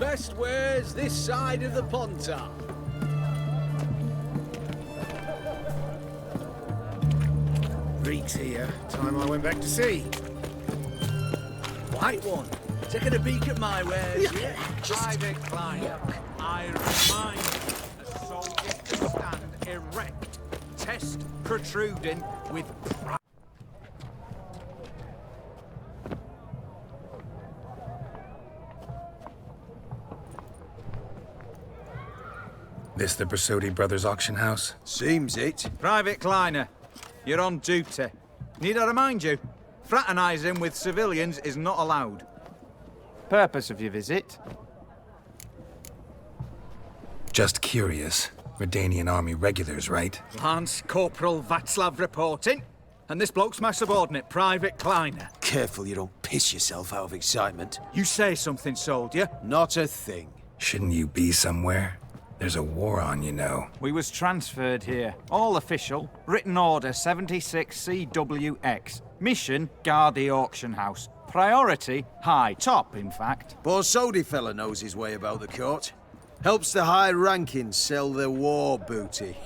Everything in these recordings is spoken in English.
best wares this side of the Pontar. Reek's here. Time I went back to sea. White one, taking a peek at my wares. Yeah. Private client, I remind you, a soldier to stand erect, chest protruding with pride. This the Bersodi Brothers auction house? Seems it. Private Kleiner, you're on duty. Need I remind you, fraternising with civilians is not allowed. Purpose of your visit? Just curious. Redanian army regulars, right? Lance Corporal Václav reporting. And this bloke's my subordinate, Private Kleiner. Careful you don't piss yourself out of excitement. You say something, soldier. Not a thing. Shouldn't you be somewhere? There's a war on, you know. We was transferred here. All official. Written order 76 CWX. Mission, guard the auction house. Priority, high. Top, in fact. Borsodi fella knows his way about the court. Helps the high rankings sell their war booty.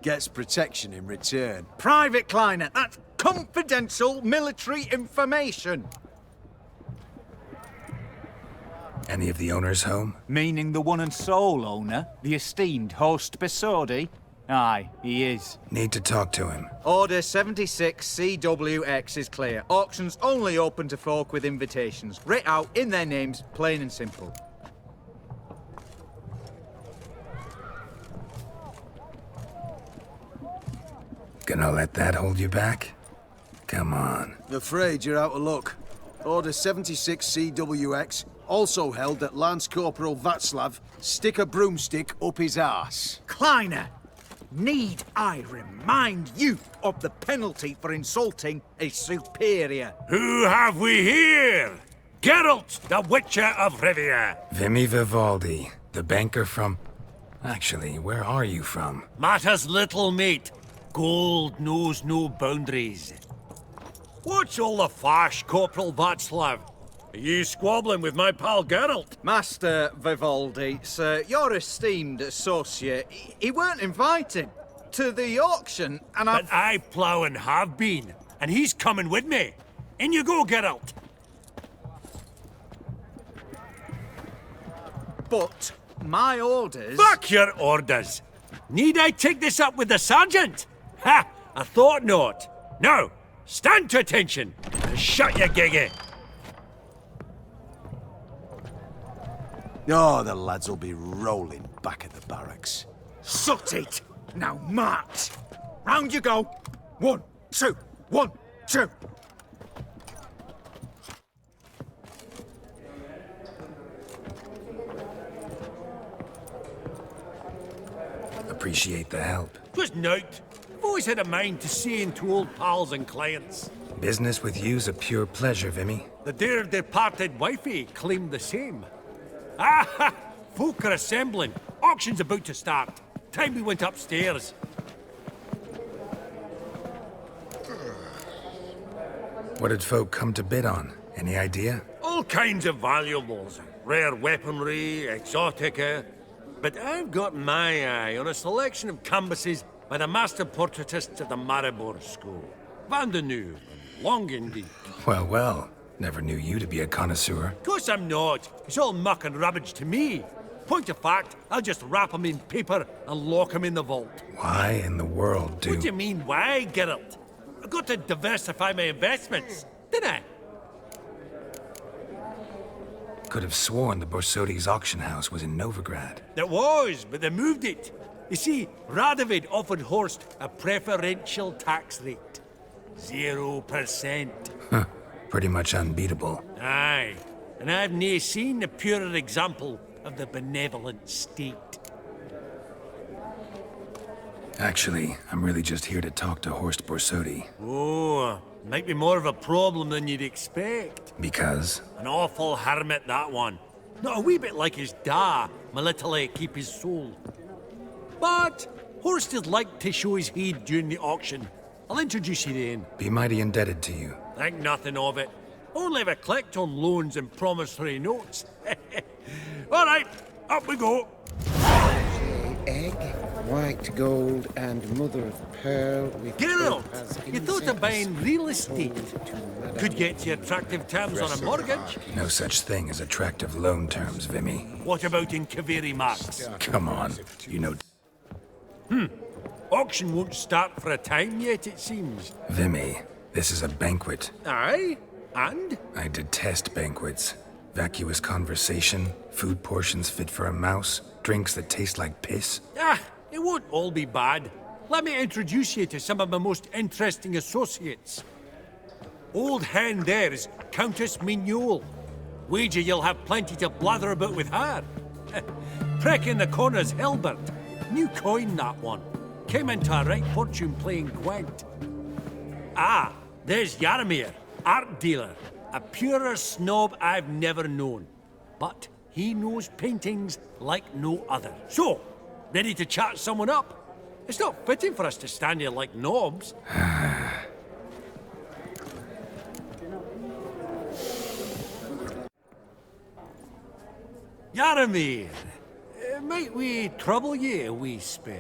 Gets protection in return. Private Kleiner, that's confidential military information. Any of the owners home? Meaning the one and sole owner, the esteemed host Bersodi? Aye, he is. Need to talk to him. Order 76 CWX is clear. Auctions only open to folk with invitations. Writ out in their names, plain and simple. Gonna let that hold you back? Come on. Afraid you're out of luck. Order 76 CWX, also held that Lance Corporal Václav stick a broomstick up his arse. Kleiner, need I remind you of the penalty for insulting a superior? Who have we here? Geralt, the Witcher of Rivia. Vimy Vivaldi, the banker from... Actually, where are you from? Matters little, mate. Gold knows no boundaries. What's all the fash, Corporal Václav? Are you squabbling with my pal Geralt? Master Vivaldi, sir, your esteemed associate, he weren't invited to the auction, and But I plough and have been, and he's coming with me. In you go, Geralt. But my orders... Fuck your orders! Need I take this up with the sergeant? Ha! I thought not. Now, stand to attention and shut your giggy. Oh, the lads will be rolling back at the barracks. Sut it! Now march! Round you go! 1, 2, 1, 2! Appreciate the help. Twas nowt. I've always had a mind to seeing to old pals and clients. Business with you's a pure pleasure, Vimy. The dear departed wifey claimed the same. Ah ha! Folk are assembling. Auction's about to start. Time we went upstairs. What did folk come to bid on? Any idea? All kinds of valuables. Rare weaponry, exotica. But I've got my eye on a selection of canvases by the master portraitists of the Maribor School. Van de Nieuw and Longendijk. Well, well. Never knew you to be a connoisseur. Of course I'm not. It's all muck and rubbish to me. Point of fact, I'll just wrap 'em in paper and lock 'em in the vault. Why in the world do... What do you mean, why, Geralt? I've got to diversify my investments, didn't I? Could have sworn the Borsodi's auction house was in Novigrad. It was, but they moved it. You see, Radovid offered Horst a preferential tax rate. 0%. Huh. Pretty much unbeatable. Aye, and I've nae seen a purer example of the benevolent state. Actually, I'm really just here to talk to Horst Borsodi. Oh, might be more of a problem than you'd expect. Because? An awful hermit, that one. Not a wee bit like his da, military keep his soul. But Horst is like to show his head during the auction. I'll introduce you then. Be mighty indebted to you. Think nothing of it. Only if I collect on loans and promissory notes. All right, up we go. Egg, white gold, and mother of pearl with Geralt, topaz you thought of buying incense, real estate. sold to Madame Could get you attractive terms on a mortgage. No such thing as attractive loan terms, Vimy. What about in Kaviri Marks? Come on, you know... Auction won't start for a time yet, it seems. Vimy, this is a banquet. Aye? And? I detest banquets. Vacuous conversation, food portions fit for a mouse, drinks that taste like piss. Ah, it won't all be bad. Let me introduce you to some of my most interesting associates. Old hen there is Countess Mignole. Wager you'll have plenty to blather about with her. Prick in the corner's Hilbert. New coin, that one. Came into a right fortune playing Gwent. Ah, there's Yarmir, art dealer. A purer snob I've never known. But he knows paintings like no other. So, ready to chat someone up? It's not fitting for us to stand here like knobs. Yarmir, might we trouble ye a wee spell?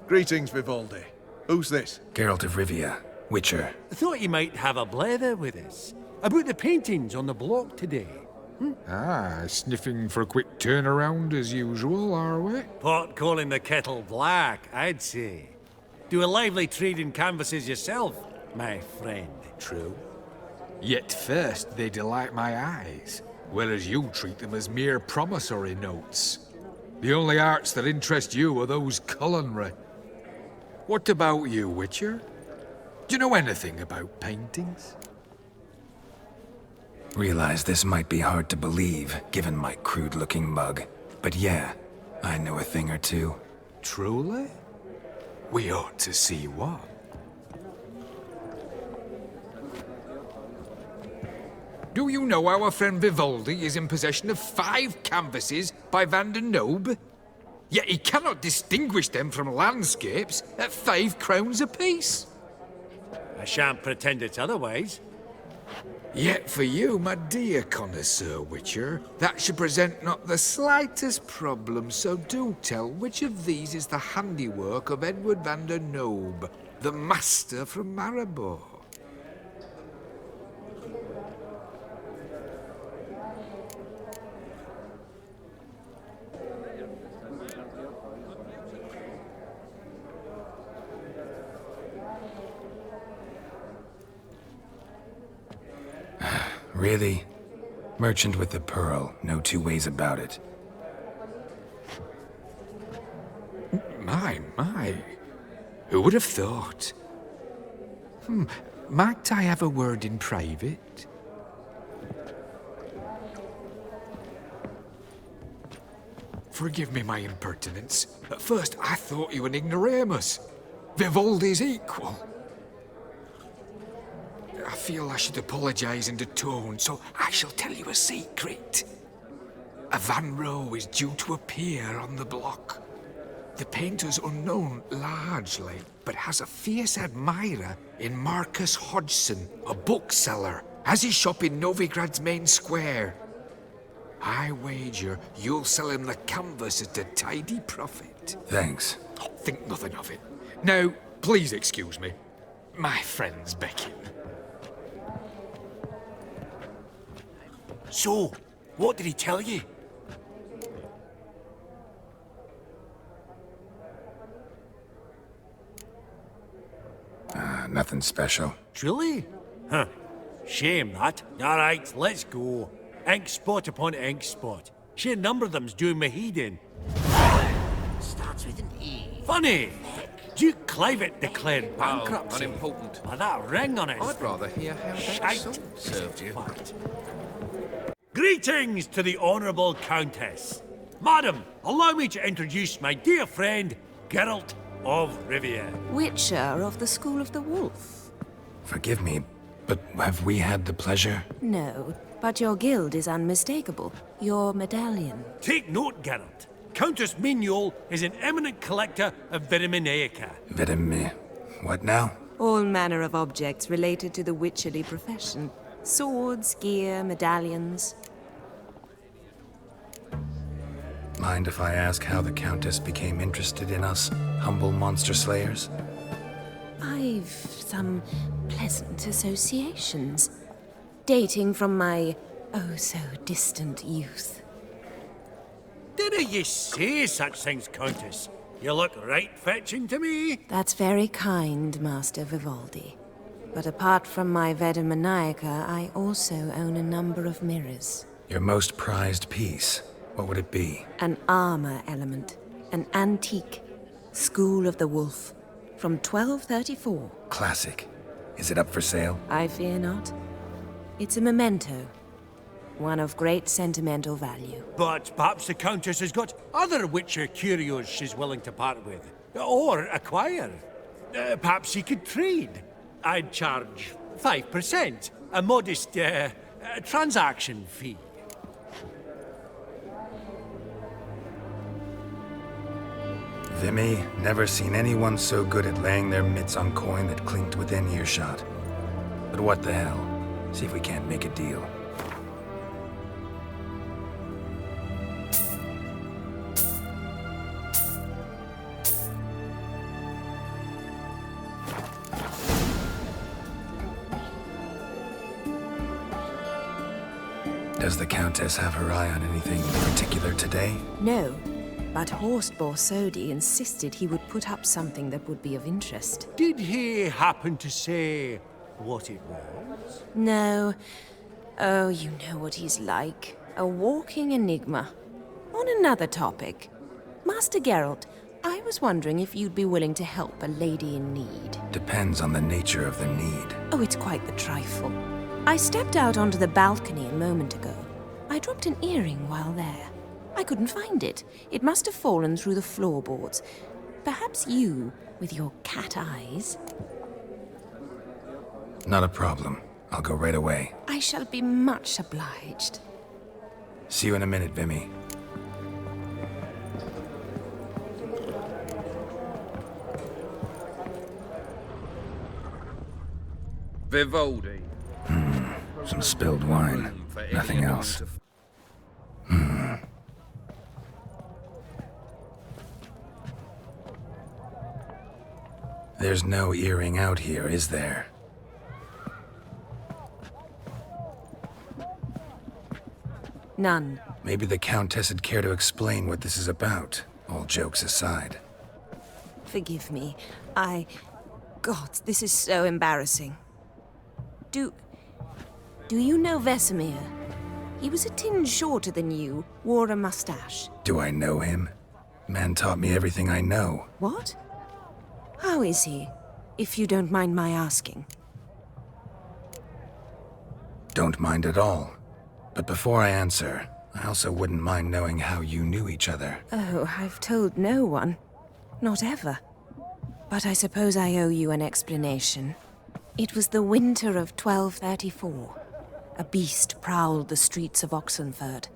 Greetings, Vivaldi. Who's this? Geralt of Rivia, Witcher. Thought you might have a blether with us. About the paintings on the block today. Ah, sniffing for a quick turnaround as usual, are we? Pot calling the kettle black, I'd say. Do a lively trade in canvases yourself, my friend. True. Yet first they delight my eyes, whereas you treat them as mere promissory notes. The only arts that interest you are those culinary. What about you, Witcher? Do you know anything about paintings? Realize this might be hard to believe, given my crude-looking mug. But yeah, I know a thing or two. Truly? We ought to see what. Do you know our friend Vivaldi is in possession of 5 canvases by Van der Nobe? Yet he cannot distinguish them from landscapes at 5 crowns apiece. I shan't pretend it's otherwise. Yet for you, my dear connoisseur Witcher, that should present not the slightest problem, so do tell which of these is the handiwork of Edward van der Nobe, the master from Maribor. Really? Merchant with the pearl, no two ways about it. My. Who would have thought? Might I have a word in private? Forgive me my impertinence. At first I thought you an ignoramus. Vivaldi's equal. I feel I should apologize in the tone, so I shall tell you a secret. A Van Rohe is due to appear on the block. The painter's unknown largely, but has a fierce admirer in Marcus Hodgson, a bookseller, has his shop in Novigrad's main square. I wager you'll sell him the canvas at a tidy profit. Thanks. Think nothing of it. Now, please excuse me. My friend's becking. So, what did he tell you? Nothing special. Truly? Huh. Shame that. All right, let's go. Ink spot upon ink spot. Sheer number of them's doing my head in. Starts with an E. Funny! Duke Clivet declared bankruptcy. Unimportant. With that ring on it. I'd rather hear how that Shite. salt served you. Fact. Greetings to the Honourable Countess. Madam, allow me to introduce my dear friend, Geralt of Rivia. Witcher of the School of the Wolf. Forgive me, but have we had the pleasure? No, but your guild is unmistakable. Your medallion. Take note, Geralt. Countess Mignole is an eminent collector of Vitaminaica. What now? All manner of objects related to the witcherly profession. Swords, gear, medallions. Mind if I ask how the Countess became interested in us, humble monster slayers? I've some pleasant associations, dating from my oh-so-distant youth. Didn't you say such things, Countess? You look right fetching to me. That's very kind, Master Vivaldi. But apart from my Veda Maniaca, I also own a number of mirrors. Your most prized piece, what would it be? An armor element, an antique, School of the Wolf, from 1234. Classic. Is it up for sale? I fear not. It's a memento, one of great sentimental value. But perhaps the Countess has got other Witcher curios she's willing to part with. Or acquire. Perhaps he could trade. I'd charge 5%. A modest, transaction fee. Vimy, never seen anyone so good at laying their mitts on coin that clinked within earshot. But what the hell? See if we can't make a deal. Does the Countess have her eye on anything particular today? No, but Horst Borsodi insisted he would put up something that would be of interest. Did he happen to say what it was? No. Oh, you know what he's like. A walking enigma. On another topic. Master Geralt, I was wondering if you'd be willing to help a lady in need. Depends on the nature of the need. Oh, it's quite the trifle. I stepped out onto the balcony a moment ago. I dropped an earring while there. I couldn't find it. It must have fallen through the floorboards. Perhaps you, with your cat eyes... Not a problem. I'll go right away. I shall be much obliged. See you in a minute, Vimy. Vivaldi. Some spilled wine. Nothing else. There's no earring out here, is there? None. Maybe the Countess would care to explain what this is about, all jokes aside. Forgive me. God, this is so embarrassing. Do you know Vesemir? He was a tinge shorter than you, wore a mustache. Do I know him? Man taught me everything I know. What? How is he, if you don't mind my asking? Don't mind at all. But before I answer, I also wouldn't mind knowing how you knew each other. Oh, I've told no one. Not ever. But I suppose I owe you an explanation. It was the winter of 1234. A beast prowled the streets of Oxenford.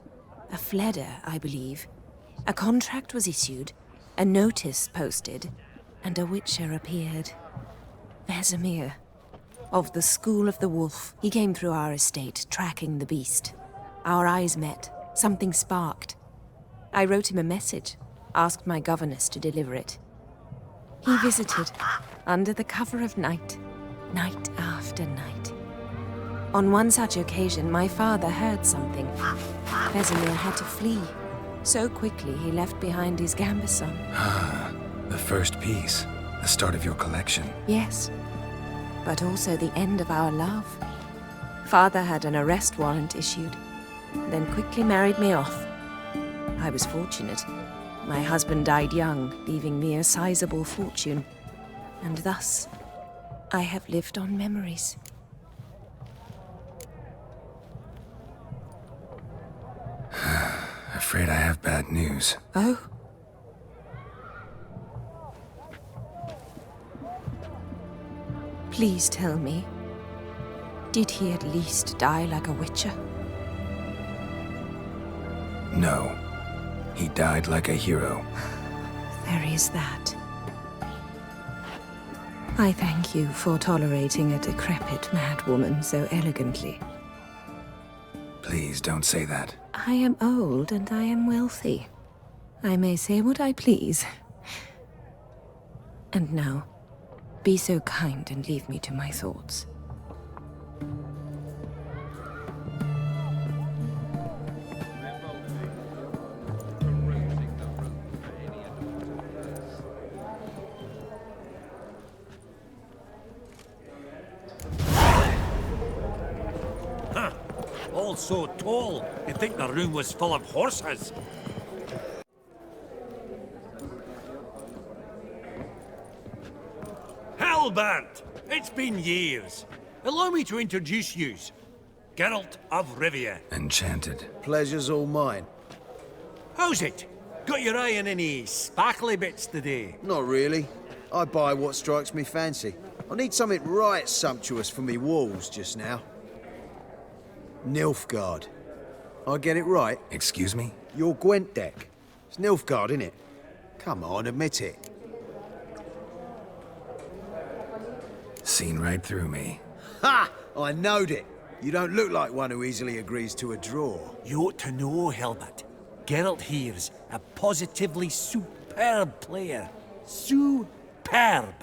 A Fleder, I believe. A contract was issued, a notice posted, and a Witcher appeared. Vesemir, of the School of the Wolf. He came through our estate, tracking the beast. Our eyes met. Something sparked. I wrote him a message, asked my governess to deliver it. He visited, under the cover of night, night after night. On one such occasion, my father heard something. Vesemir had to flee. So quickly, he left behind his gambeson. Ah, the first piece. The start of your collection. Yes, but also the end of our love. Father had an arrest warrant issued, then quickly married me off. I was fortunate. My husband died young, leaving me a sizable fortune. And thus, I have lived on memories. Afraid I have bad news. Oh? Please tell me, did he at least die like a witcher? No. He died like a hero. There is that. I thank you for tolerating a decrepit madwoman so elegantly. Please don't say that. I am old and I am wealthy. I may say what I please. And now, be so kind and leave me to my thoughts. All so tall, you'd think the room was full of horses. Halbert! It's been years. Allow me to introduce yous. Geralt of Rivia. Enchanted. Pleasure's all mine. How's it? Got your eye on any sparkly bits today? Not really. I buy what strikes me fancy. I need something right sumptuous for me walls just now. Nilfgaard. I get it right? Excuse me? Your Gwent deck. It's Nilfgaard, innit? Come on, admit it. Seen right through me. Ha! I knowed it. You don't look like one who easily agrees to a draw. You ought to know, Halbert. Geralt here's a positively superb player. Superb.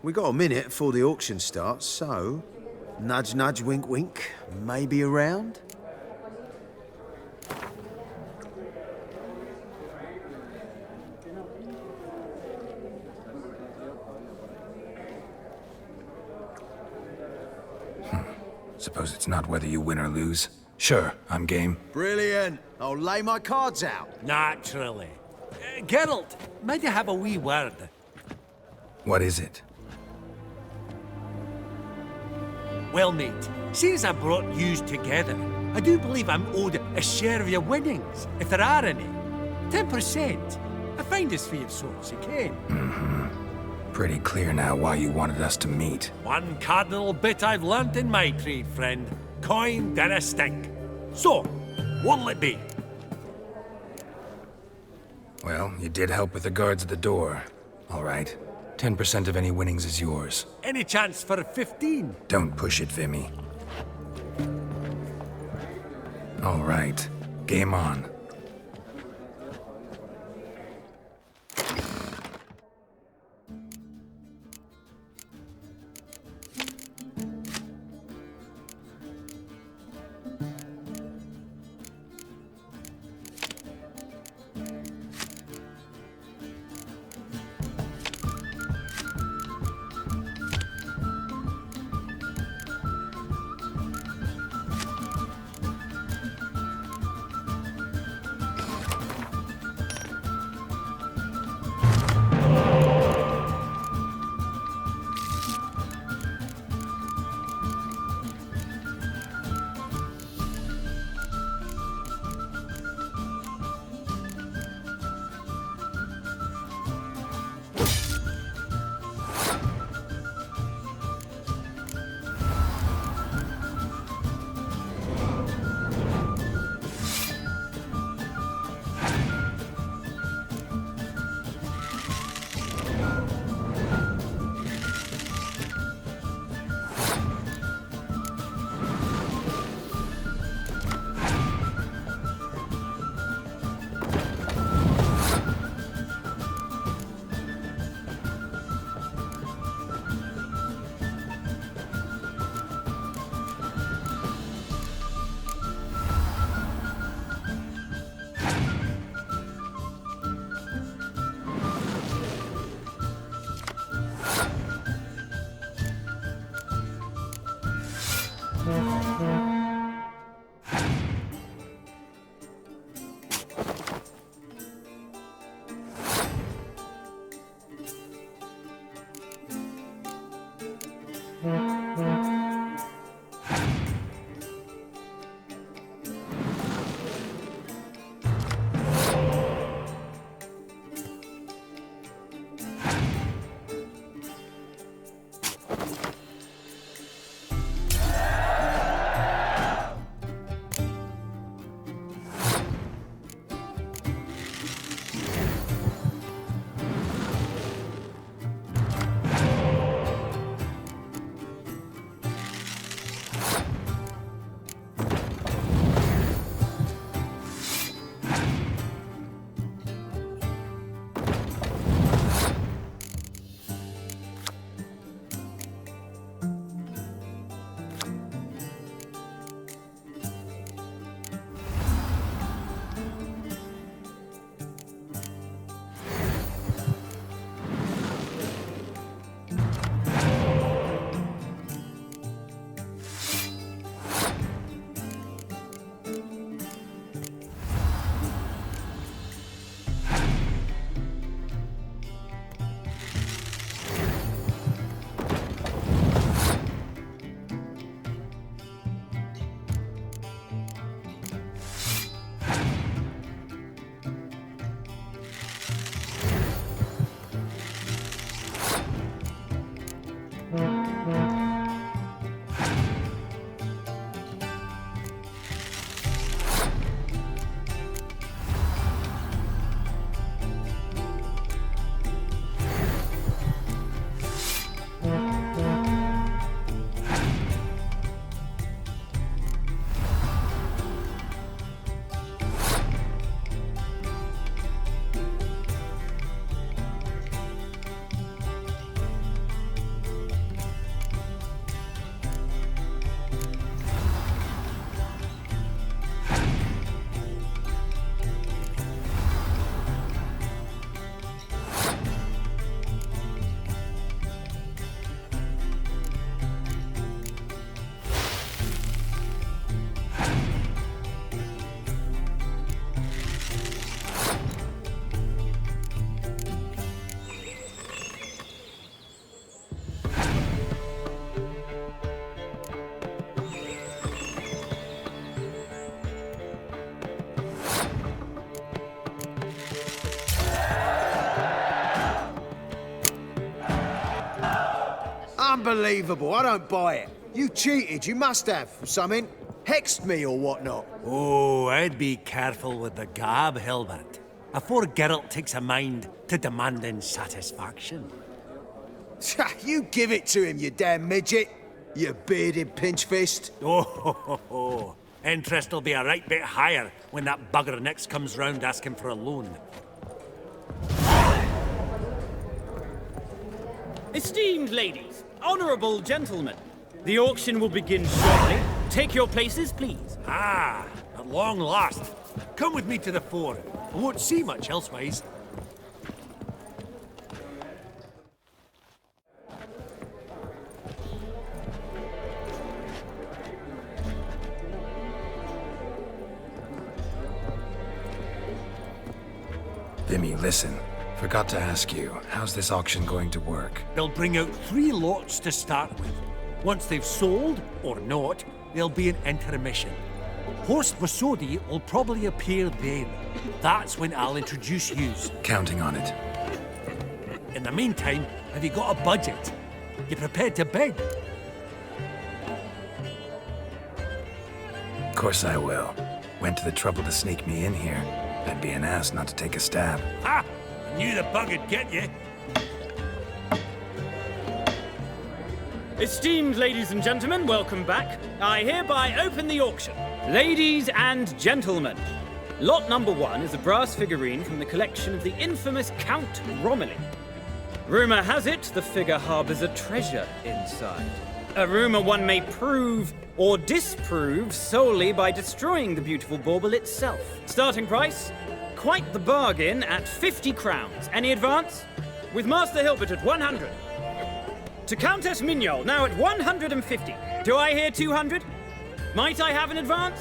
We got a minute before the auction starts, so... Nudge, nudge, wink, wink. Maybe around? Suppose it's not whether you win or lose. Sure, I'm game. Brilliant. I'll lay my cards out. Naturally. Geralt, might you have a wee word? What is it? Well, mate, since I brought yous together, I do believe I'm owed a share of your winnings, if there are any. 10%. I find this for your souls, you can. Pretty clear now why you wanted us to meet. One cardinal bit I've learnt in my trade, friend. Coin dinna stink. So, what'll it be? Well, you did help with the guards at the door. All right. 10% of any winnings is yours. Any chance for 15? Don't push it, Vimy. All right. Game on. Unbelievable. I don't buy it. You cheated. You must have. Something. Hexed me or whatnot. Oh, I'd be careful with the gab, Hilbert. Afore Geralt takes a mind to demanding satisfaction. You give it to him, you damn midget. You bearded pinch fist. Oh, ho, ho, ho. Interest will be a right bit higher when that bugger next comes round asking for a loan. Esteemed ladies, honourable gentlemen, the auction will begin shortly. Take your places, please. Ah, at long last. Come with me to the fore. I won't see much elsewise. Vimy, listen. Forgot to ask you, how's this auction going to work? They'll bring out 3 lots to start with. Once they've sold, or not, there'll be an intermission. Horst Vasodi will probably appear then. That's when I'll introduce yous. Counting on it. In the meantime, have you got a budget? You prepared to bid? Of course I will. Went to the trouble to sneak me in here. I'd be an ass not to take a stab. Ha! I knew the bug'd get you. Esteemed ladies and gentlemen, welcome back. I hereby open the auction. Ladies and gentlemen, lot number 1 is a brass figurine from the collection of the infamous Count Romilly. Rumour has it the figure harbours a treasure inside. A rumour one may prove or disprove solely by destroying the beautiful bauble itself. Starting price? Quite the bargain at 50 crowns. Any advance? With Master Hilbert at 100. To Countess Mignol, now at 150. Do I hear 200? Might I have an advance?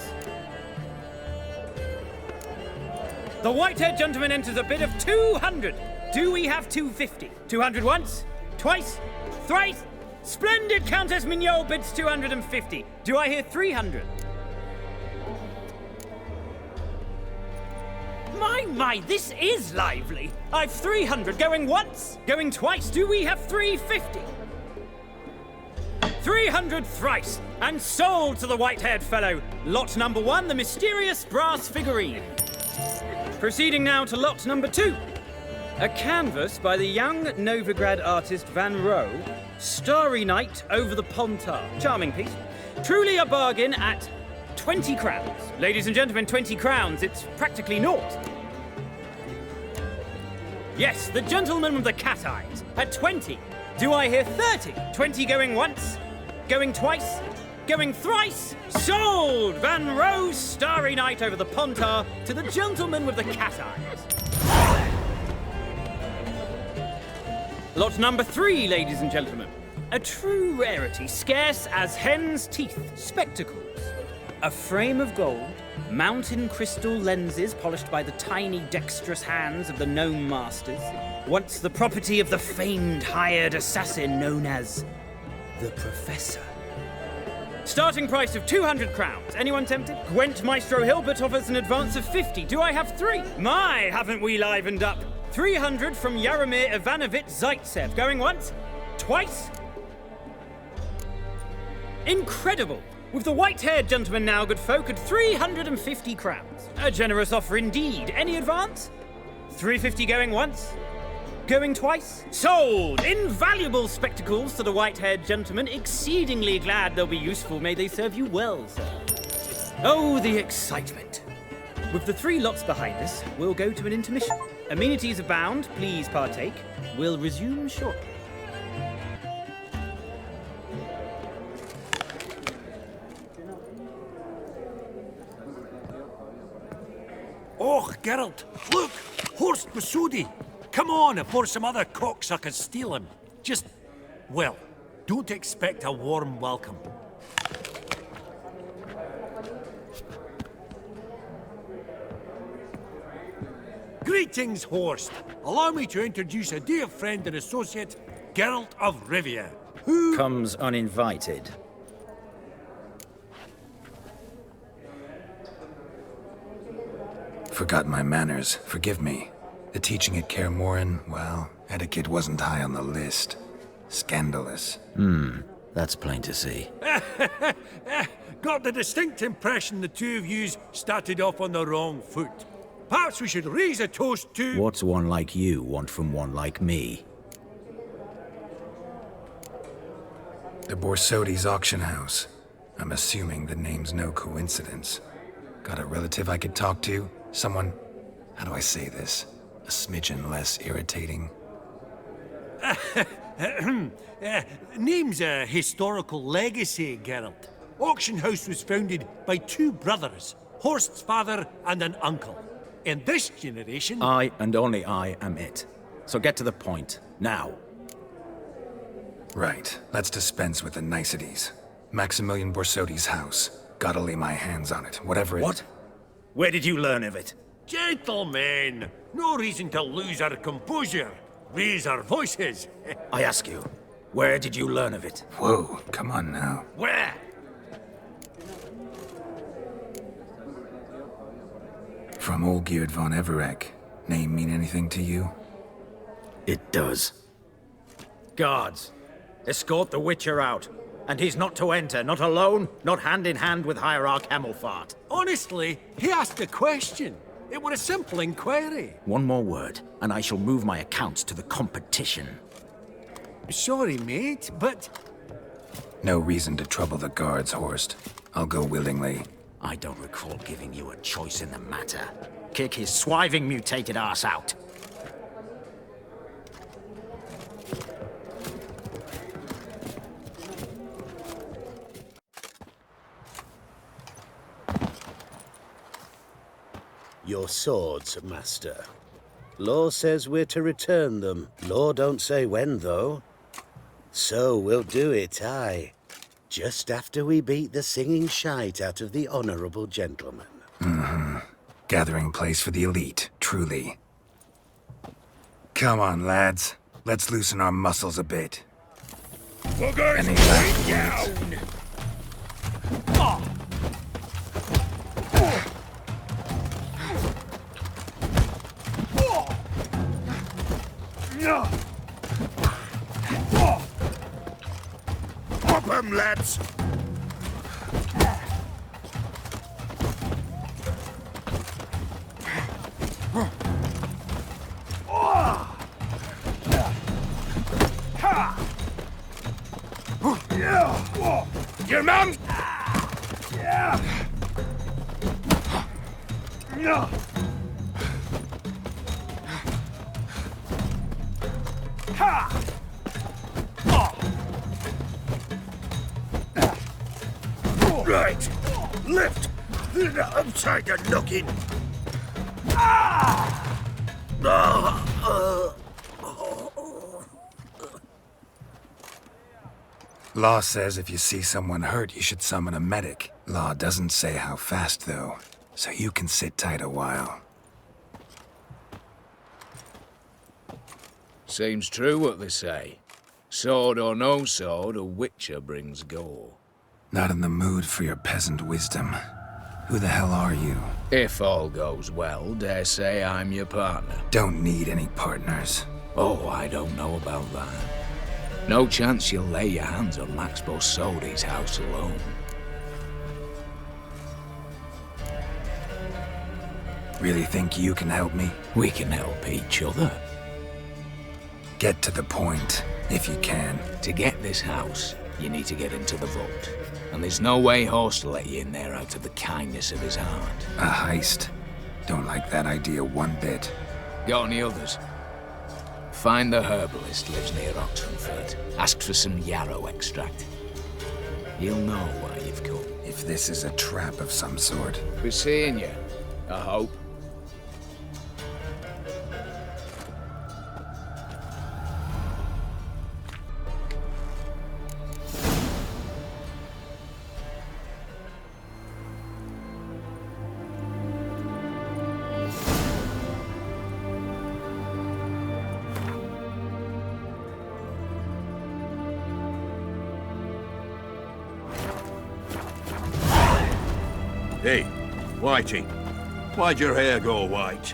The white-haired gentleman enters a bid of 200. Do we have 250? 200 once? Twice? Thrice? Splendid! Countess Mignol bids 250. Do I hear 300? My, this is lively. I've 300 going once, going twice. Do we have 350? 300 thrice, and sold to the white-haired fellow. Lot number 1, the mysterious brass figurine. Proceeding now to lot number 2. A canvas by the young Novigrad artist Van Rohe, Starry Night over the Pontar. Charming piece. Truly a bargain at 20 crowns. Ladies and gentlemen, 20 crowns, it's practically naught. Yes, the gentleman with the cat eyes, at 20. Do I hear 30? 20 going once, going twice, going thrice. Sold! Van Rohe's Starry Night over the Pontar to the gentleman with the cat eyes. Lot number 3, ladies and gentlemen. A true rarity, scarce as hen's teeth. Spectacles. A frame of gold, mountain crystal lenses polished by the tiny dexterous hands of the gnome masters. Once the property of the famed hired assassin known as the Professor. Starting price of 200 crowns. Anyone tempted? Gwent Maestro Hilbert offers an advance of 50. Do I have 3? My, haven't we livened up? 300 from Yaromir Ivanovich Zaitsev. Going once? Twice? Incredible! With the white-haired gentleman now, good folk, at 350 crowns. A generous offer indeed. Any advance? 350 going once? Going twice? Sold! Invaluable spectacles to the white-haired gentleman. Exceedingly glad they'll be useful. May they serve you well, sir. Oh, the excitement. With the 3 lots behind us, we'll go to an intermission. Amenities abound. Please partake. We'll resume shortly. Oh, Geralt, look! Horst Vasodi! Come on, before some other cocksuckers steal him. Just, well, don't expect a warm welcome. Greetings, Horst. Allow me to introduce a dear friend and associate, Geralt of Rivia, who comes uninvited. Forgot my manners. Forgive me. The teaching at Kaer Morhen, well, etiquette wasn't high on the list. Scandalous. That's plain to see. Got the distinct impression the two of yous started off on the wrong foot. Perhaps we should raise a toast to... What's one like you want from one like me? The Borsodi's auction house. I'm assuming the name's no coincidence. Got a relative I could talk to? Someone, how do I say this? A smidgen less irritating? Name's a historical legacy, Geralt. Auction house was founded by two brothers, Horst's father and an uncle. In this generation... I and only I am it. So get to the point, now. Right, let's dispense with the niceties. Maximilian Borsodi's house. Gotta lay my hands on it, whatever it... What? Where did you learn of it? Gentlemen, no reason to lose our composure. Raise our voices. I ask you, where did you learn of it? Whoa, come on now. Where? From Olgierd von Everec. Name mean anything to you? It does. Guards, escort the Witcher out. And he's not to enter, not alone, not hand in hand with Hierarch Hemmelfart. Honestly, he asked a question. It was a simple inquiry. One more word, and I shall move my accounts to the competition. Sorry, mate, but... No reason to trouble the guards, Horst. I'll go willingly. I don't recall giving you a choice in the matter. Kick his swiving mutated ass out. Your swords, master. Law says we're to return them. Law don't say when, though. So we'll do it, aye. Just after we beat the singing shite out of the honorable gentleman. Gathering place for the elite, truly. Come on, lads. Let's loosen our muscles a bit. Any last words? Pop 'em, lads! Your mum! Right! Lift! Upside the knocking! Law says if you see someone hurt, you should summon a medic. Law doesn't say how fast, though, so you can sit tight a while. Seems true what they say. Sword or no sword, a witcher brings gore. Not in the mood for your peasant wisdom. Who the hell are you? If all goes well, dare say I'm your partner. Don't need any partners. Oh, I don't know about that. No chance you'll lay your hands on Max Borsodi's house alone. Really think you can help me? We can help each other. Get to the point, if you can. To get this house, you need to get into the vault. And there's no way Horst will let you in there out of the kindness of his heart. A heist? Don't like that idea one bit. Got any others? Find the herbalist lives near Oxenfurt. Ask for some yarrow extract. He'll know why you've come. If this is a trap of some sort. Be seeing you, I hope. Hey, Whitey, why'd your hair go white?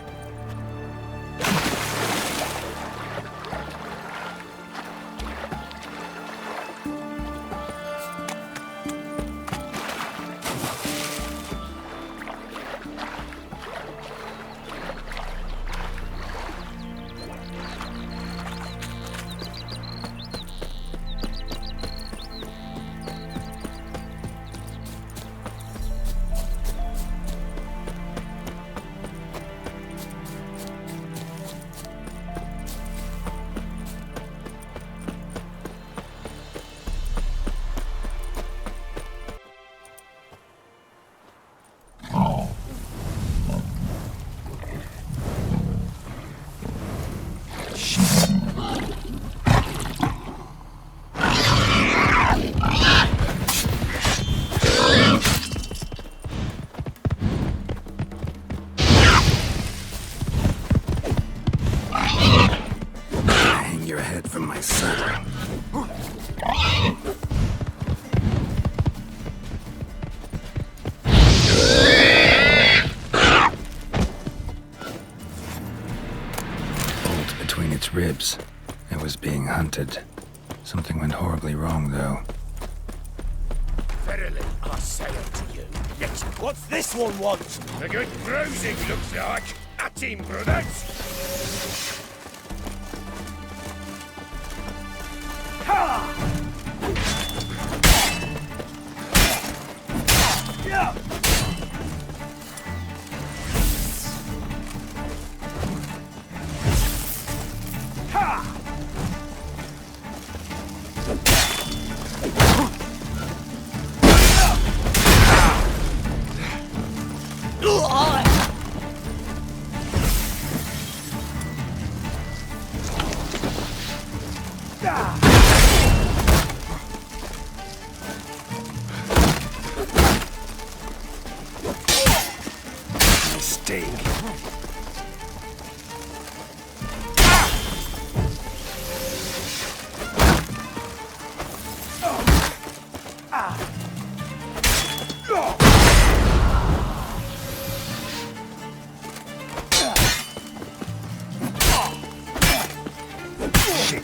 from my saddle. Bolt between its ribs. It was being hunted. Something went horribly wrong, though. Verily, I say unto you, next, what's this one want? A good bruising, looks like. At him, brothers! Ha! Yeah! Ha! Mistake. Shit.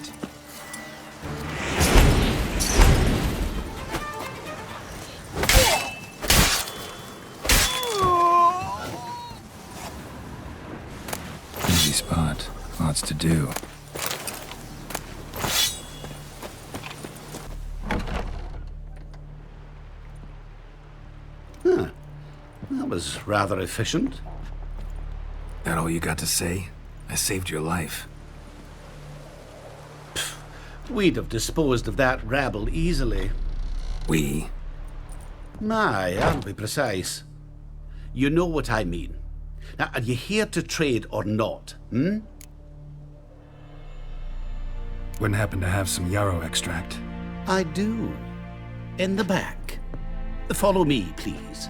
Easy spot. Lots to do. Huh. That was rather efficient. That all you got to say? I saved your life. We'd have disposed of that rabble easily. We? Aye, aren't we precise? You know what I mean. Now, are you here to trade or not, hmm? Wouldn't happen to have some yarrow extract. I do. In the back. Follow me, please.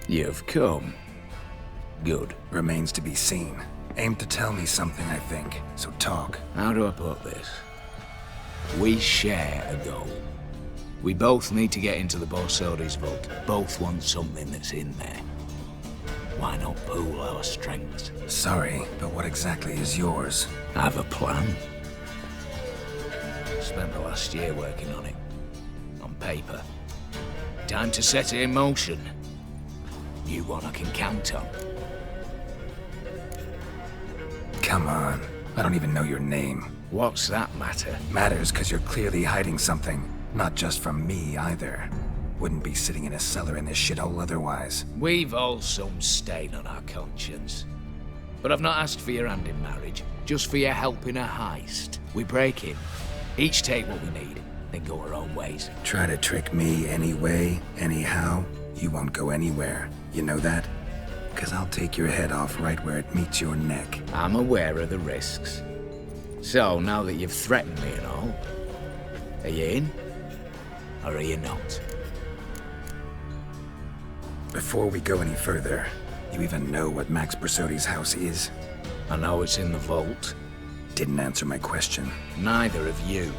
You've come. Good. Remains to be seen. Aim to tell me something, I think. So talk. How do I put this? We share a goal. We both need to get into the Borsodi's vault. Both want something that's in there. Why not pool our strengths? Sorry, but what exactly is yours? I have a plan. Spent the last year working on it. On paper. Time to set it in motion. You one I can count on. Come on. I don't even know your name. What's that matter? Matters because you're clearly hiding something. Not just from me, either. Wouldn't be sitting in a cellar in this shithole otherwise. We've all some stain on our conscience. But I've not asked for your hand in marriage, just for your help in a heist. We break in, each take what we need, then go our own ways. Try to trick me anyway, anyhow, you won't go anywhere. You know that? Because I'll take your head off right where it meets your neck. I'm aware of the risks. So, now that you've threatened me and all, are you in? Or are you not? Before we go any further, you even know what Max Bersodi's house is? I know it's in the vault. Didn't answer my question. Neither of you.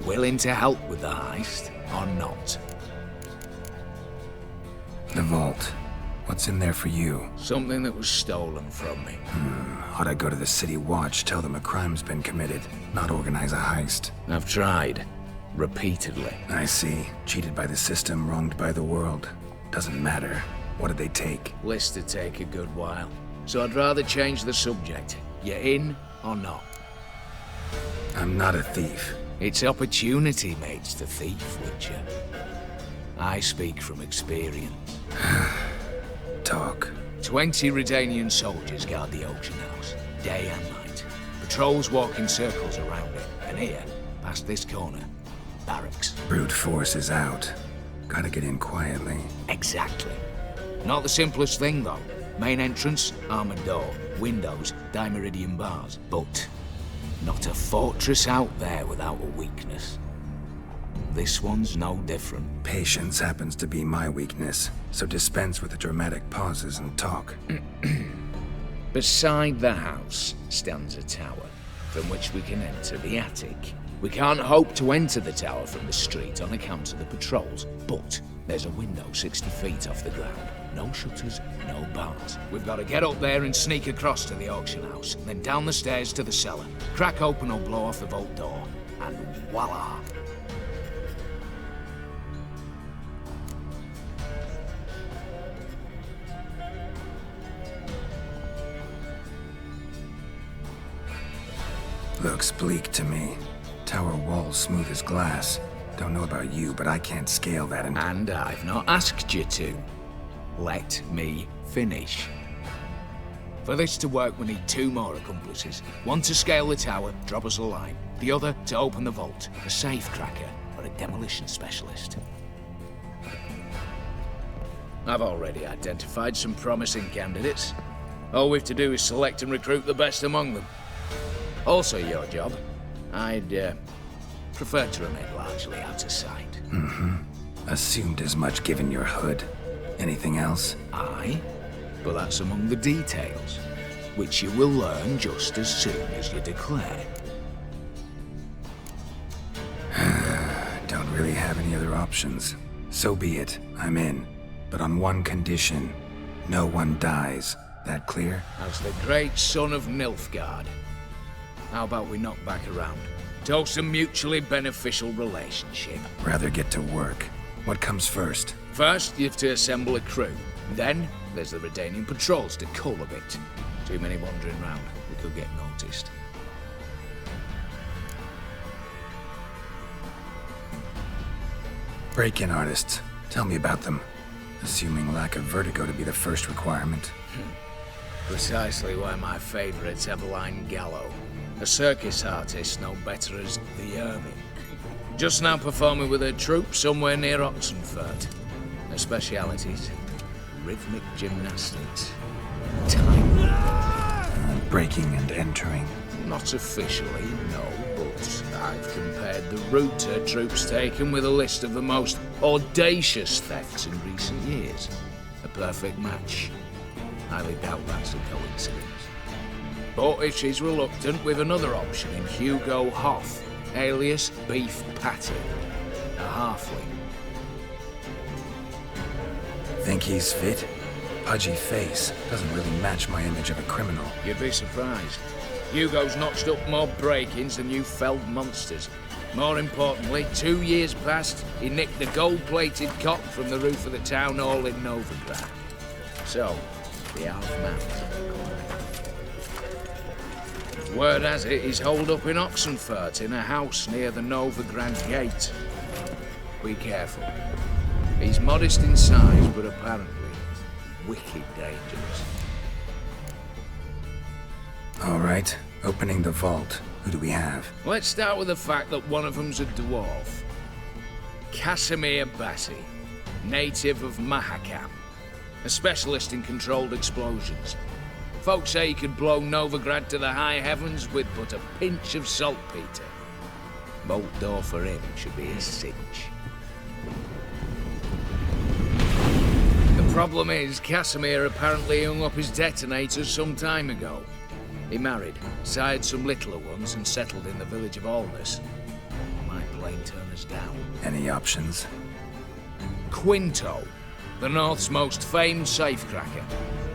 Willing to help with the heist, or not? The vault. What's in there for you? Something that was stolen from me. Ought I go to the City Watch, tell them a crime's been committed, not organize a heist? I've tried. Repeatedly. I see. Cheated by the system, wronged by the world. Doesn't matter. What did they take? List to take a good while. So I'd rather change the subject. You in or not? I'm not a thief. It's opportunity makes the thief, Witcher. I speak from experience. Talk. 20 Redanian soldiers guard the auction house, day and night. Patrols walk in circles around it, and here, past this corner, barracks. Brute force is out. Gotta get in quietly. Exactly. Not the simplest thing, though. Main entrance, armored door. Windows, dimeridian bars. But not a fortress out there without a weakness. This one's no different. Patience happens to be my weakness, so dispense with the dramatic pauses and talk. Beside the house stands a tower, from which we can enter the attic. We can't hope to enter the tower from the street on account of the patrols, but there's a window 60 feet off the ground. No shutters, no bars. We've got to get up there and sneak across to the auction house, then down the stairs to the cellar, crack open or blow off the vault door, and voila! Looks bleak to me. Tower walls smooth as glass. Don't know about you, but I can't scale that And I've not asked you to. Let me finish. For this to work, we need 2 more accomplices. One to scale the tower, drop us a line. The other to open the vault, a safe cracker or a demolition specialist. I've already identified some promising candidates. All we've to do is select and recruit the best among them. Also your job. I'd prefer to remain largely out of sight. Assumed as much given your hood. Anything else? Aye, but that's among the details, which you will learn just as soon as you declare. Don't really have any other options. So be it, I'm in. But on one condition. No one dies. That clear? As the great son of Nilfgaard. How about we knock back around? Toast a mutually beneficial relationship. Rather get to work. What comes first? First, you have to assemble a crew. Then, there's the Redanian patrols to cull a bit. Too many wandering round. We could get noticed. Break-in artists. Tell me about them. Assuming lack of vertigo to be the first requirement. Precisely why my favourite's Eveline Gallo. A circus artist no better as the Ermine. Just now performing with her troupe somewhere near Oxenfurt. Her specialities? Rhythmic gymnastics. Time. Breaking and entering. Not officially, no, but I've compared the route her troupe's taken with a list of the most audacious thefts in recent years. A perfect match. Highly doubt that's a coincidence. But if she's reluctant, we've another option in Hugo Hoff, alias Beef Patty, a halfling. Think he's fit? Pudgy face doesn't really match my image of a criminal. You'd be surprised. Hugo's notched up more break-ins than you felled monsters. More importantly, 2 years past, he nicked the gold-plated cock from the roof of the town hall in Novigrad. So, the half-man. Word has it he's holed up in Oxenfurt in a house near the Novigrad gate. Be careful. He's modest in size, but apparently wicked dangerous. All right, opening the vault. Who do we have? Let's start with the fact that one of them's a dwarf. Casimir Bassi, native of Mahakam. A specialist in controlled explosions. Folks say he could blow Novigrad to the high heavens with but a pinch of saltpeter. Bolt door for him should be a cinch. The problem is, Casimir apparently hung up his detonators some time ago. He married, sired some littler ones, and settled in the village of Alness. Might plain turn us down. Any options? Quinto, the North's most famed safecracker.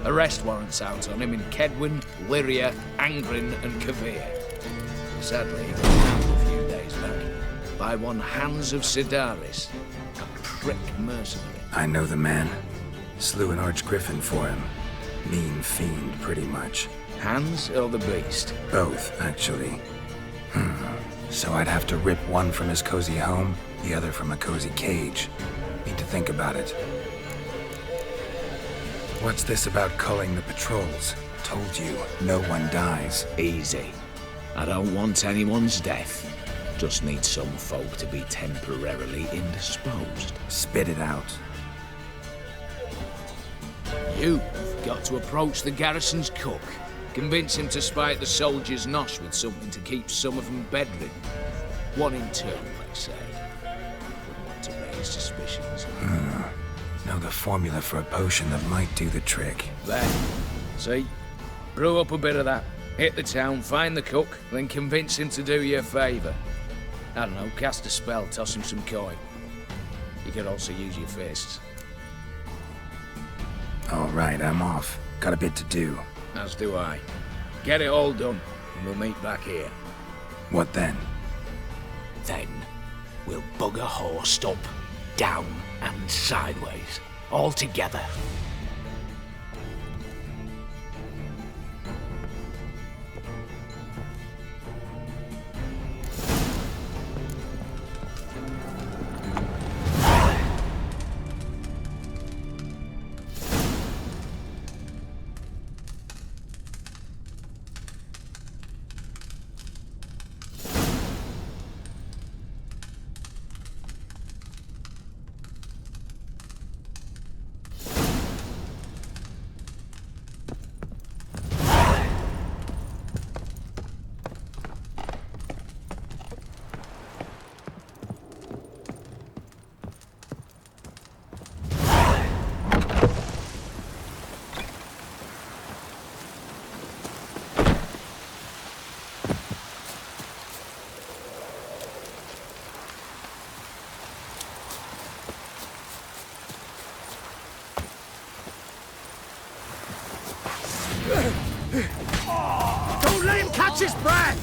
Arrest warrants out on him in Kedwin, Lyria, Angrin, and Kavir. Sadly, he got found a few days back by one Hans of Sidaris, a prick mercenary. I know the man. Slew an archgriffin for him. Mean fiend, pretty much. Hans or the beast? Both, actually. So I'd have to rip one from his cozy home, the other from a cozy cage. Need to think about it. What's this about culling the patrols? Told you, no one dies. Easy. I don't want anyone's death. Just need some folk to be temporarily indisposed. Spit it out. You've got to approach the garrison's cook. Convince him to spite the soldiers' nosh with something to keep some of them bedridden. One in turn, let's say. Wouldn't want to raise suspicions. Know the formula for a potion that might do the trick. There. See? Brew up a bit of that. Hit the town, find the cook, then convince him to do you a favour. I don't know, cast a spell, toss him some coin. You could also use your fists. All right, I'm off. Got a bit to do. As do I. Get it all done, and we'll meet back here. What then? Then, we'll bugger horsed up, down, and sideways. All together. Don't let him catch his breath!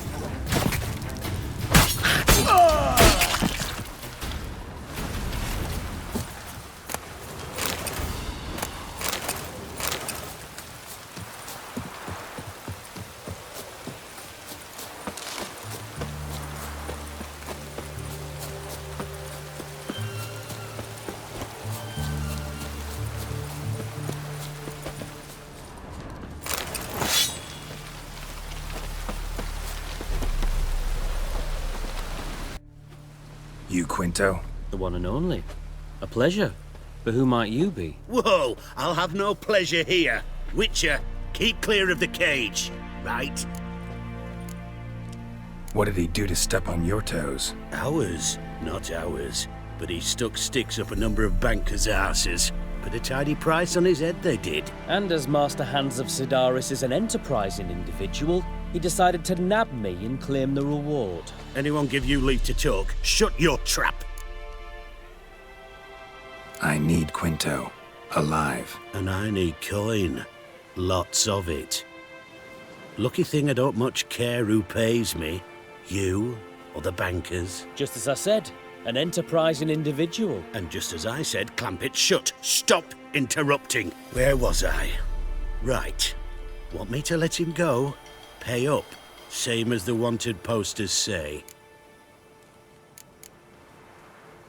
You, Quinto? The one and only. A pleasure. But who might you be? Whoa, I'll have no pleasure here. Witcher, keep clear of the cage, right? What did he do to step on your toes? Ours, not ours. But he stuck sticks up a number of bankers' arses. Put a tidy price on his head, they did. And as Master Hans of Sidaris is an enterprising individual, he decided to nab me and claim the reward. Anyone give you leave to talk? Shut your trap! I need Quinto. Alive. And I need coin. Lots of it. Lucky thing I don't much care who pays me. You or the bankers. Just as I said, an enterprising individual. And just as I said, clamp it shut. Stop interrupting. Where was I? Right. Want me to let him go? Pay up. Same as the wanted posters say.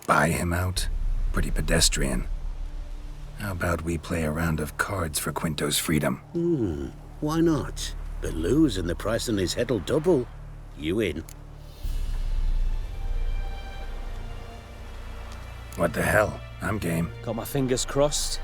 Buy him out? Pretty pedestrian. How about we play a round of cards for Quinto's freedom? Why not? But lose and the price on his head'll double. You in? What the hell? I'm game. Got my fingers crossed.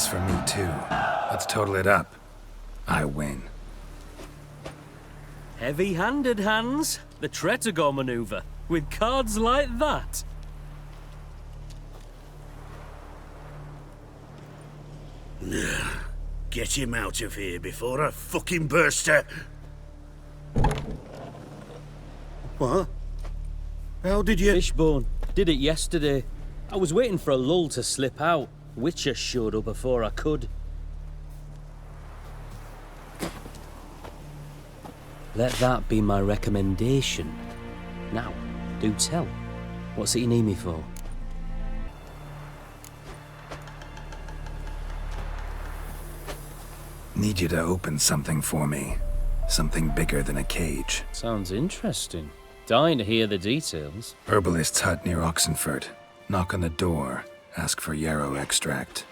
this for me too. Let's total it up. I win. Heavy-handed, Hans. The Tretogor maneuver. With cards like that. Get him out of here before I fucking burst out. What? How did you... Fishbone. Did it yesterday. I was waiting for a lull to slip out. Witcher showed up before I could. Let that be my recommendation. Now, do tell. What's it you need me for? Need you to open something for me. Something bigger than a cage. Sounds interesting. Dying to hear the details. Herbalist's hut near Oxenford. Knock on the door. Ask for yarrow extract.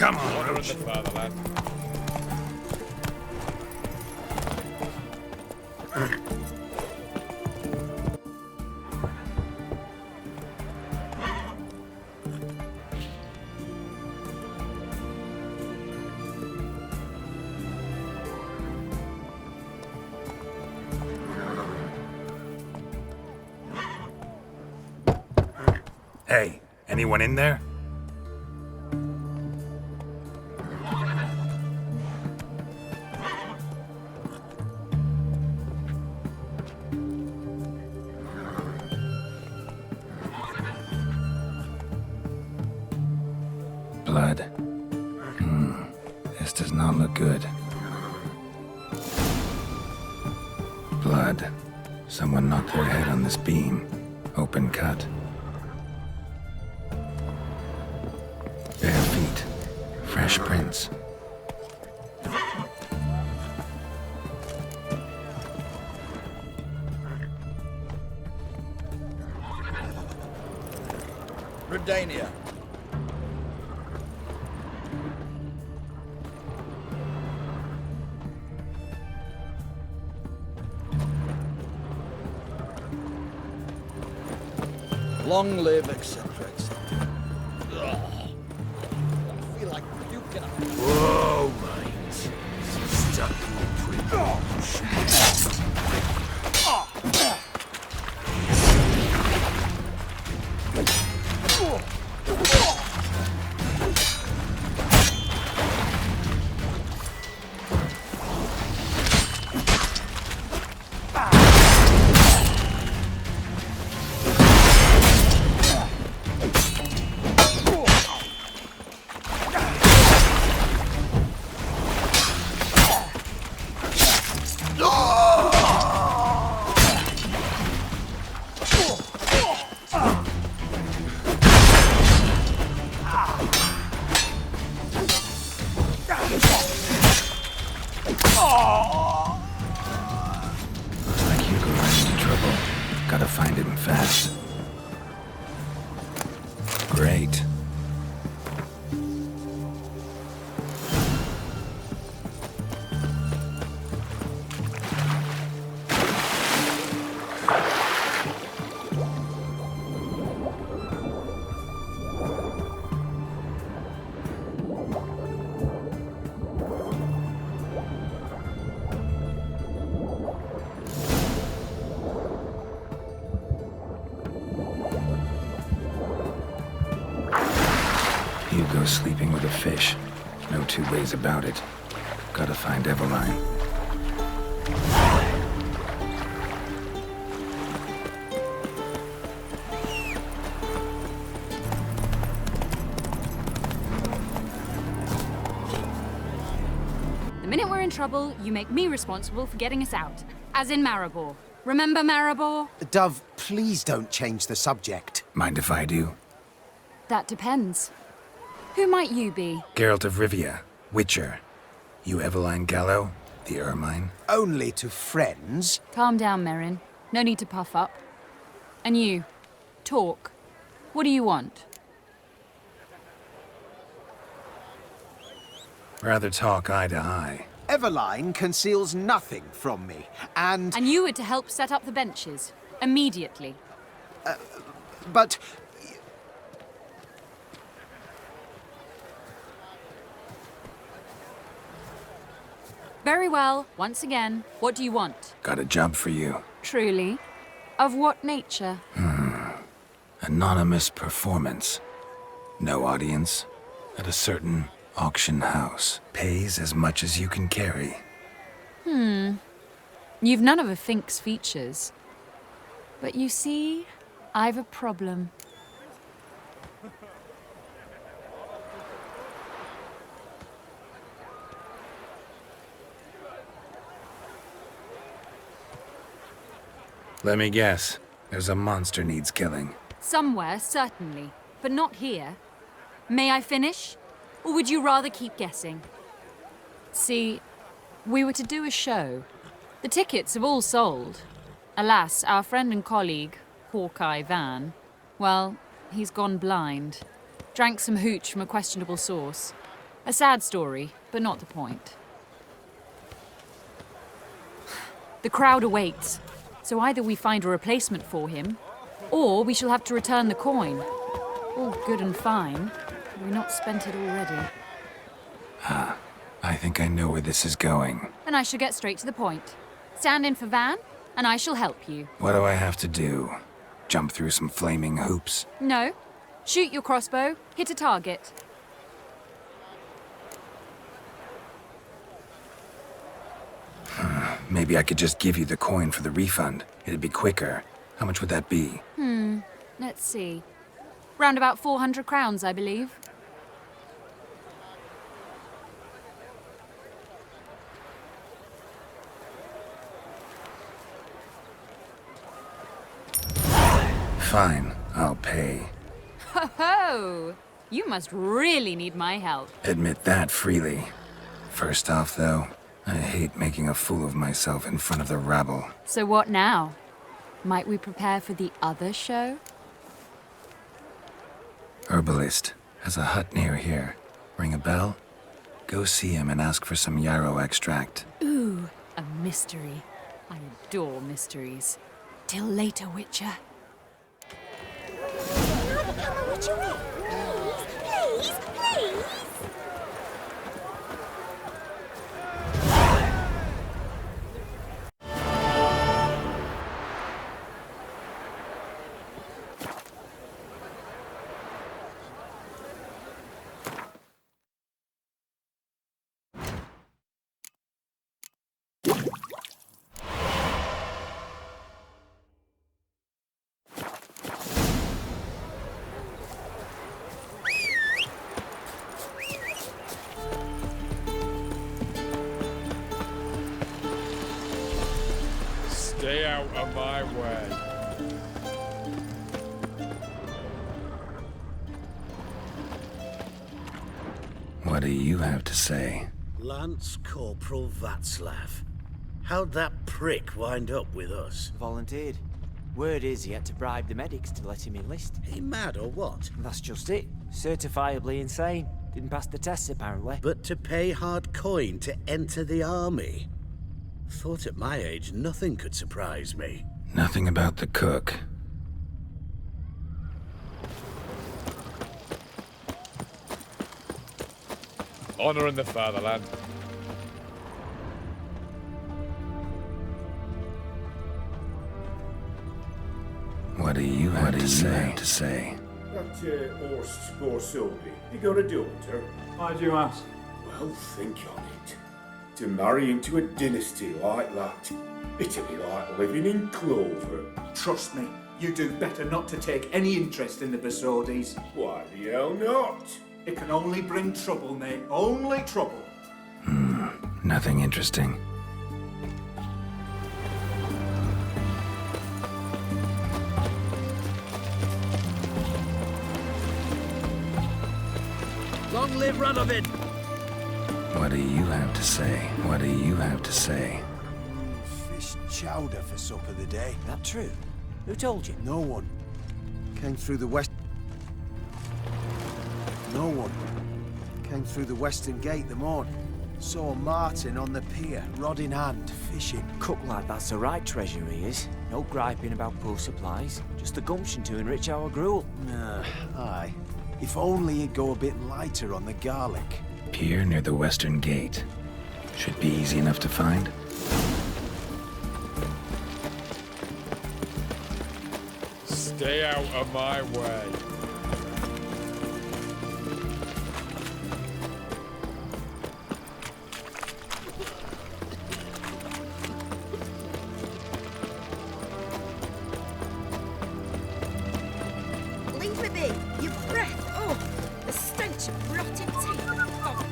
Come on, Order in Roach. the fatherland. Hey, anyone in there? Blood. This does not look good. Blood. Someone knocked their head on this beam. Open cut. Bare feet. Fresh prints. Redania. Long live, etc., etc. I feel like puking. Whoa, mate. Stuck in Gotta find him fast. Great. Hugo's sleeping with a fish. No two ways about it. Gotta find Eveline. minute we're in trouble, you make me responsible for getting us out. As in Maribor. Remember Maribor? Dove, please don't change the subject. Mind if I do? That depends. Who might you be? Geralt of Rivia, Witcher. You Eveline Gallo, the Ermine? Only to friends. Calm down, Merrin. No need to puff up. And you, talk. What do you want? Rather talk eye to eye. Eveline conceals nothing from me, and... And you were to help set up the benches. Immediately. But... Very well. Once again, what do you want? Got a job for you. Truly? Of what nature? Anonymous performance. No audience. At a certain auction house. Pays as much as you can carry. You've none of a Fink's features. But you see, I've a problem. Let me guess. There's a monster needs killing. Somewhere, certainly. But not here. May I finish? Or would you rather keep guessing? See, we were to do a show. The tickets have all sold. Alas, our friend and colleague, Hawkeye Van, well, he's gone blind. Drank some hooch from a questionable source. A sad story, but not the point. The crowd awaits. So either we find a replacement for him, or we shall have to return the coin. All good and fine. Have we not spent it already? I think I know where this is going. Then I shall get straight to the point. Stand in for Van, and I shall help you. What do I have to do? Jump through some flaming hoops? No. Shoot your crossbow, hit a target. Maybe I could just give you the coin for the refund. It'd be quicker. How much would that be? Let's see. Round about 400 crowns, I believe. Fine, I'll pay. Ho ho! You must really need my help. Admit that freely. First off, though, I hate making a fool of myself in front of the rabble. So what now? Might we prepare for the other show? Herbalist has a hut near here. Ring a bell? Go see him and ask for some yarrow extract. Ooh, a mystery. I adore mysteries. Till later, Witcher. Please, please. Stay out of my way. What do you have to say? Lance Corporal Václav. How'd that prick wind up with us? Volunteered. Word is he had to bribe the medics to let him enlist. He mad or what? That's just it. Certifiably insane. Didn't pass the tests, apparently. But to pay hard coin to enter the army? Thought at my age nothing could surprise me. Nothing about the cook. Honor in the fatherland. What do you have to say? That horse Scorsodi, you got a daughter? Why do you ask? Well, think on it. To marry into a dynasty like that, it'd be like living in clover. Trust me, you do better not to take any interest in the Besodis. Why the hell not? It can only bring trouble, mate. Only trouble. Nothing interesting. Long live Radovid! What do you have to say? What do you have to say? Fish chowder for supper the day. That true? Who told you? No one. Came through the west... No one. Came through the western gate the morning. Saw Martin on the pier, rod in hand, fishing. Cook like that's the right treasure he is. No griping about poor supplies. Just the gumption to enrich our gruel. Aye. If only he'd go a bit lighter on the garlic. Pier near the western gate. Should be easy enough to find. Stay out of my way. Leave with me. Your breath. Oh, the stench of rotting teeth and fog.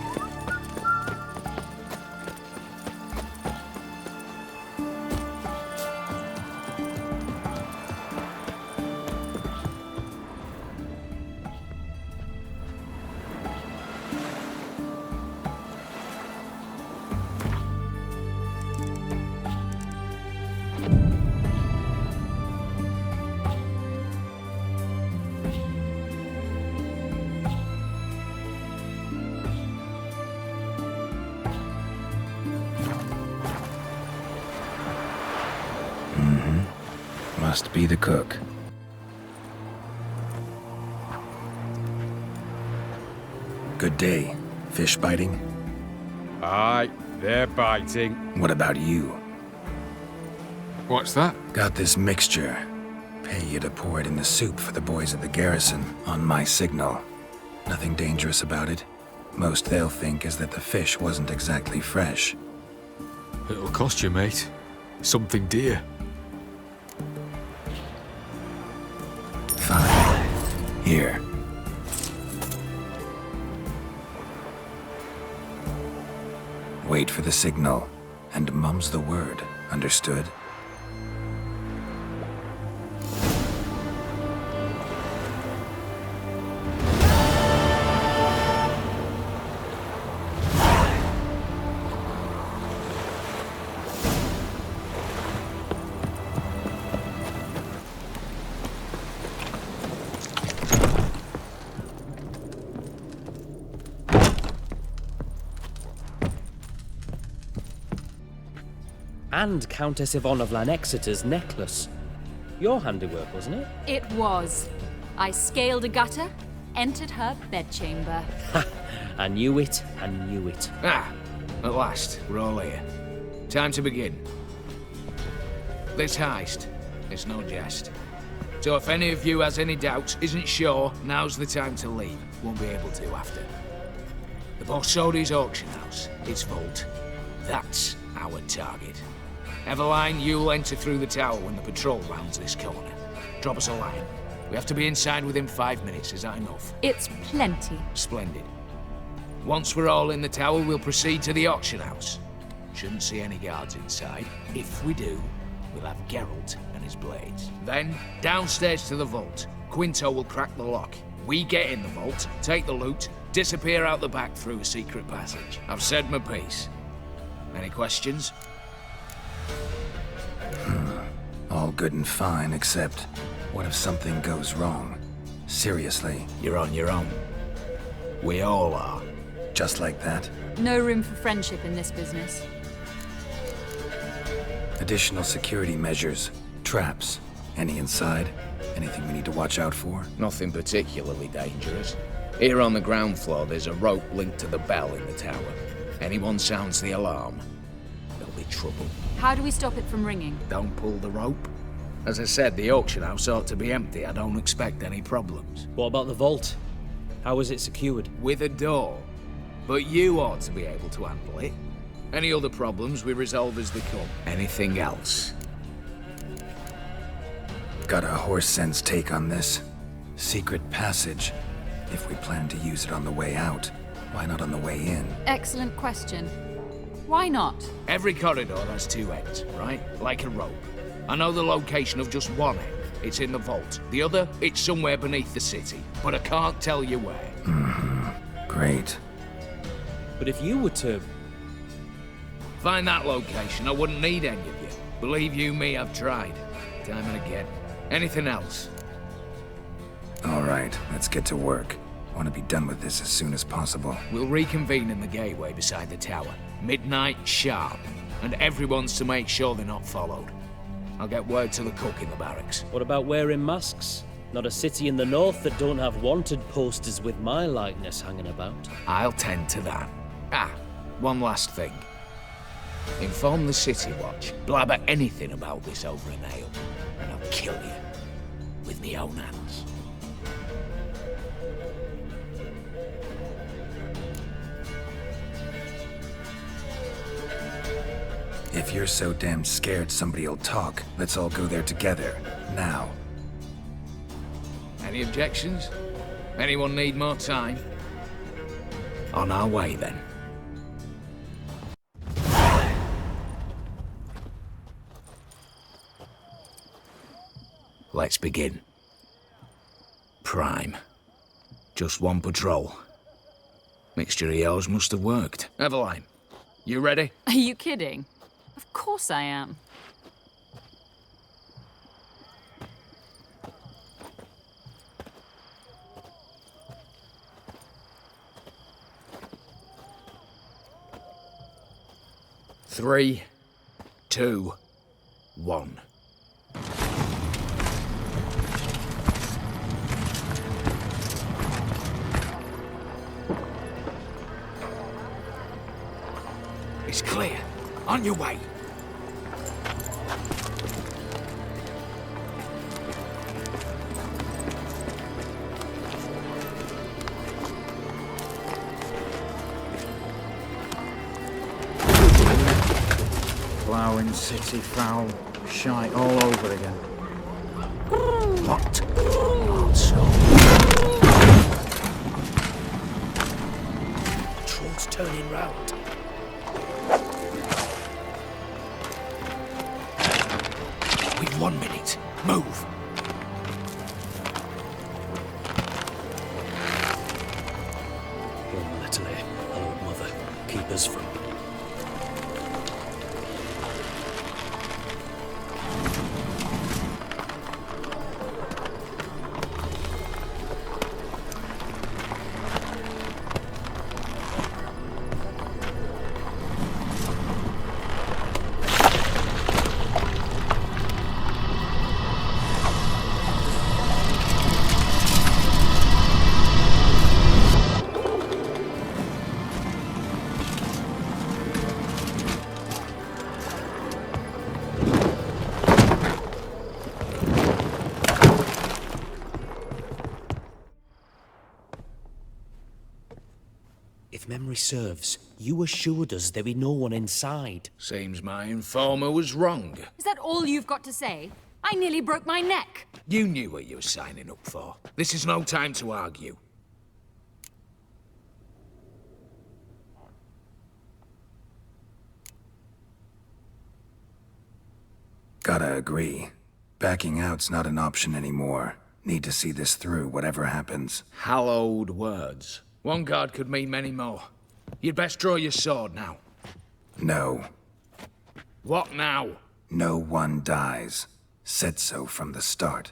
Must be the cook. Good day. Fish biting? Aye, they're biting. What about you? What's that? Got this mixture. Pay you to pour it in the soup for the boys at the garrison, on my signal. Nothing dangerous about it. Most they'll think is that the fish wasn't exactly fresh. It'll cost you, mate. Something dear. Fine. Here. Wait for the signal, and mum's the word. Understood? And Countess Yvonne of Lanexeter's necklace. Your handiwork, wasn't it? It was. I scaled a gutter, entered her bedchamber. I knew it, I knew it. Ah, at last, we're all here. Time to begin. This heist, it's no jest. So if any of you has any doubts, isn't sure, now's the time to leave. Won't be able to after. The Borsodi's auction house, its vault. That's our target. Eveline, you'll enter through the tower when the patrol rounds this corner. Drop us a line. We have to be inside within 5 minutes, is that enough? It's plenty. Splendid. Once we're all in the tower, we'll proceed to the auction house. Shouldn't see any guards inside. If we do, we'll have Geralt and his blades. Then, downstairs to the vault. Quinto will crack the lock. We get in the vault, take the loot, disappear out the back through a secret passage. I've said my piece. Any questions? All good and fine, except what if something goes wrong? Seriously. You're on your own. We all are. Just like that? No room for friendship in this business. Additional security measures. Traps. Any inside? Anything we need to watch out for? Nothing particularly dangerous. Here on the ground floor, there's a rope linked to the bell in the tower. Anyone sounds the alarm, there'll be trouble. How do we stop it from ringing? Don't pull the rope. As I said, the auction house ought to be empty. I don't expect any problems. What about the vault? How is it secured? With a door. But you ought to be able to handle it. Any other problems we resolve as they come. Anything else? Got a horse sense take on this. Secret passage. If we plan to use it on the way out, why not on the way in? Excellent question. Why not? Every corridor has two ends, right? Like a rope. I know the location of just one end. It's in the vault. The other, it's somewhere beneath the city. But I can't tell you where. Great. But if you were to... find that location, I wouldn't need any of you. Believe you me, I've tried. Time and again. Anything else? All right, let's get to work. Want to be done with this as soon as possible. We'll reconvene in the gateway beside the tower. Midnight sharp. And everyone's to make sure they're not followed. I'll get word to the cook in the barracks. What about wearing masks? Not a city in the north that don't have wanted posters with my likeness hanging about. I'll tend to that. One last thing. Inform the City Watch. Blabber anything about this over an ale, and I'll kill you. With me own hands. If you're so damn scared somebody'll talk, let's all go there together. Now. Any objections? Anyone need more time? On our way, then. Let's begin. Prime. Just one patrol. Mixture of yours must have worked. Eveline, you ready? Are you kidding? Of course I am. Three, 2, 1. It's clear. On your way. Ploughing city foul, shite all over again. What? Troll's turning round. We've 1 minute. Move. One little old mother, keep us from... If memory serves, you assured us there be no one inside. Seems my informer was wrong. Is that all you've got to say? I nearly broke my neck. You knew what you were signing up for. This is no time to argue. Gotta agree. Backing out's not an option anymore. Need to see this through, whatever happens. Hallowed words. One guard could mean many more. You'd best draw your sword now. No. What now? No one dies. Said so from the start.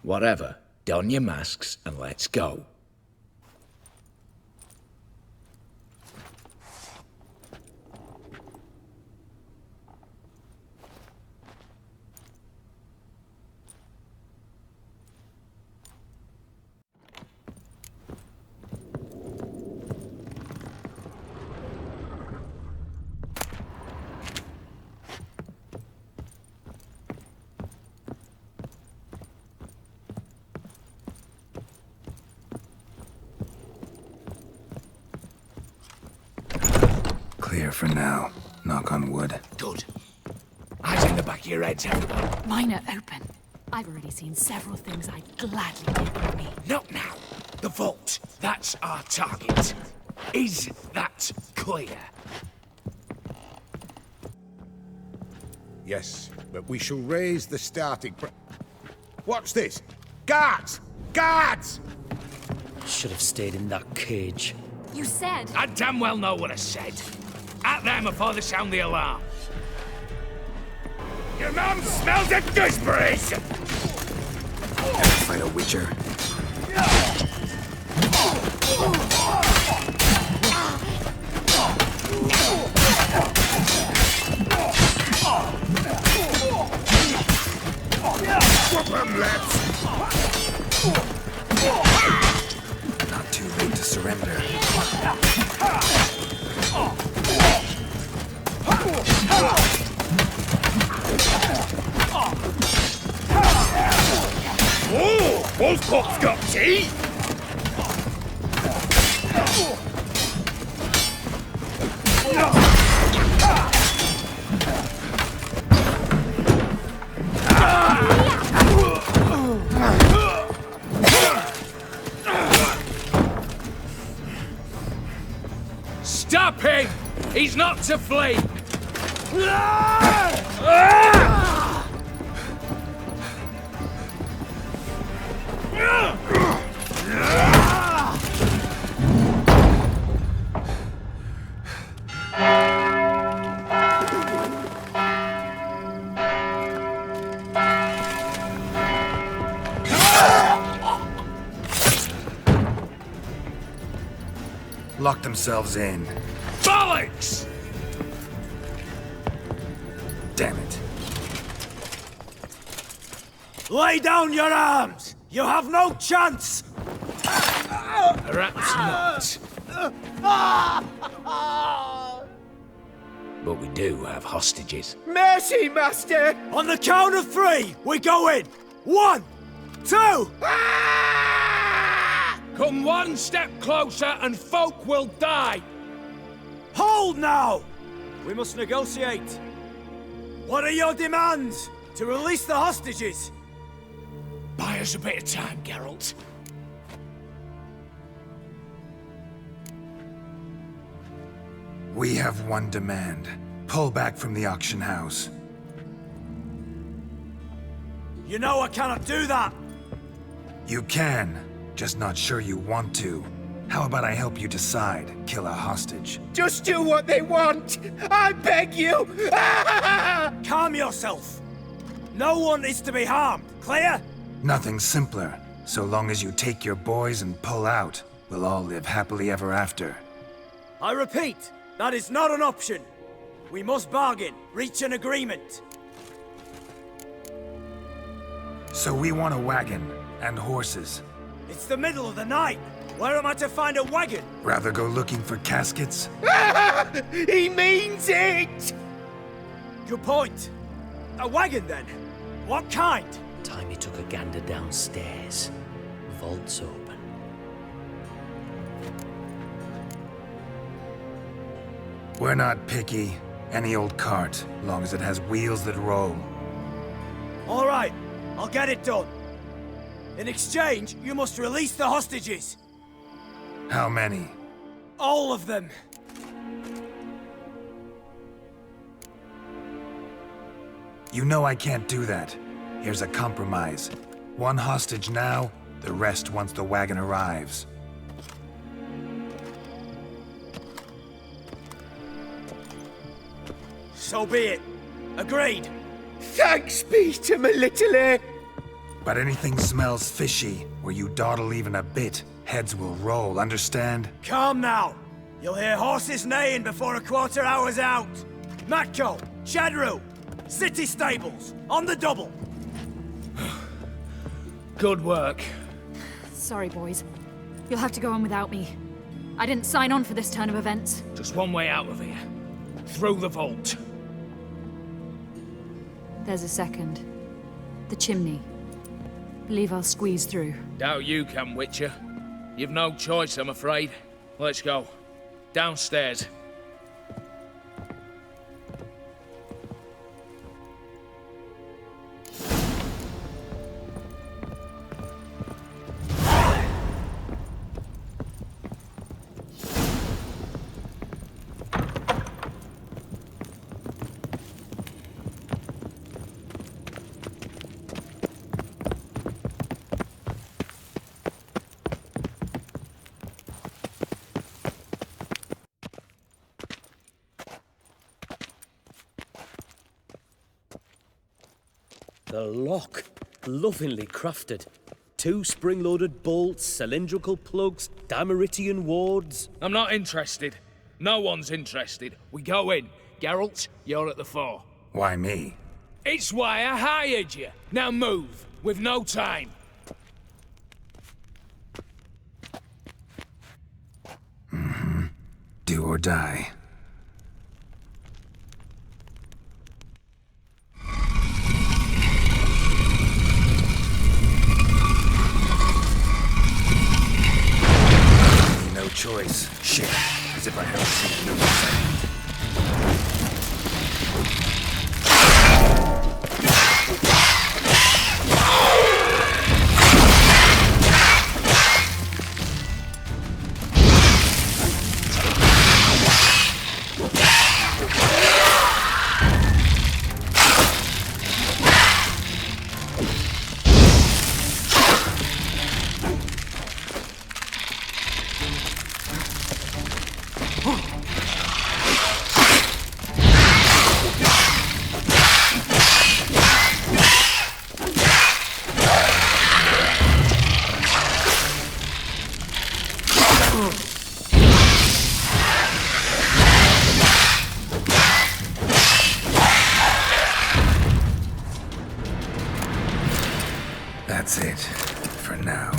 Whatever. Don your masks and let's go. for now. Knock on wood. Good. Eyes in the back of your heads, everyone. Mine are open. I've already seen several things I'd gladly take with me. Not now. The vault. That's our target. Is that clear? Yes, but we shall raise the starting What's this? Guards! Guards! Should have stayed in that cage. You said... I damn well know what I said. At them before they sound the alarm. Your mum smells of gooseberries! Fight a witcher. Whoop 'em, lads! Not too late to surrender. Oh, Wolfpop's got teeth! Stop him! He's not to flee! Lock themselves in. Bollocks! Damn it. Lay down your arms! You have no chance! Perhaps not. But we do have hostages. Mercy, Master! On the count of 3, we go in! 1, 2... Come one step closer and folk will die! Hold now! We must negotiate. What are your demands? To release the hostages? Buy us a bit of time, Geralt. We have one demand. Pull back from the auction house. You know I cannot do that! You can, just not sure you want to. How about I help you decide? Kill a hostage. Just do what they want! I beg you! Calm yourself! No one is to be harmed, clear? Nothing simpler. So long as you take your boys and pull out, we'll all live happily ever after. I repeat, that is not an option. We must bargain, reach an agreement. So we want a wagon and horses. It's the middle of the night. Where am I to find a wagon? Rather go looking for caskets? He means it! Good point. A wagon, then? What kind? Time he took a gander downstairs. Vault's open. We're not picky. Any old cart, long as it has wheels that roll. All right, I'll get it done. In exchange, you must release the hostages. How many? All of them. You know I can't do that. Here's a compromise. One hostage now, the rest once the wagon arrives. So be it. Agreed. Thanks be to my little But anything smells fishy, where you dawdle even a bit, heads will roll, understand? Calm now. You'll hear horses neighing before a quarter hour's out. Matco, Shadru, city stables, on the double. Good work. Sorry, boys. You'll have to go on without me. I didn't sign on for this turn of events. Just one way out of here. Through the vault. There's a second. The chimney. Believe I'll squeeze through. Doubt you can, Witcher. You've no choice, I'm afraid. Let's go. Downstairs. The lock. Lovingly crafted. 2 spring-loaded bolts, cylindrical plugs, Dimeritian wards. I'm not interested. No one's interested. We go in. Geralt, you're at the fore. Why me? It's why I hired you. Now move. We've no time. Do or die. No choice. Shit. As if I haven't seen it. That's it, for now.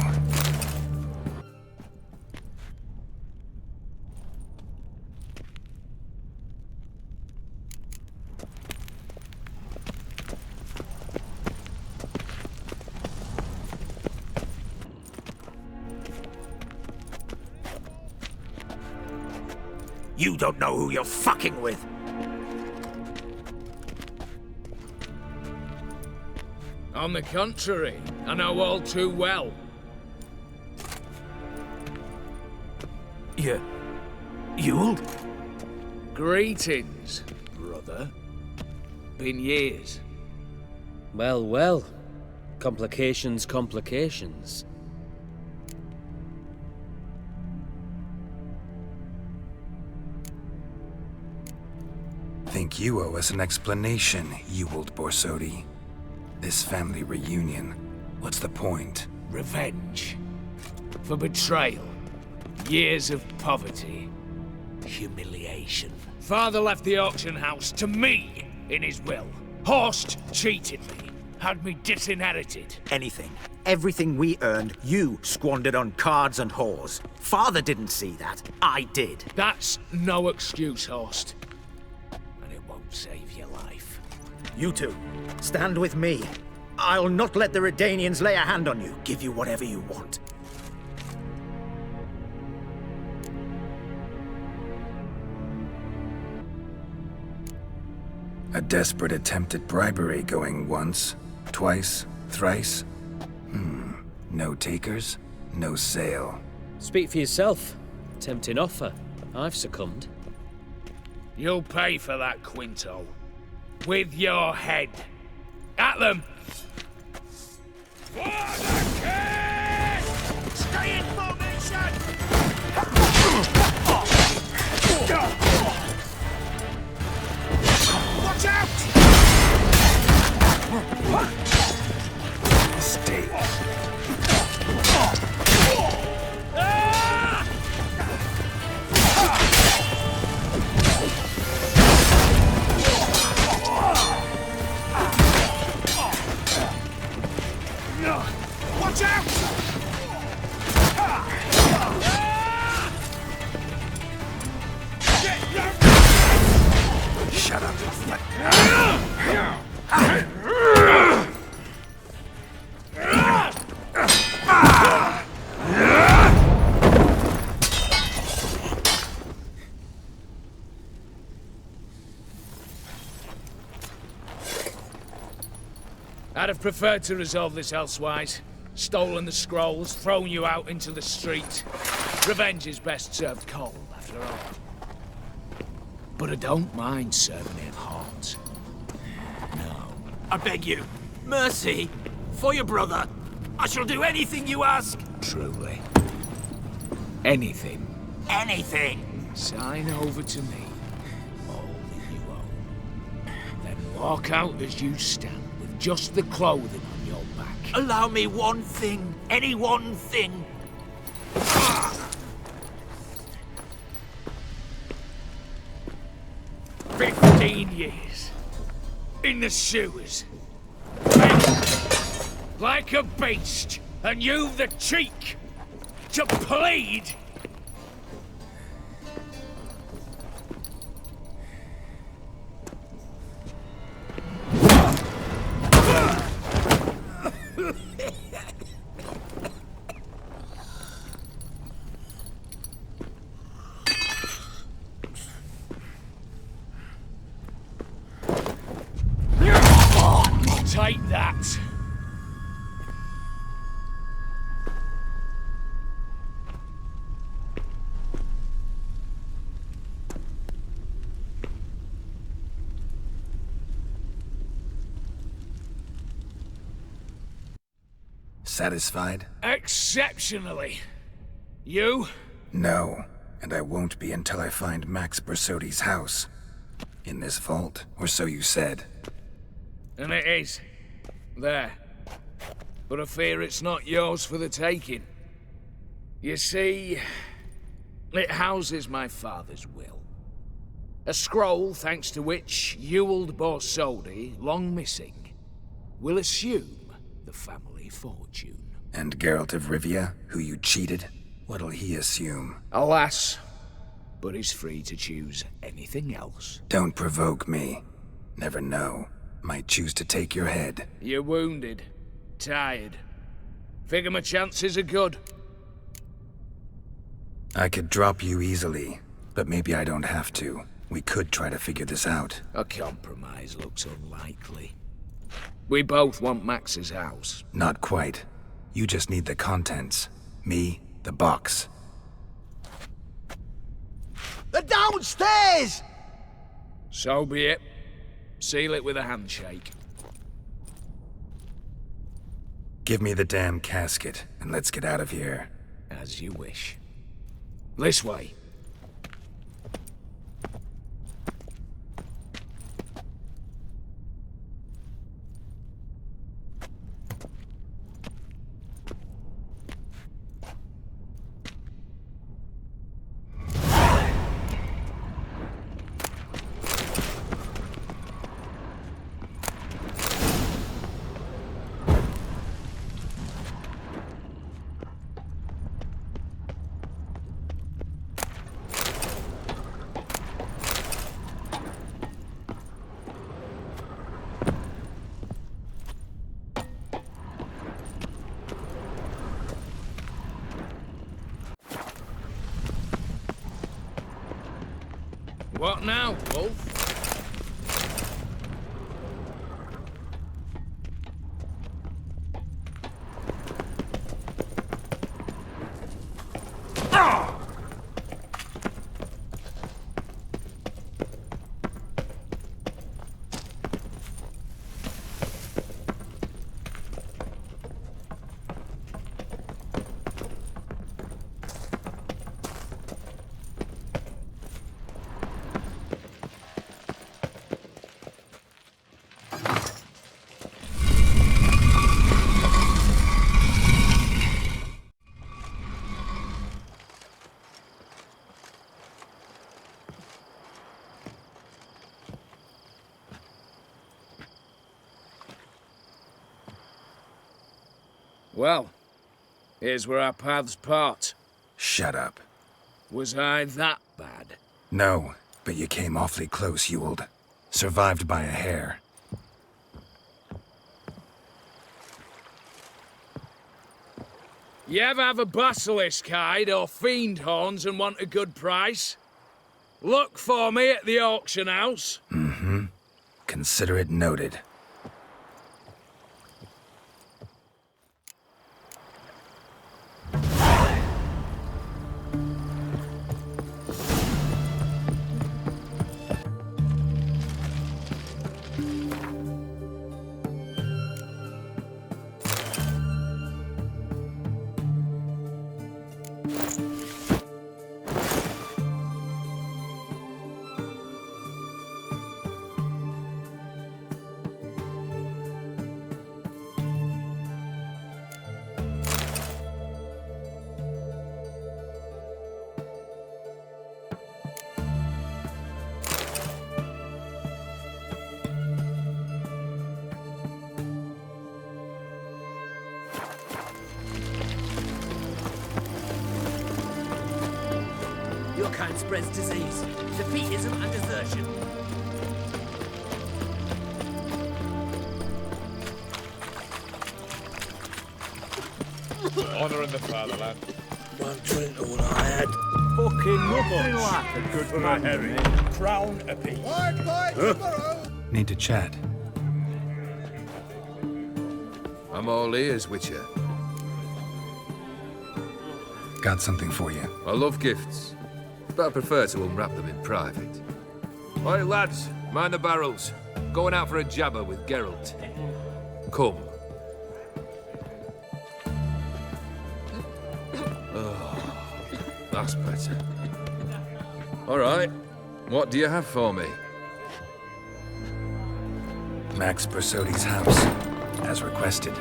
You don't know who you're fucking with. On the contrary, I know all too well. You'll? Greetings, brother. Been years. Well, well. Complications, complications. Think you owe us an explanation, you old Borsodi. This family reunion, what's the point? Revenge. For betrayal. Years of poverty. Humiliation. Father left the auction house to me in his will. Horst cheated me. Had me disinherited. Anything. Everything we earned, you squandered on cards and whores. Father didn't see that. I did. That's no excuse, Horst. And it won't save your life. You two, stand with me. I'll not let the Redanians lay a hand on you. Give you whatever you want. A desperate attempt at bribery going once, twice, thrice. No takers, no sale. Speak for yourself. Tempting offer. I've succumbed. You'll pay for that, Quinto. With your head. At them! For the king! Stay in formation! Watch out! Stay. Watch out! Shut up. I'd have preferred to resolve this elsewise. Stolen the scrolls, thrown you out into the street. Revenge is best served cold, after all. But I don't mind serving it hot. No. I beg you, mercy, for your brother. I shall do anything you ask. Truly. Anything. Anything. Sign over to me all that you own. Then walk out as you stand with just the clothing on your back. Allow me one thing. Any one thing. 15 years. In the sewers. Like a beast. And you've the cheek to plead. Take that. Satisfied? Exceptionally. You? No, and I won't be until I find Max Bersodi's house. In this vault, or so you said. And it is. There. But I fear it's not yours for the taking. You see, it houses my father's will. A scroll thanks to which Ewald Borsodi, long missing, will assume the family fortune. And Geralt of Rivia, who you cheated? What'll he assume? Alas, but he's free to choose anything else. Don't provoke me. Never know. Might choose to take your head. You're wounded. Tired. Figure my chances are good. I could drop you easily, but maybe I don't have to. We could try to figure this out. A compromise looks unlikely. We both want Max's house. Not quite. You just need the contents. Me, the box. They're downstairs! So be it. Seal it with a handshake. Give me the damn casket, and let's get out of here. As you wish. This way. What now, Wolf? Well, here's where our paths part. Shut up. Was I that bad? No, but you came awfully close, Ewald. Survived by a hair. You ever have a basilisk hide or fiend horns and want a good price? Look for me at the auction house. Mm-hmm. Consider it noted. kind spreads disease. Defeatism and desertion. Honor in the fatherland. One drink of what I had. Fucking nothing like a good man. Crown a piece. Need to chat. I'm all ears, Witcher. Got something for you. I love gifts, but I prefer to unwrap them in private. Oi, lads, mind the barrels. Going out for a jabber with Geralt. Come. Oh, that's better. All right, what do you have for me? Max Bersodi's house, as requested.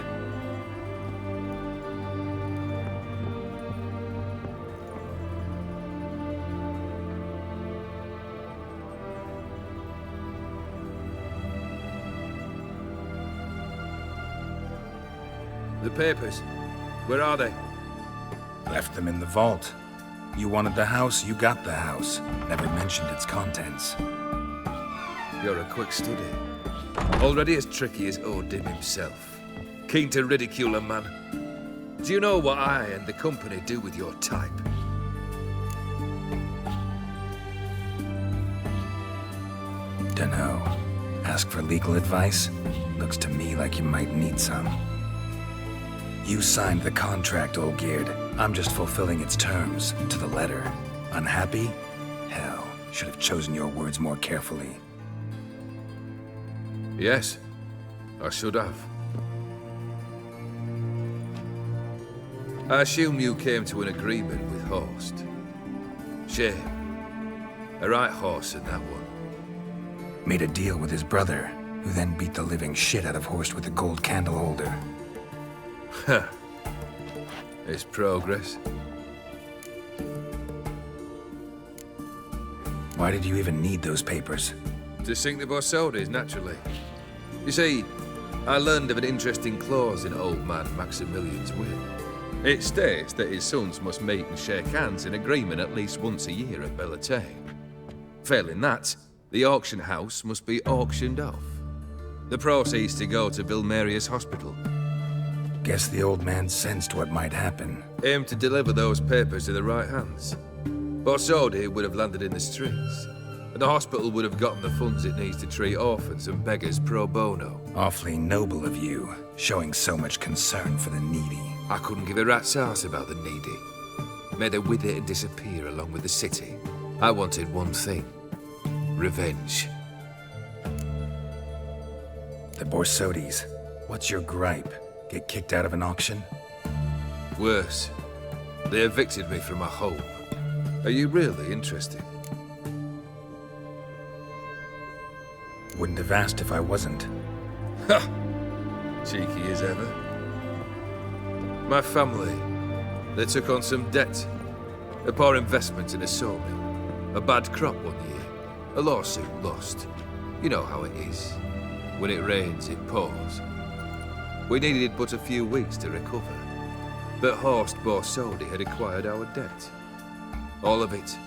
The papers, where are they? Left them in the vault. You wanted the house, you got the house. Never mentioned its contents. You're a quick study. Already as tricky as Odin himself. Keen to ridicule a man. Do you know what I and the company do with your type? Dunno. Ask for legal advice? Looks to me like you might need some. You signed the contract, old Geared. I'm just fulfilling its terms, to the letter. Unhappy? Hell, should have chosen your words more carefully. Yes, I should have. I assume you came to an agreement with Horst. Shame. A right horse in that one. Made a deal with his brother, who then beat the living shit out of Horst with a gold candle holder. Huh. It's progress. Why did you even need those papers? To sink the Borsodis, naturally. You see, I learned of an interesting clause in old man Maximilian's will. It states that his sons must meet and shake hands in agreement at least once a year at Bellatane. Failing that, the auction house must be auctioned off. The proceeds to go to Vilmeria's hospital. Guess the old man sensed what might happen. Aimed to deliver those papers to the right hands. Borsodi would have landed in the streets, and the hospital would have gotten the funds it needs to treat orphans and beggars pro bono. Awfully noble of you, showing so much concern for the needy. I couldn't give a rat's ass about the needy. May they wither and disappear along with the city. I wanted one thing. Revenge. The Borsodis. What's your gripe? Get kicked out of an auction? Worse. They evicted me from my home. Are you really interested? Wouldn't have asked if I wasn't. Ha! Cheeky as ever. My family, they took on some debt. A poor investment in a sawmill. A bad crop one year. A lawsuit lost. You know how it is. When it rains, it pours. We needed but a few weeks to recover. But Horst Borsodi had acquired our debt. All of it.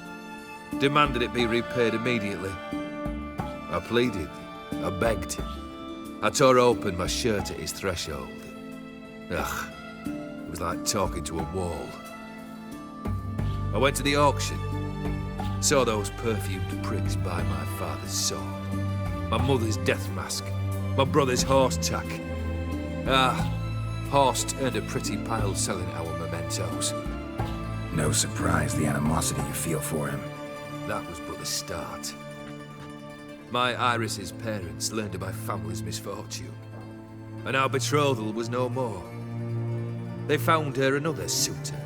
Demanded it be repaid immediately. I pleaded. I begged. I tore open my shirt at his threshold. Ugh. It was like talking to a wall. I went to the auction. Saw those perfumed pricks buy my father's sword. My mother's death mask. My brother's horse tack. Horst earned a pretty pile selling our mementos. No surprise the animosity you feel for him. That was but the start. My Iris's parents learned of my family's misfortune, and our betrothal was no more. They found her another suitor,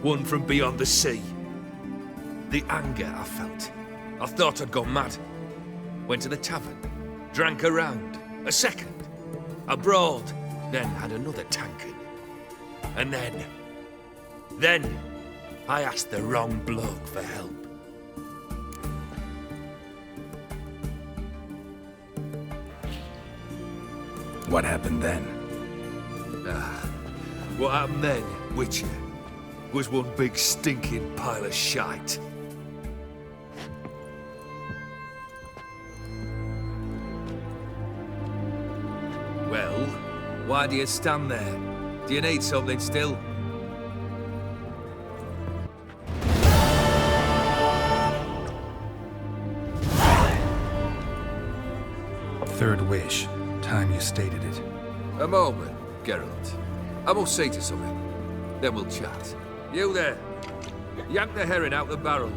one from beyond the sea. The anger I felt. I thought I'd gone mad. Went to the tavern, drank a round, a second. I brawled, then had another tankard. And then I asked the wrong bloke for help. What happened then? What happened then, Witcher, was one big stinking pile of shite. Well, why do you stand there? Do you need something still? Third wish. Time you stated it. A moment, Geralt. I must see to something. Then we'll chat. You there. Yank the herring out the barrel.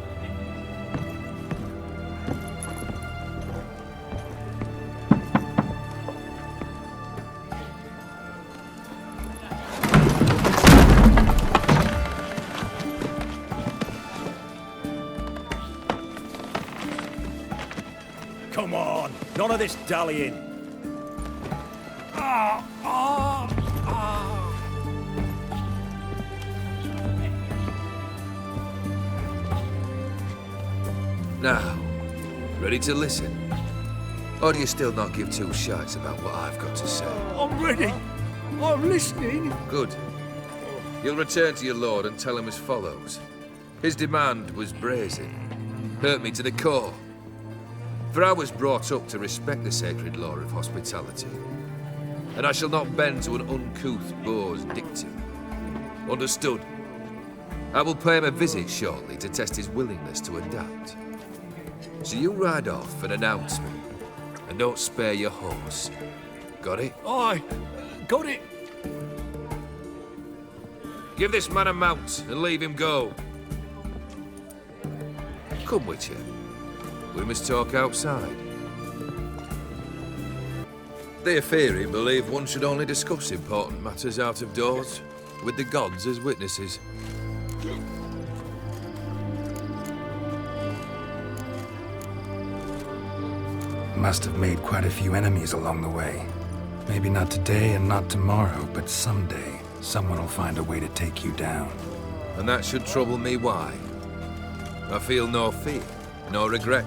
Come on, none of this dallying. Now, ready to listen? Or do you still not give two shites about what I've got to say? I'm ready. I'm listening. Good. You'll return to your lord and tell him as follows. His demand was brazen. Hurt me to the core. For I was brought up to respect the sacred law of hospitality. And I shall not bend to an uncouth boor's dictum. Understood? I will pay him a visit shortly to test his willingness to adapt. So you ride off and announce me. And don't spare your horse. Got it? Aye, got it. Give this man a mount and leave him go. Come, Witcher. We must talk outside. The Aetheri believe one should only discuss important matters out of doors, with the gods as witnesses. Must have made quite a few enemies along the way. Maybe not today and not tomorrow, but someday, someone will find a way to take you down. And that should trouble me why? I feel no fear, no regret.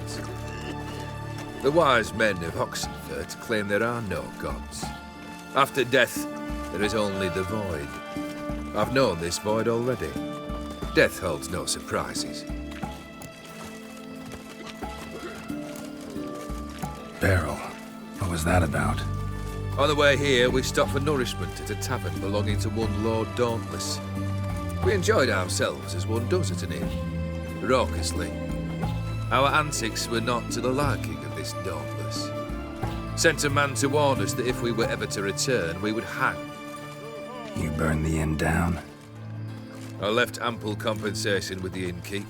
The wise men of Oxenfurt claim there are no gods. After death, there is only the void. I've known this void already. Death holds no surprises. Beryl, what was that about? On the way here, we stopped for nourishment at a tavern belonging to one Lord Dauntless. We enjoyed ourselves as one does at an inn, raucously. Our antics were not to the liking of this Dauntless. Sent a man to warn us that if we were ever to return, we would hang. You burned the inn down? I left ample compensation with the innkeep.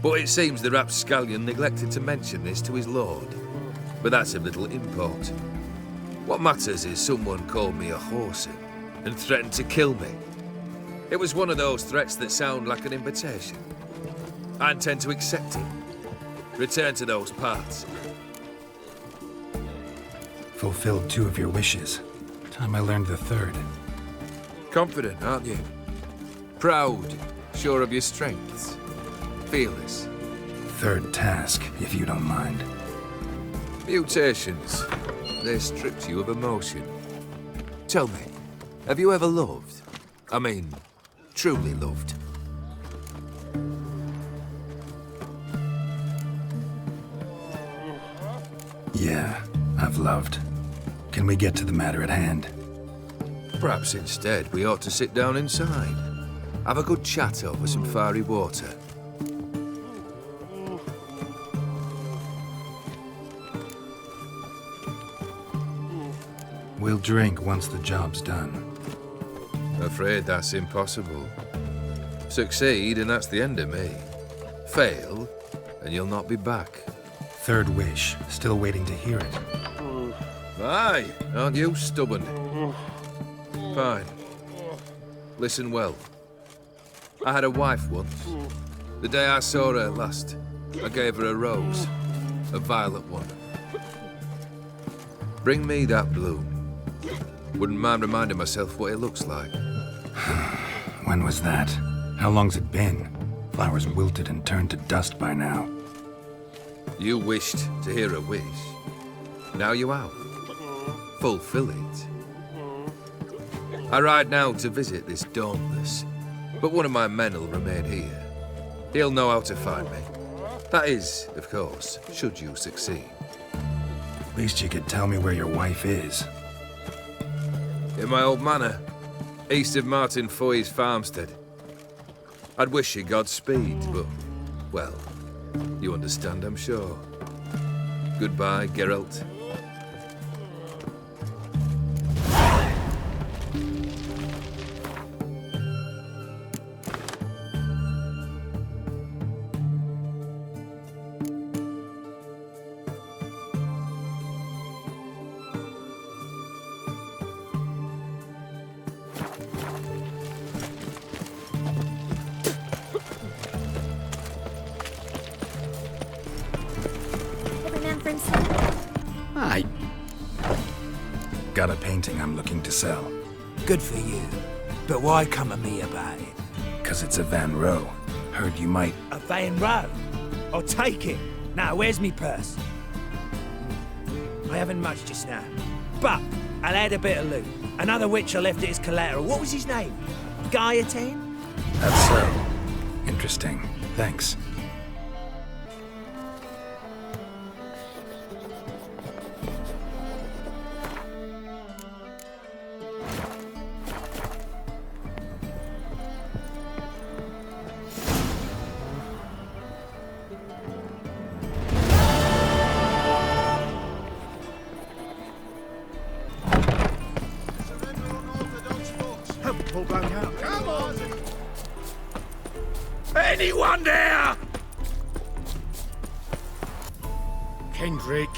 But it seems the rapscallion neglected to mention this to his lord. But that's of little import. What matters is someone called me a whoreson and threatened to kill me. It was one of those threats that sound like an invitation. I intend to accept it. Return to those parts. Fulfilled 2 of your wishes. Time I learned the 3rd. Confident, aren't you? Proud, sure of your strengths. Fearless. 3rd task, if you don't mind. Mutations. They stripped you of emotion. Tell me, have you ever loved? I mean, truly loved? Yeah, I've loved. Can we get to the matter at hand? Perhaps instead we ought to sit down inside. Have a good chat over some fiery water. We'll drink once the job's done. Afraid that's impossible. Succeed, and that's the end of me. Fail, and you'll not be back. 3rd wish. Still waiting to hear it. Aye, aren't you stubborn? Fine. Listen well. I had a wife once. The day I saw her last, I gave her a rose. A violet one. Bring me that bloom. Wouldn't mind reminding myself what it looks like. When was that? How long's it been? Flowers wilted and turned to dust by now. You wished to hear a wish. Now you have. Fulfill it. I ride now to visit this Dauntless, but one of my men will remain here. He'll know how to find me. That is, of course, should you succeed. At least you could tell me where your wife is. In my old manor, east of Martin Foy's farmstead. I'd wish you Godspeed, but, well, you understand, I'm sure. Goodbye, Geralt. Aye. Got a painting I'm looking to sell. Good for you. But why come to me about it? 'Cause it's a Van Row. Heard you might... A Van Row? I'll take it. Now, where's me purse? I haven't much just now. But I'll add a bit of loot. Another witch I left it as collateral. What was his name? Guillotine? That's so. Interesting. Thanks. Anyone there? Kendrick?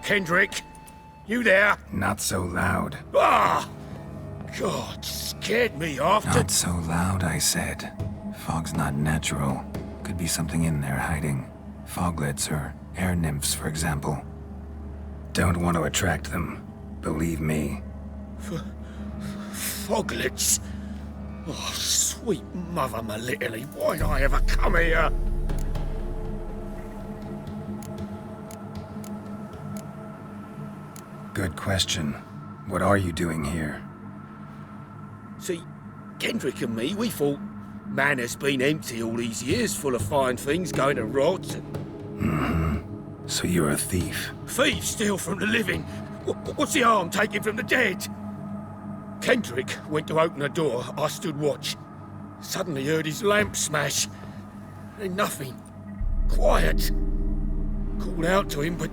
Kendrick? You there? Not so loud. Ah! God, scared me off. Not so loud, I said. Fog's not natural. Could be something in there hiding. Foglets or air nymphs, for example. Don't want to attract them. Believe me. Foglets? Oh, sweet mother Melitterly, why'd I ever come here? Good question. What are you doing here? See, Kendrick and me, we thought Manor's been empty all these years, full of fine things going to rot. Mm-hmm. So you're a thief? Thieves steal from the living. What's the harm taking from the dead? Kendrick went to open the door. I stood watch. Suddenly heard his lamp smash. Then nothing. Quiet. Called out to him, but...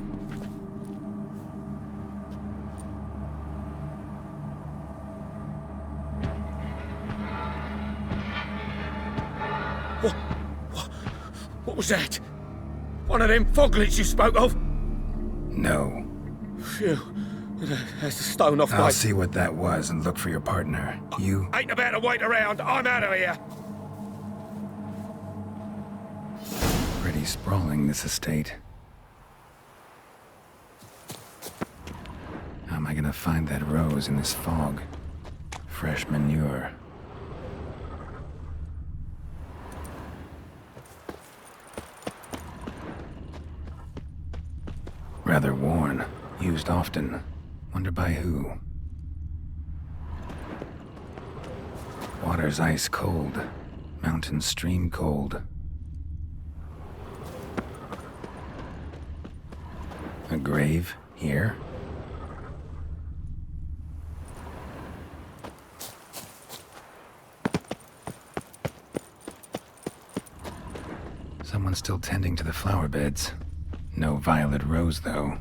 What was that? One of them foglets you spoke of? No. Phew. That's a stone off my... I'll see what that was and look for your partner. You... Ain't about to wait around. I'm out of here. Pretty sprawling, this estate. How am I gonna find that rose in this fog? Fresh manure. Rather worn. Used often. Wonder by who? Water's ice cold. Mountain stream cold. A grave here? Someone's still tending to the flower beds. No violet rose, though.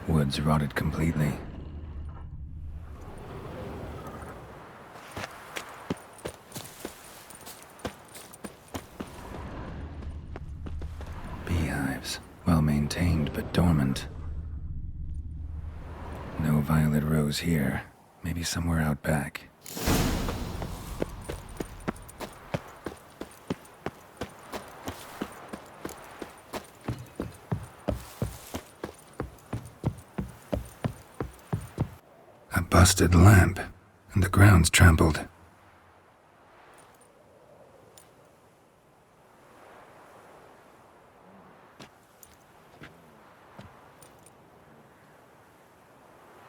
Woods rotted completely. Beehives, well maintained but dormant. No violet rose here. Maybe somewhere out back. A busted lamp, and the ground's trampled.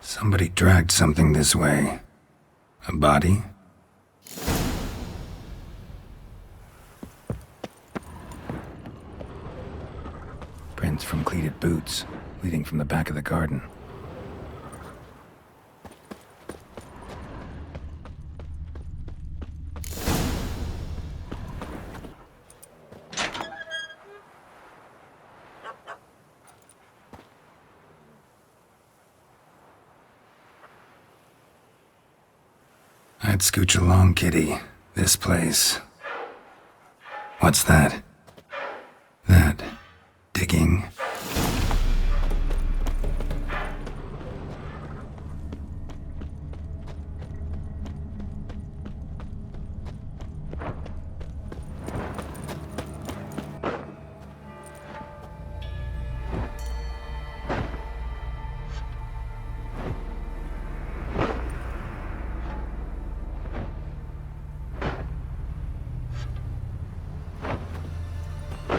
Somebody dragged something this way. A body? prints from cleated boots, leading from the back of the garden. I'd scooch along, kitty. This place. What's that? That... digging?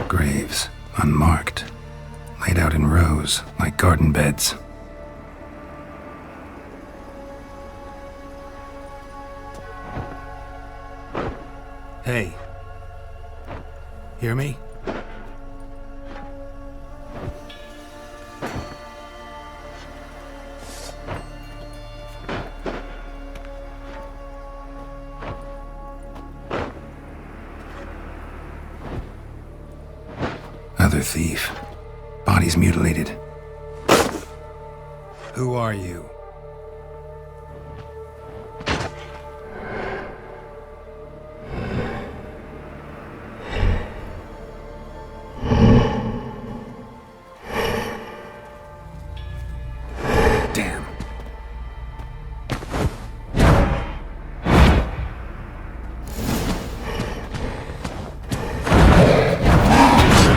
Graves, unmarked, laid out in rows like garden beds. Hey. Hear me? Other thief. Bodies mutilated. Who are you? Damn.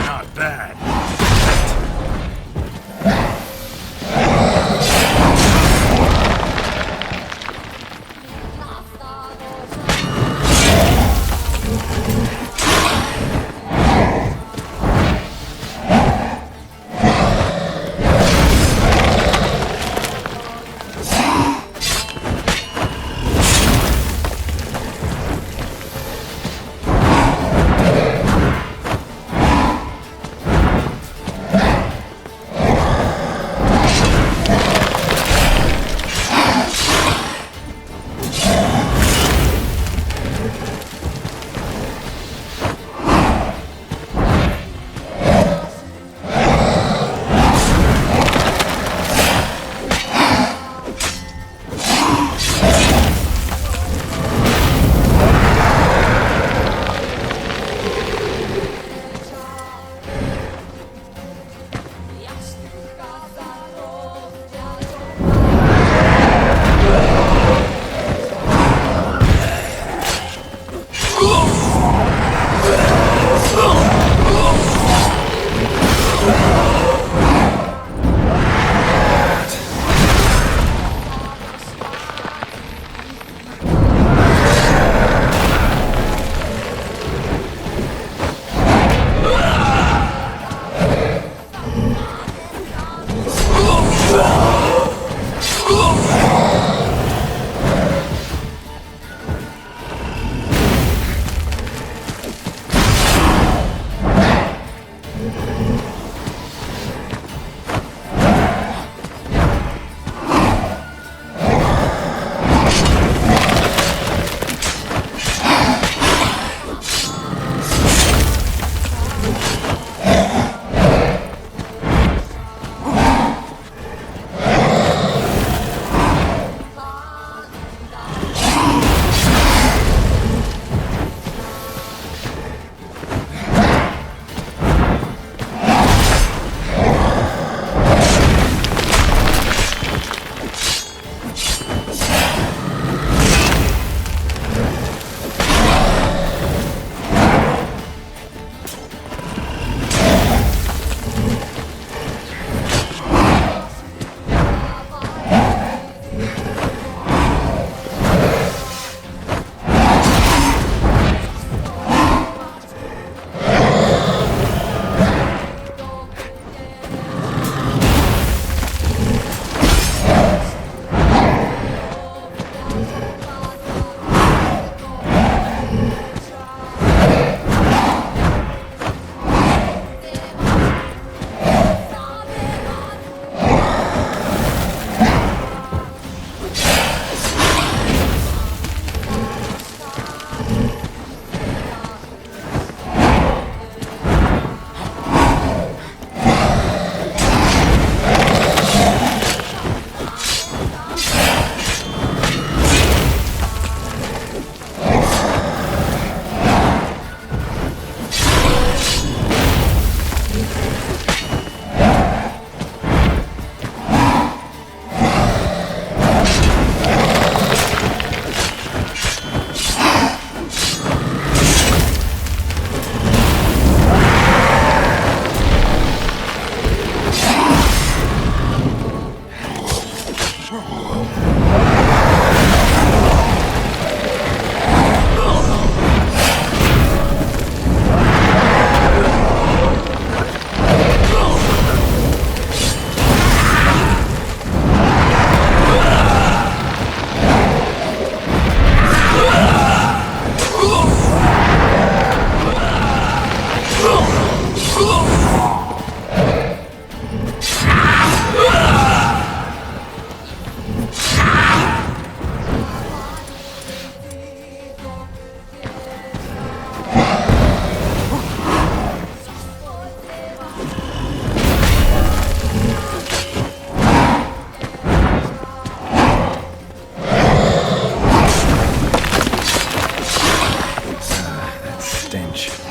Not bad. bitch.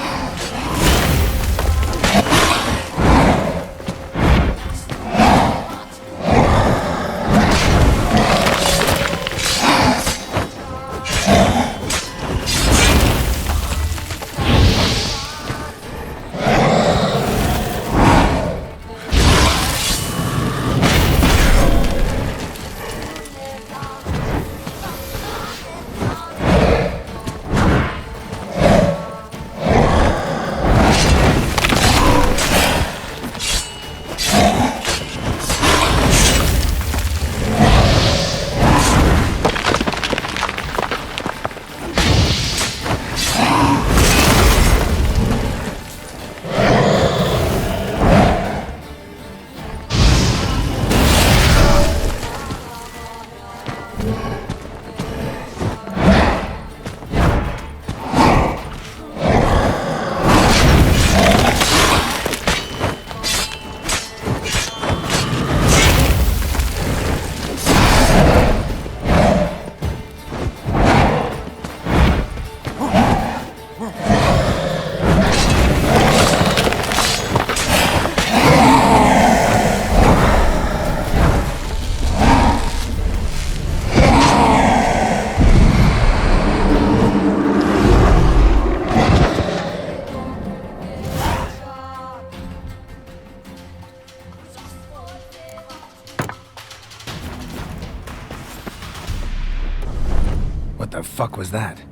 What the fuck was that?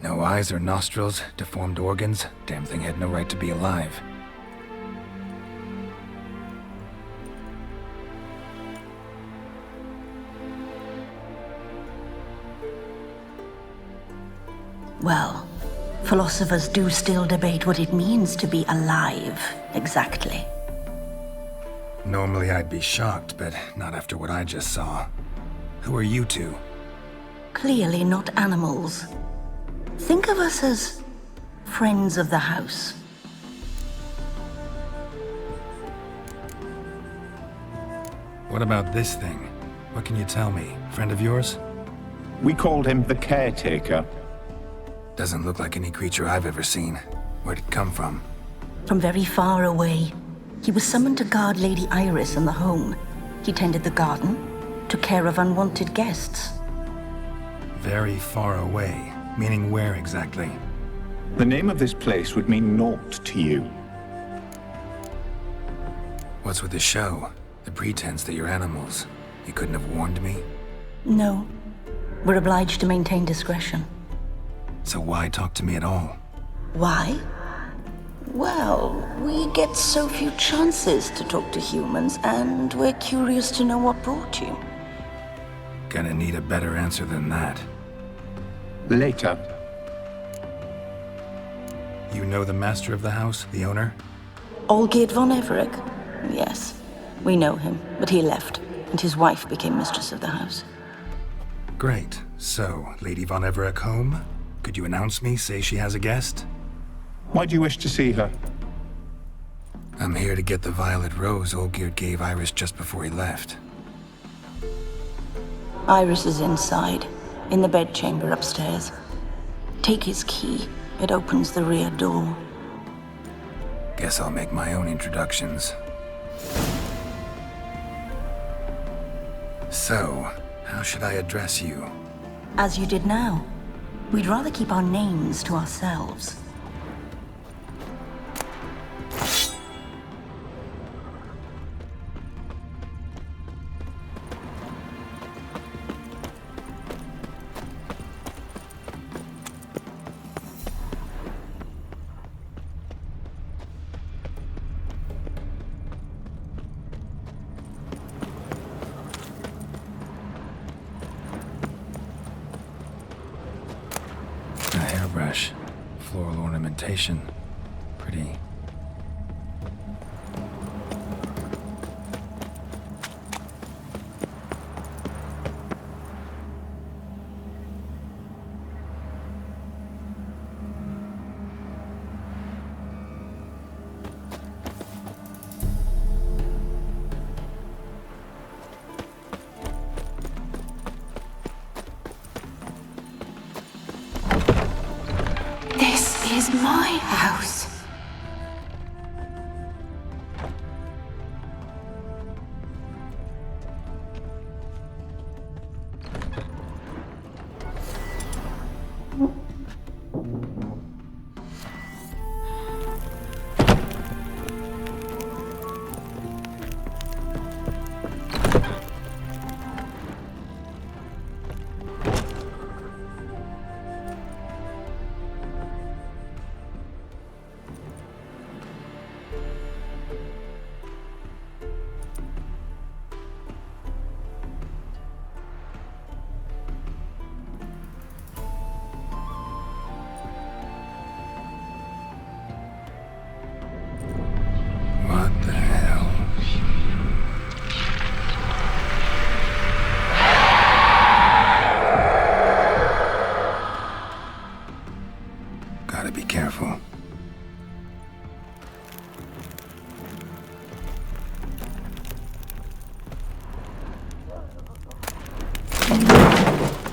No eyes or nostrils, deformed organs. Damn thing had no right to be alive. Well, philosophers do still debate what it means to be alive, exactly. Normally I'd be shocked, but not after what I just saw. Who are you two? Clearly not animals. Think of us as friends of the house. What about this thing? What can you tell me? Friend of yours? We called him the Caretaker. Doesn't look like any creature I've ever seen. Where'd it come from? From very far away. He was summoned to guard Lady Iris in the home. He tended the garden, took care of unwanted guests. Very far away. Meaning where exactly? The name of this place would mean naught to you. What's with the show? The pretense that you're animals. You couldn't have warned me? No. We're obliged to maintain discretion. So why talk to me at all? Why? Well, we get so few chances to talk to humans, and we're curious to know what brought you. Gonna need a better answer than that. Later. You know the master of the house, the owner? Olgierd von Everec? Yes. We know him, but he left, and his wife became mistress of the house. Great. So, Lady von Everec home? Could you announce me, say she has a guest? Why do you wish to see her? I'm here to get the violet rose Olgierd gave Iris just before he left. Iris is inside, in the bedchamber upstairs. Take his key. It opens the rear door. Guess I'll make my own introductions. So, how should I address you? As you did now. We'd rather keep our names to ourselves. A hairbrush. Floral ornamentation. Pretty. is my house. Gotta be careful.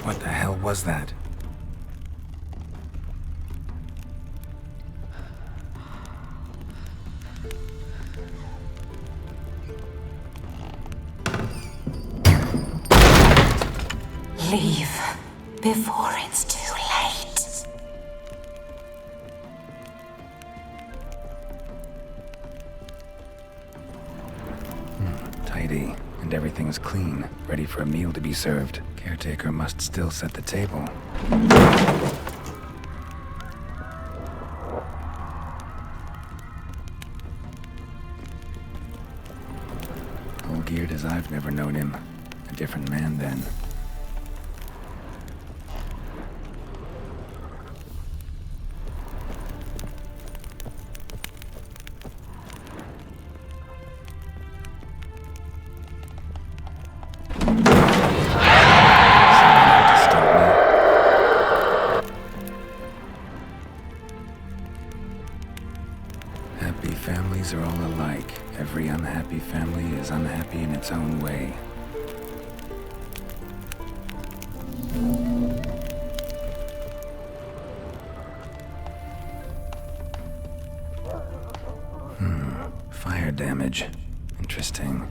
What the hell was that? Leave before it's too late. Tidy, and everything's clean, ready for a meal to be served. Caretaker must still set the table. All geared as I've never known him. A different man then. Happy families are all alike. Every unhappy family is unhappy in its own way. Fire damage. Interesting.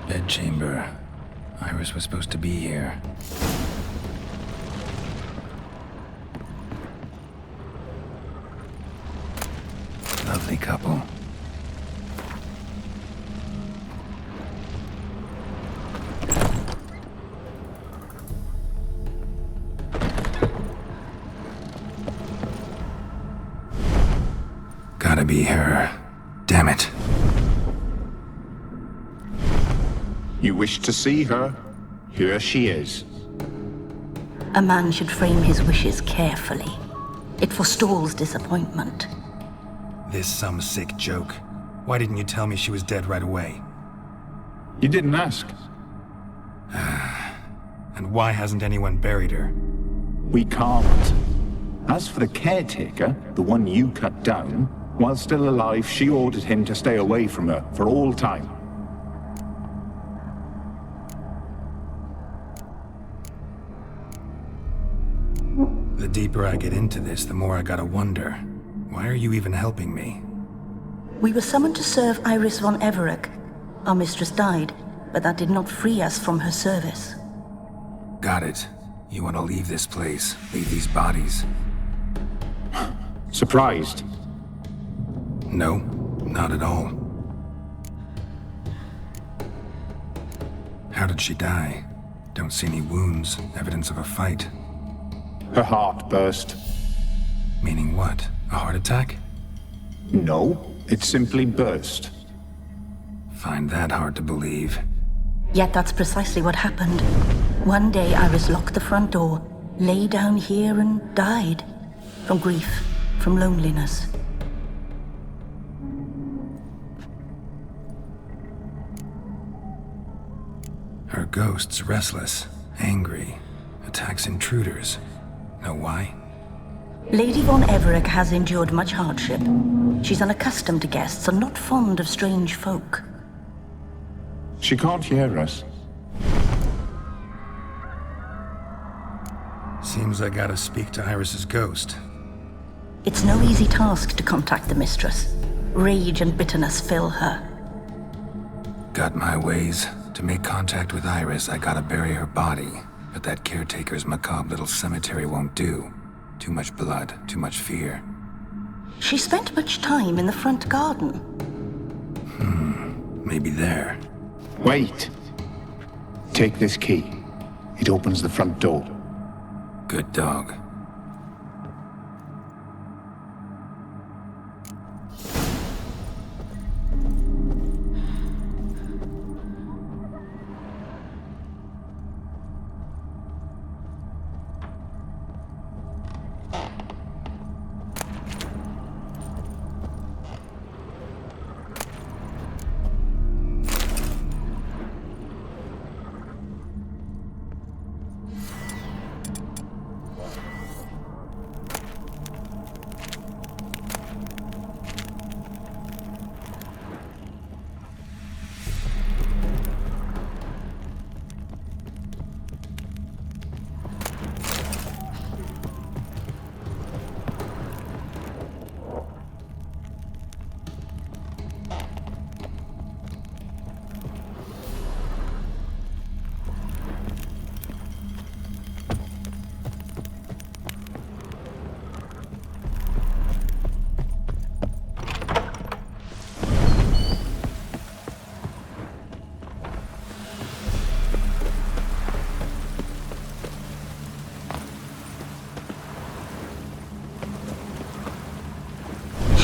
Bedchamber. Iris was supposed to be here. Lovely couple. Gotta be her. Damn it. You wish to see her? Here she is. A man should frame his wishes carefully. It forestalls disappointment. This some sick joke. Why didn't you tell me she was dead right away? You didn't ask. And why hasn't anyone buried her? We can't. As for the caretaker, the one you cut down, while still alive, she ordered him to stay away from her for all time. The deeper I get into this, the more I gotta wonder. Why are you even helping me? We were summoned to serve Iris von Everec. Our mistress died, but that did not free us from her service. Got it. You want to leave this place, leave these bodies. Surprised? No, not at all. How did she die? Don't see any wounds, evidence of a fight. Her heart burst. Meaning what? A heart attack? No, it simply burst. Find that hard to believe. Yet that's precisely what happened. One day Iris locked the front door, lay down here and died. From grief, from loneliness. Her ghost's restless, angry, attacks intruders. Know why? Lady von Everec has endured much hardship. She's unaccustomed to guests and not fond of strange folk. She can't hear us. Seems I gotta speak to Iris's ghost. It's no easy task to contact the mistress. Rage and bitterness fill her. Got my ways. To make contact with Iris, I gotta bury her body. But that caretaker's macabre little cemetery won't do. Too much blood, too much fear. She spent much time in the front garden. Maybe there. Wait. Take this key. It opens the front door. Good dog.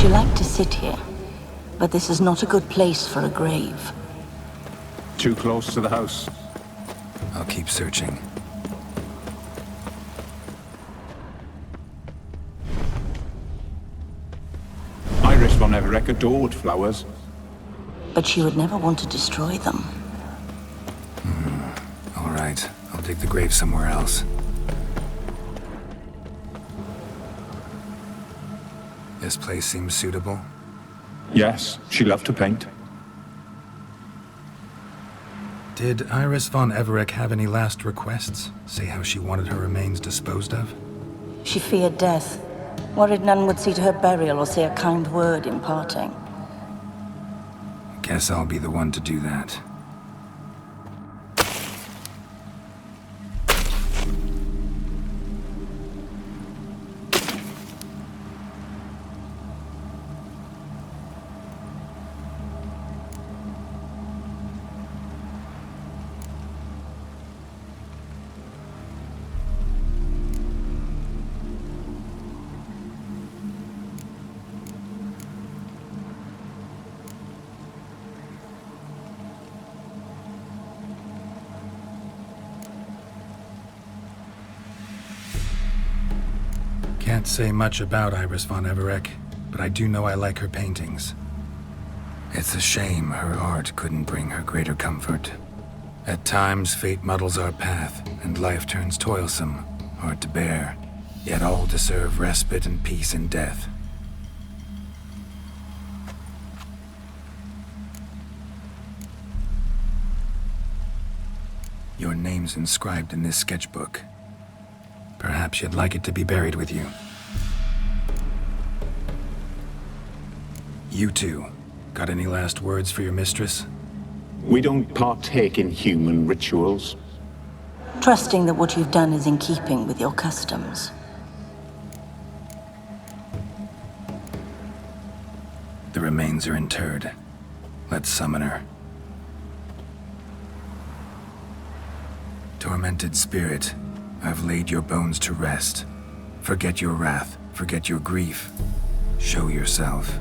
She liked to sit here, but this is not a good place for a grave. Too close to the house. I'll keep searching. Iris von Everec adored flowers. But she would never want to destroy them. All right, I'll dig the grave somewhere else. This place seems suitable. Yes, she loved to paint. Did Iris von Everec have any last requests? Say how she wanted her remains disposed of? She feared death, worried none would see to her burial or say a kind word in parting. Guess I'll be the one to do that. Can't say much about Iris von Everec, but I do know I like her paintings. It's a shame her art couldn't bring her greater comfort. At times, fate muddles our path, and life turns toilsome, hard to bear. Yet all deserve respite and peace in death. Your name's inscribed in this sketchbook. Perhaps you'd like it to be buried with you. You two, got any last words for your mistress? We don't partake in human rituals. Trusting that what you've done is in keeping with your customs. The remains are interred. Let's summon her. Tormented spirit, I've laid your bones to rest. Forget your wrath, forget your grief. Show yourself.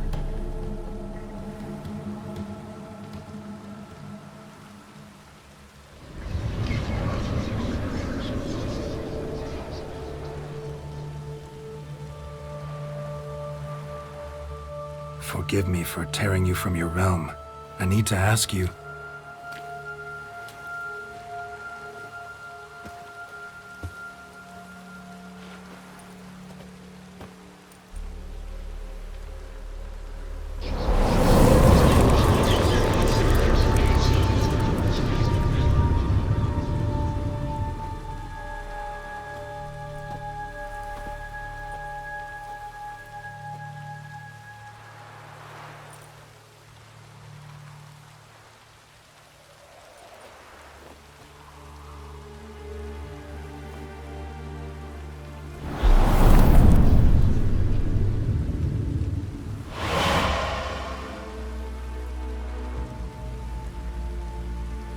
Forgive me for tearing you from your realm. I need to ask you.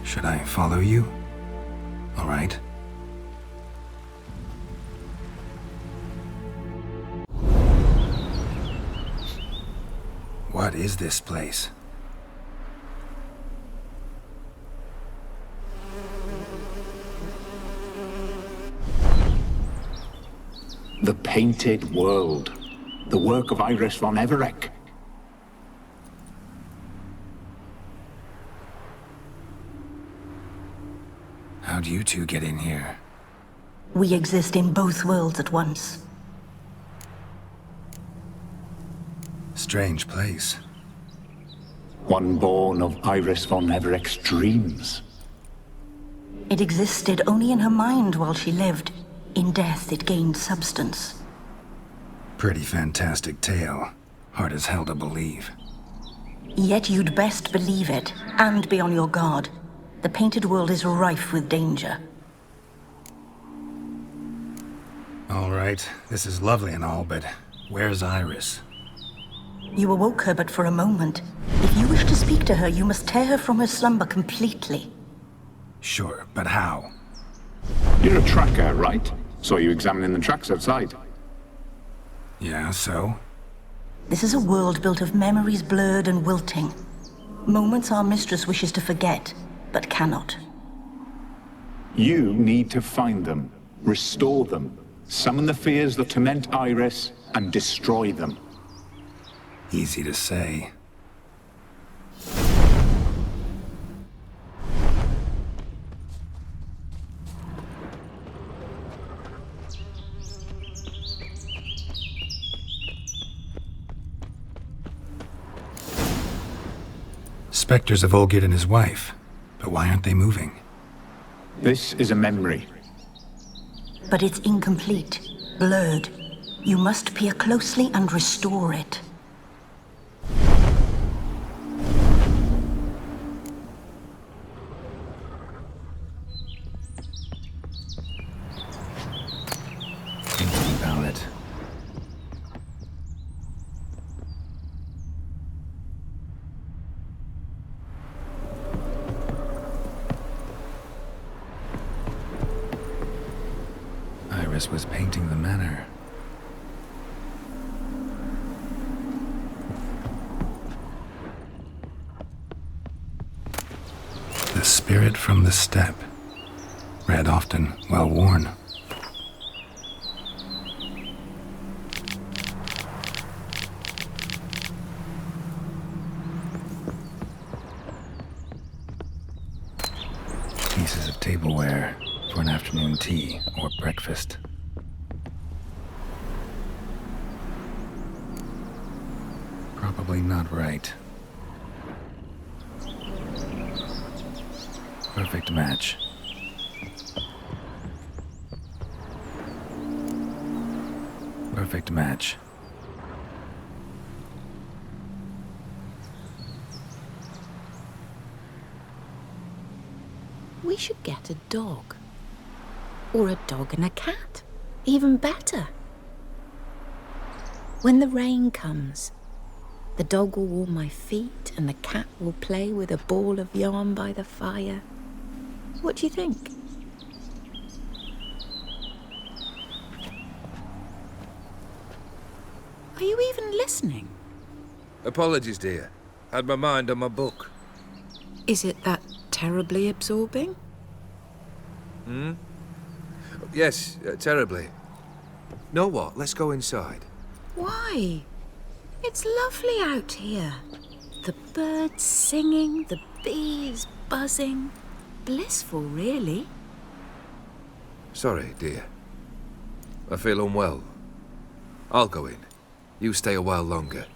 Should I follow you? All right. What is this place? The Painted World. The work of Iris von Everec. How'd you two get in here? We exist in both worlds at once. Strange place. One born of Iris von Everec's dreams. It existed only in her mind while she lived. In death, it gained substance. Pretty fantastic tale. Hard as hell to believe. Yet you'd best believe it, and be on your guard. The Painted World is rife with danger. All right, this is lovely and all, but where's Iris? You awoke her but for a moment. If you wish to speak to her, you must tear her from her slumber completely. Sure, but how? You're a tracker, right? Saw you examining the tracks outside. Yeah, so? This is a world built of memories blurred and wilting. Moments our mistress wishes to forget, but cannot. You need to find them, restore them, summon the fears that torment Iris, and destroy them. Easy to say. Spectres of Olgid and his wife. But why aren't they moving? This is a memory. But it's incomplete, blurred. You must peer closely and restore it. Thinking about it. Iris was painting the manor. The spirit from the steppe. Red often, well worn. pieces of tableware for an afternoon tea or breakfast. Probably not right. Perfect match. Perfect match. We should get a dog. Or a dog and a cat. Even better. When the rain comes, the dog will warm my feet and the cat will play with a ball of yarn by the fire. What do you think? Are you even listening? Apologies, dear. Had my mind on my book. Is it that terribly absorbing? Hmm? Yes, terribly. Know what? Let's go inside. Why? It's lovely out here. The birds singing, the bees buzzing. Blissful, really. Sorry, dear. I feel unwell. I'll go in. You stay a while longer.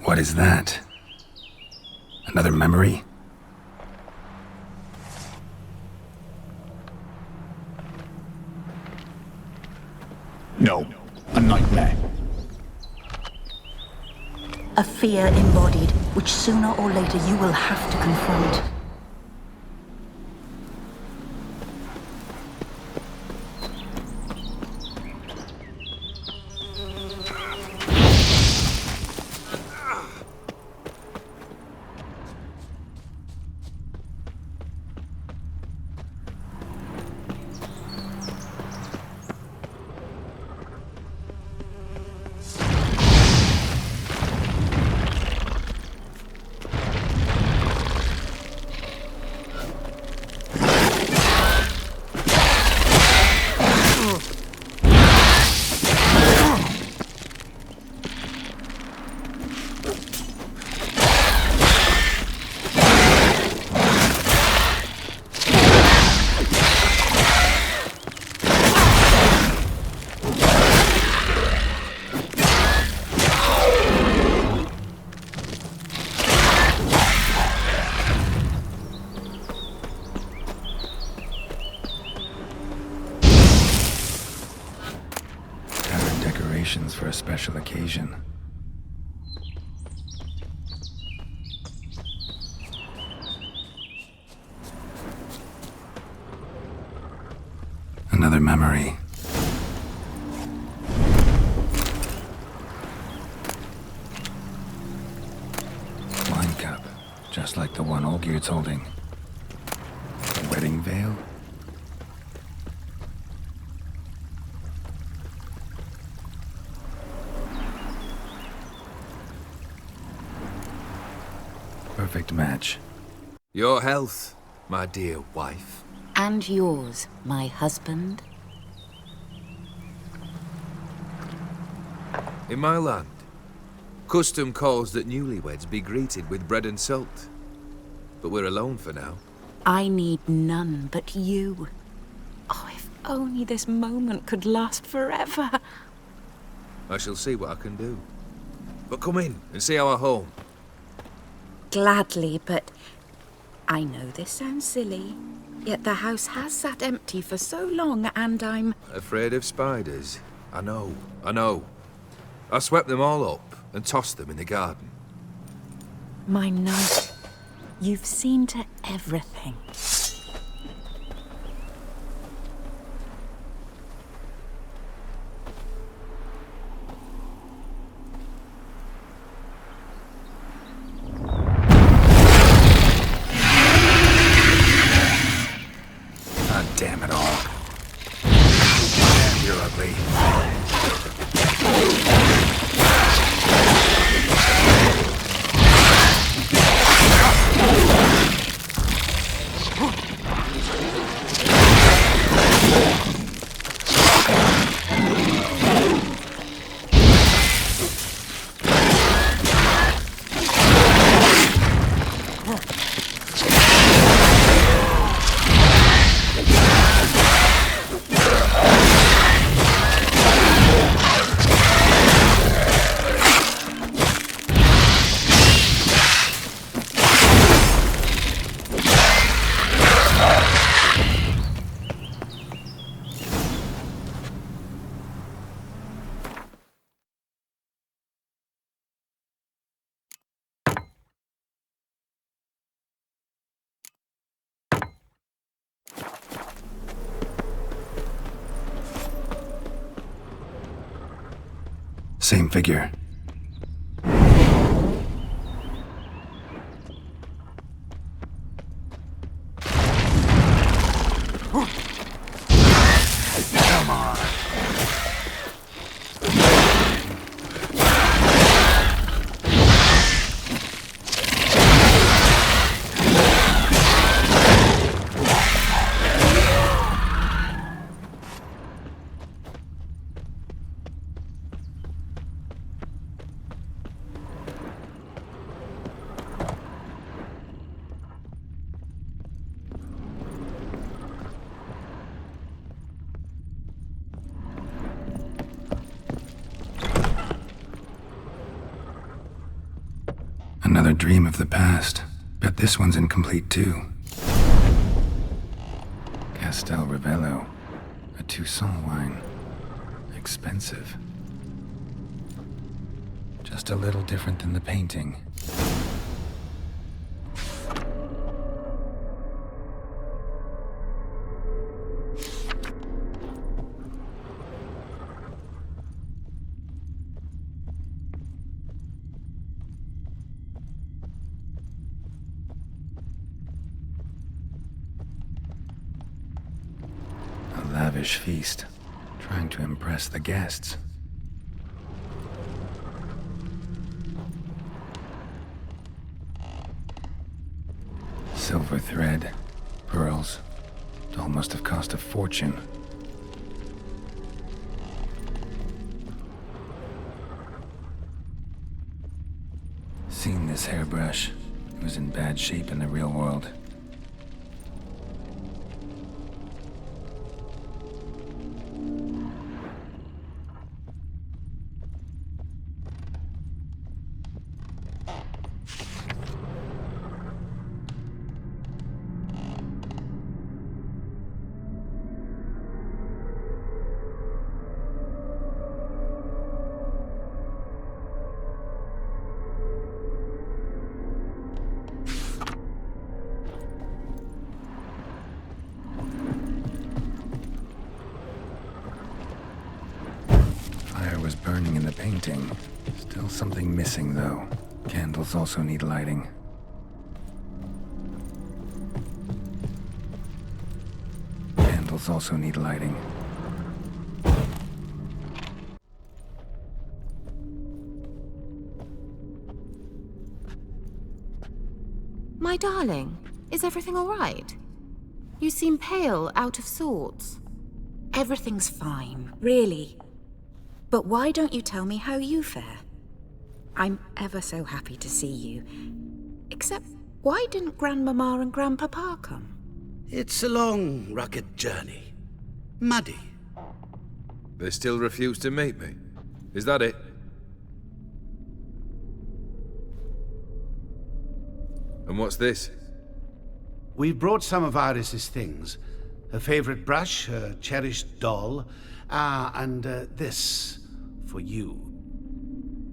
What is that? Another memory? No, a nightmare. A fear embodied, which sooner or later you will have to confront. For a special occasion. Another memory. Wine cup, just like the one Olgerd's holding. A wedding veil? Perfect match. Your health, my dear wife. And yours, my husband. In my land, custom calls that newlyweds be greeted with bread and salt. But we're alone for now. I need none but you. Oh, if only this moment could last forever. I shall see what I can do. But come in and see our home. Gladly, but I know this sounds silly, yet the house has sat empty for so long and I'm... Afraid of spiders? I know. I swept them all up and tossed them in the garden. My knight, you've seen to everything. Same figure. Come on. Another dream of the past. Bet this one's incomplete too. Castel Ravello. A Toussaint wine. Expensive. Just a little different than the painting. Lavish feast, trying to impress the guests. Silver thread, pearls. It all must have cost a fortune. Seen this hairbrush. It was in bad shape in the real world. Was burning in the painting. Still something missing, though. Candles also need lighting. Candles also need lighting. My darling, is everything all right? You seem pale, out of sorts. Everything's fine, really. But why don't you tell me how you fare? I'm ever so happy to see you. Except, why didn't Grandmama and Grandpapa come? It's a long, rugged journey. Muddy. They still refuse to meet me. Is that it? And what's this? We've brought some of Iris's things. Her favorite brush, her cherished doll, and this for you.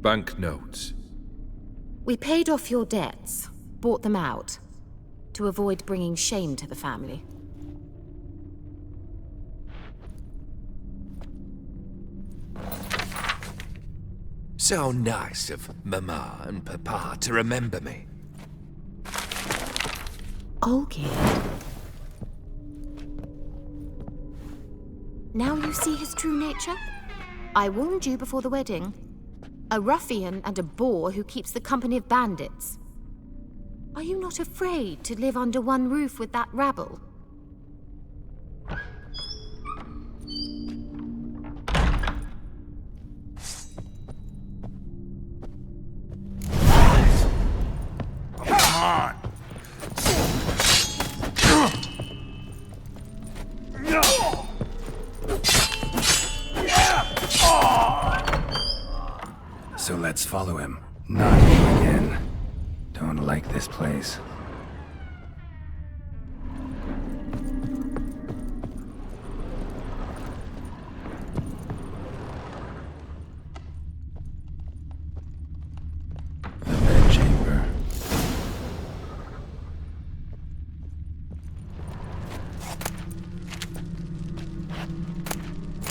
Banknotes. We paid off your debts, bought them out, to avoid bringing shame to the family. So nice of Mama and Papa to remember me. Olgierd. Now you see his true nature? I warned you before the wedding. A ruffian and a boor who keeps the company of bandits. Are you not afraid to live under one roof with that rabble? Come on! So let's follow him. Not him again. Don't like this place. The bedchamber.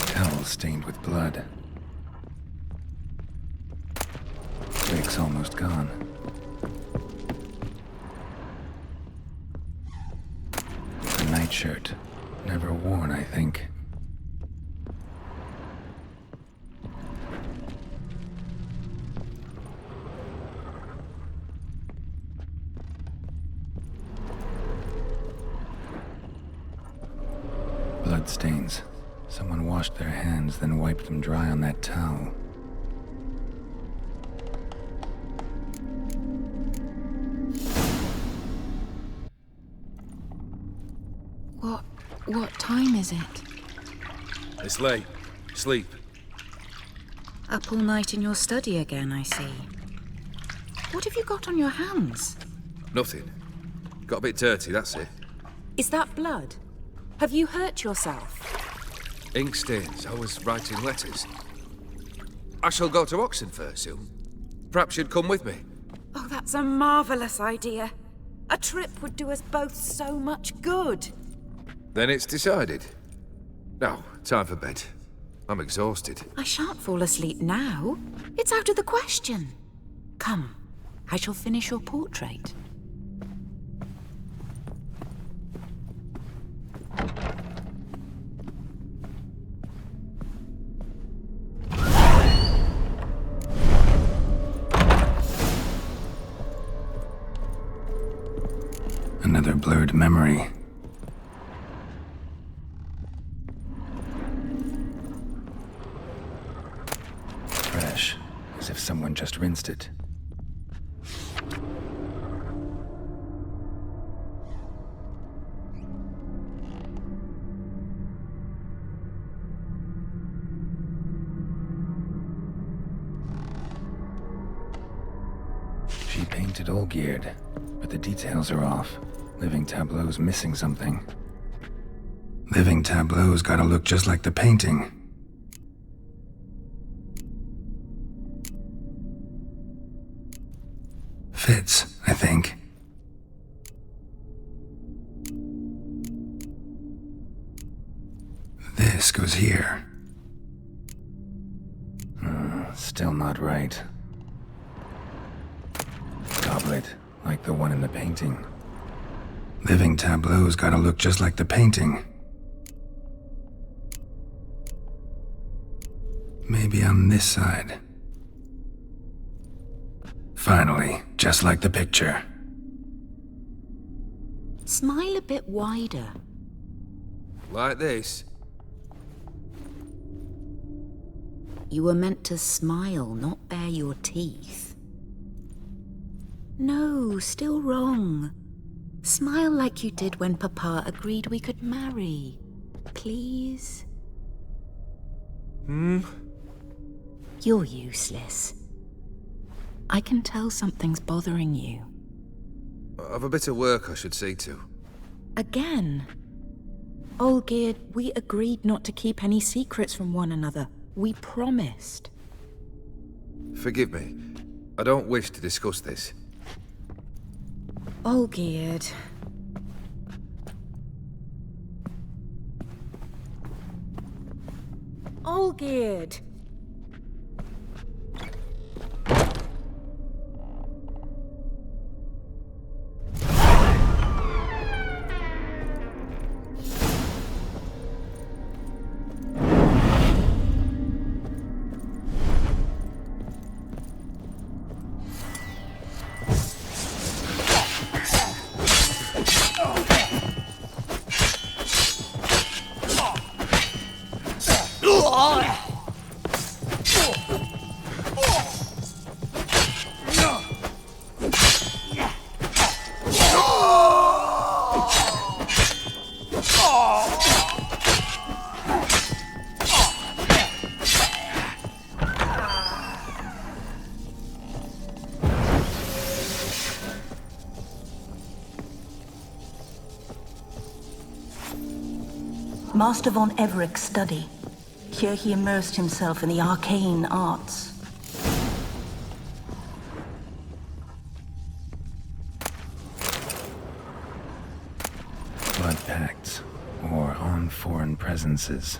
Towel stained with blood. mask's almost gone. A nightshirt. Never worn, I think. Bloodstains. Someone washed their hands, then wiped them dry on that towel. What time is it? It's late. Sleep. Up all night in your study again, I see. What have you got on your hands? Nothing. Got a bit dirty, that's it. Is that blood? Have you hurt yourself? Ink stains. I was writing letters. I shall go to Oxenfurt soon. Perhaps you'd come with me. Oh, that's a marvellous idea. A trip would do us both so much good. Then it's decided. Now, time for bed. I'm exhausted. I shan't fall asleep now. It's out of the question. Come, I shall finish your portrait. Another blurred memory. Fresh, as if someone just rinsed it. She painted all geared, but the details are off. Living tableau's missing something. Living tableau's gotta look just like the painting. Fits, I think. This goes here. Still not right. Goblet, like the one in the painting. Living tableau's gotta look just like the painting. Maybe on this side. Finally, just like the picture. Smile a bit wider. Like this? You were meant to smile, not bare your teeth. No, still wrong. Smile like you did when Papa agreed we could marry. Please? You're useless. I can tell something's bothering you. I've a bit of work I should see to. Again? Olgierd, we agreed not to keep any secrets from one another. We promised. Forgive me. I don't wish to discuss this. Olgierd. Olgierd. Master von Evereck's study. Here he immersed himself in the arcane arts. Blood pacts, or on foreign presences.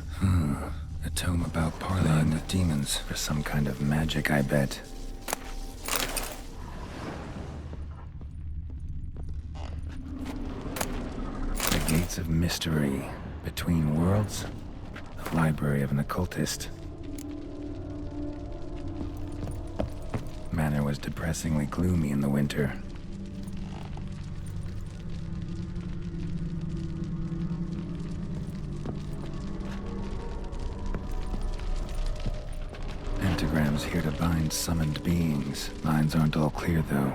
A tome about parleying with demons for some kind of magic, I bet. Gates of Mystery. Between Worlds? The Library of an Occultist. Manor was depressingly gloomy in the winter. Pentagrams here to bind summoned beings. Lines aren't all clear, though.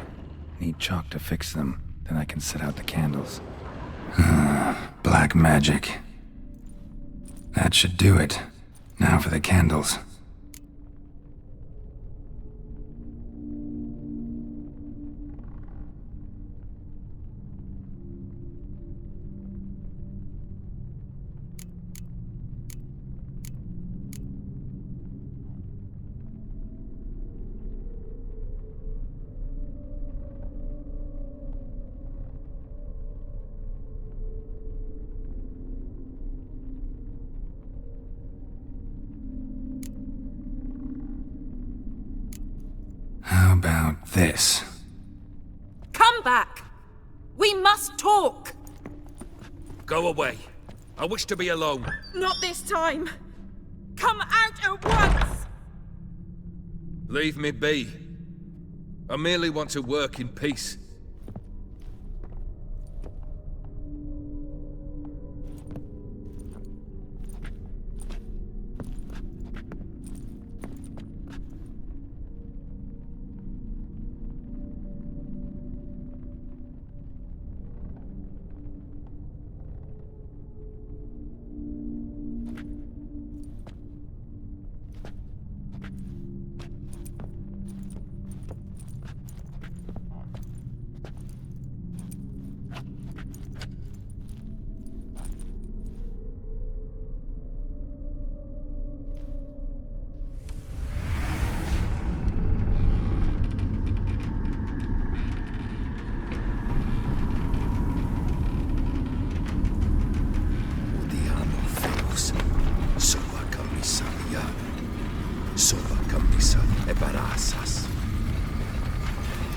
Need chalk to fix them, then I can set out the candles. Black magic. That should do it. Now for the candles. How about this? Come back! We must talk! Go away. I wish to be alone. Not this time! Come out at once! Leave me be. I merely want to work in peace.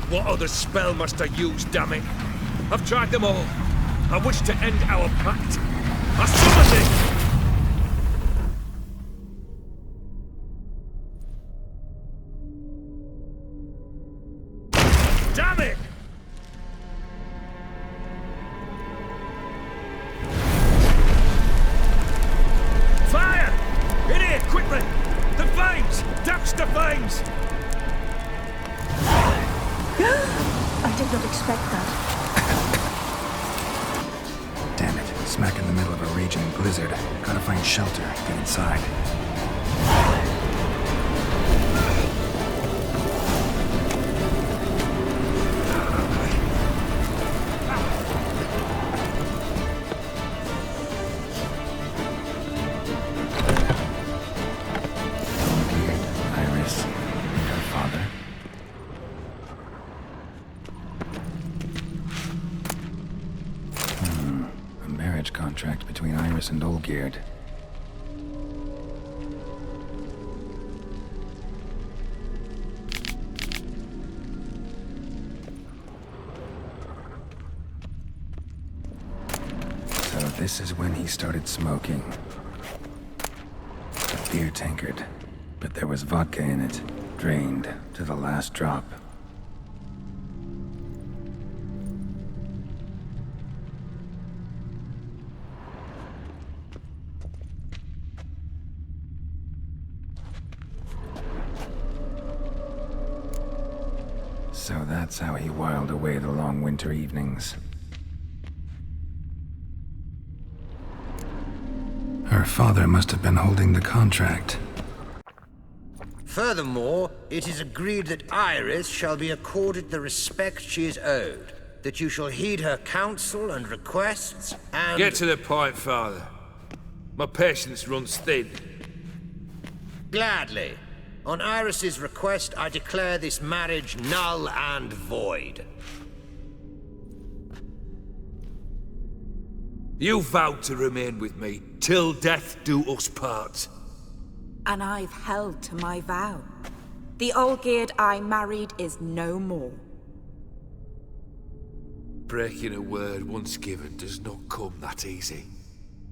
What other spell must I use, damn it? I've tried them all. I wish to end our pact. I summon it! Damn it! Fire! In here, quickly! The flames! Douse the flames! I did not expect that. Damn it. Smack in the middle of a raging blizzard. Gotta find shelter. Get inside. Iris and her father. A marriage contract between Iris and Olgierd. So this is when he started smoking. A beer tankard, but there was vodka in it, drained to the last drop. So that's how he whiled away the long winter evenings. Her father must have been holding the contract. Furthermore, it is agreed that Iris shall be accorded the respect she is owed, that you shall heed her counsel and requests, and... Get to the point, Father. My patience runs thin. Gladly. On Iris's request, I declare this marriage null and void. You vowed to remain with me, till death do us part. And I've held to my vow. The Olgierd I married is no more. Breaking a word once given does not come that easy.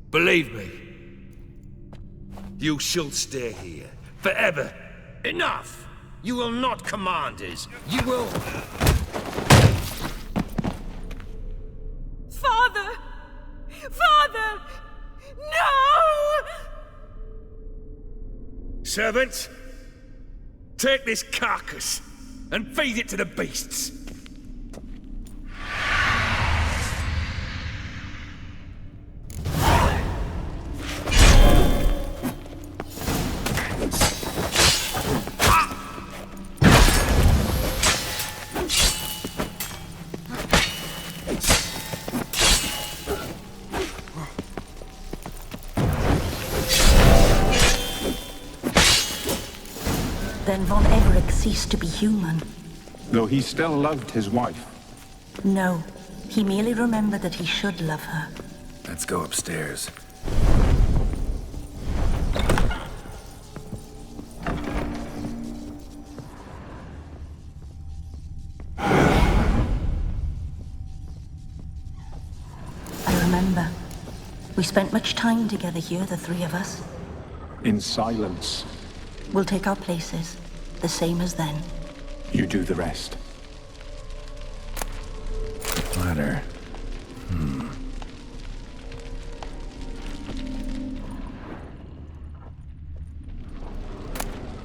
Believe me, you shall stay here forever. Enough! You will not command us. You will... Father! Father! No! Servants, take this carcass and feed it to the beasts. Then Von Everett ceased to be human. Though he still loved his wife. No, he merely remembered that he should love her. Let's go upstairs. I remember. We spent much time together here, the three of us. In silence. We'll take our places, the same as then. You do the rest. Ladder.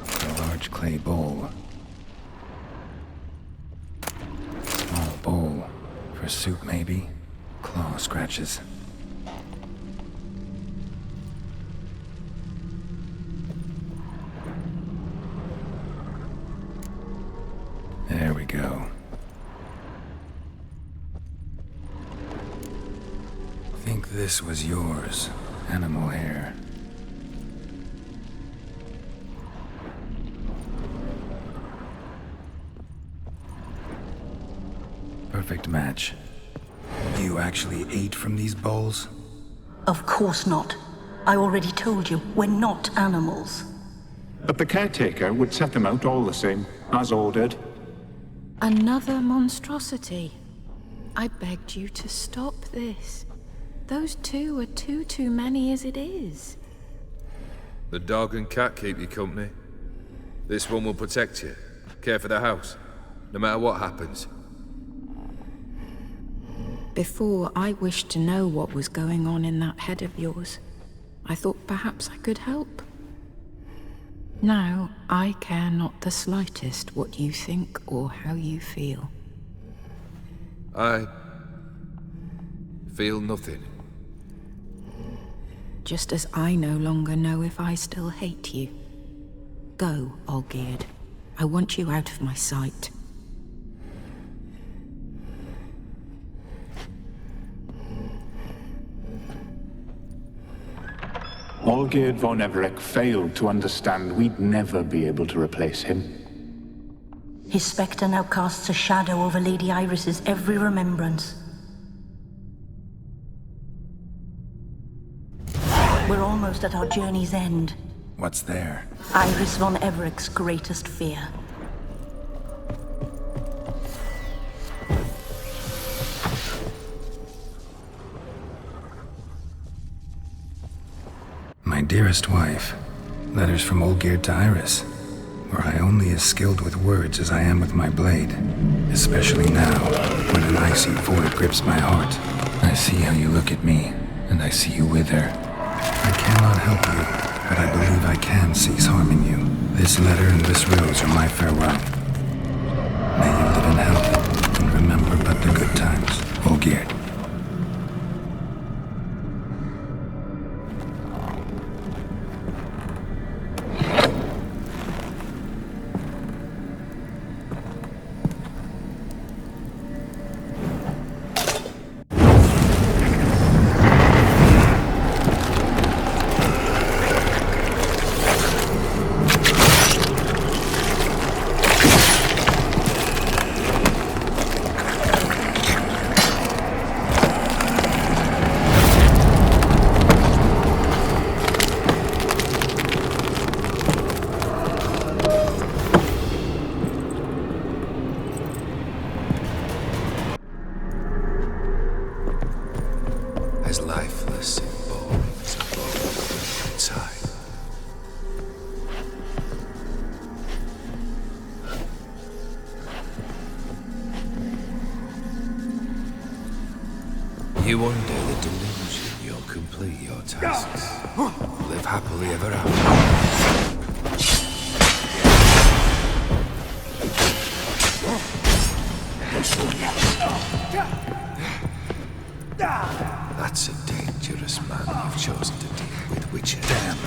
A large clay bowl. Small bowl. For soup, maybe? Claw scratches. There we go. Think this was yours. Animal hair. Perfect match. You actually ate from these bowls? Of course not. I already told you, we're not animals. But the caretaker would set them out all the same, as ordered. Another monstrosity. I begged you to stop this. Those two are too many as it is. The dog and cat keep you company. This one will protect you, care for the house, no matter what happens. Before, I wished to know what was going on in that head of yours. I thought perhaps I could help. Now, I care not the slightest what you think or how you feel. I feel nothing. Just as I no longer know if I still hate you. Go, Olgierd. I want you out of my sight. Olgierd von Everett failed to understand we'd never be able to replace him. His spectre now casts a shadow over Lady Iris's every remembrance. We're almost at our journey's end. What's there? Iris von Everett's greatest fear. My dearest wife. Letters from Olgierd to Iris. Were I only as skilled with words as I am with my blade. Especially now, when an icy void grips my heart. I see how you look at me, and I see you wither. I cannot help you, but I believe I can cease harming you. This letter and this rose are my farewell. May you live in health, and remember but the good times, Olgierd. You undo the delusion, you'll complete your tasks. Live happily ever after. That's a dangerous man you've chosen to deal with, Witcher. Damn.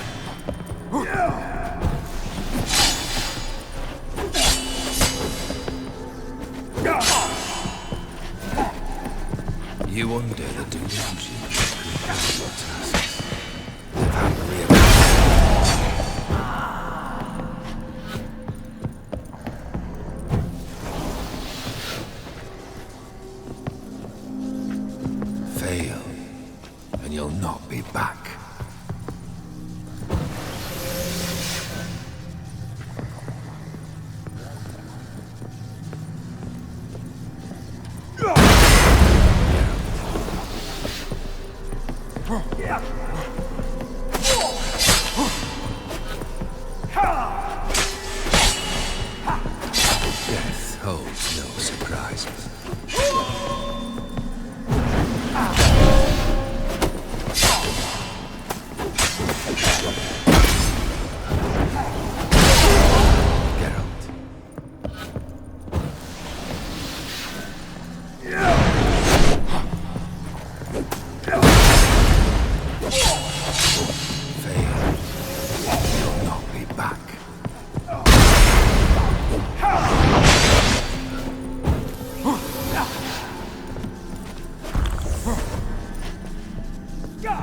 You undo the delusion, you complete your tasks. Live happily ever after. Fail, and you'll not be back. Death holds no surprises.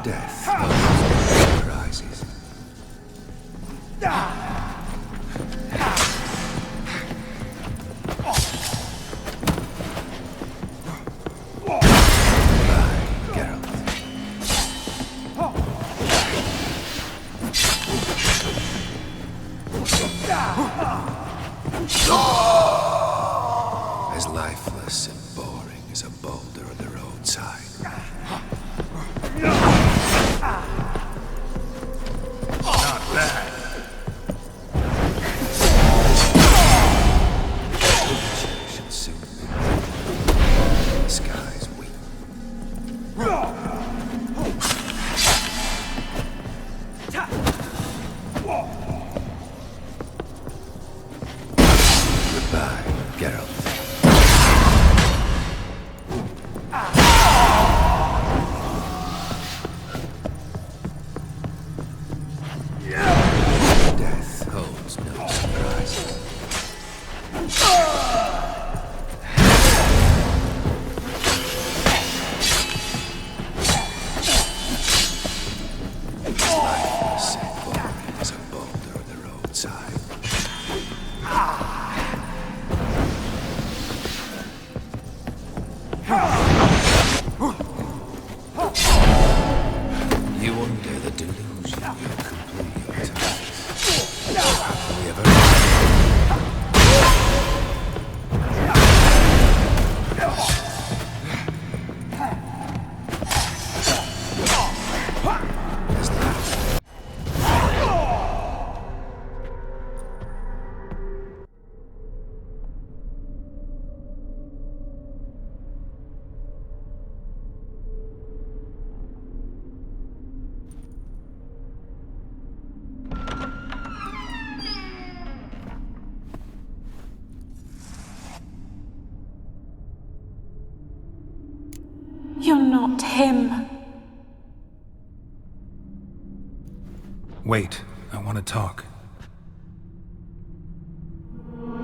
Death holds no surprises. As lifeless and boring as a boulder on the roadside. Not bad. Should soon be. The sky's weak. Goodbye, Geralt. Death holds no surprises. Lifeless and boring as a boulder on the roadside. You undo the delusion, you'll complete your tasks. Happily ever You're not him. Wait, I want to talk.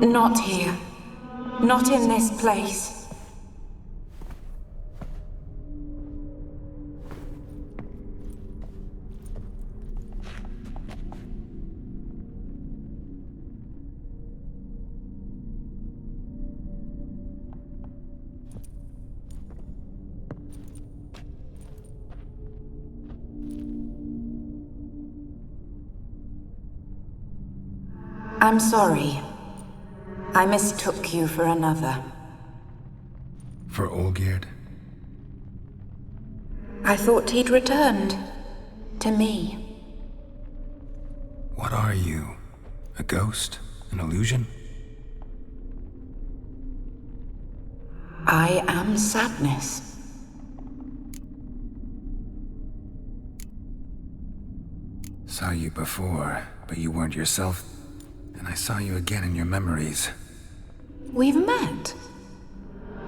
Not here. Not in this place. I'm sorry. I mistook you for another. For Olgierd? I thought he'd returned. To me. What are you? A ghost? An illusion? I am sadness. Saw you before, but you weren't yourself. And I saw you again in your memories. We've met?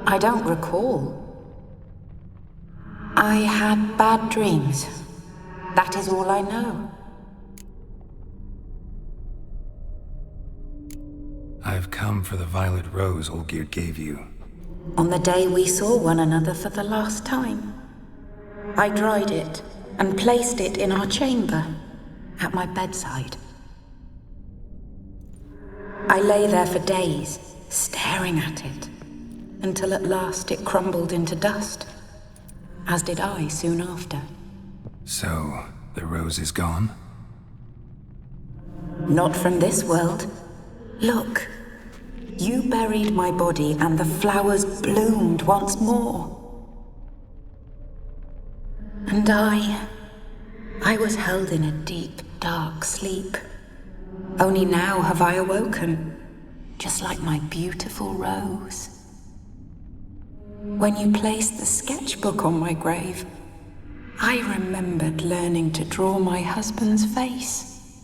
I don't recall. I had bad dreams. That is all I know. I've come for the violet rose Olgierd gave you. On the day we saw one another for the last time, I dried it and placed it in our chamber, at my bedside. I lay there for days, staring at it, until at last it crumbled into dust, as did I soon after. So, the rose is gone? Not from this world. Look, you buried my body and the flowers bloomed once more. And I was held in a deep, dark sleep. Only now have I awoken, just like my beautiful rose. When you placed the sketchbook on my grave, I remembered learning to draw my husband's face.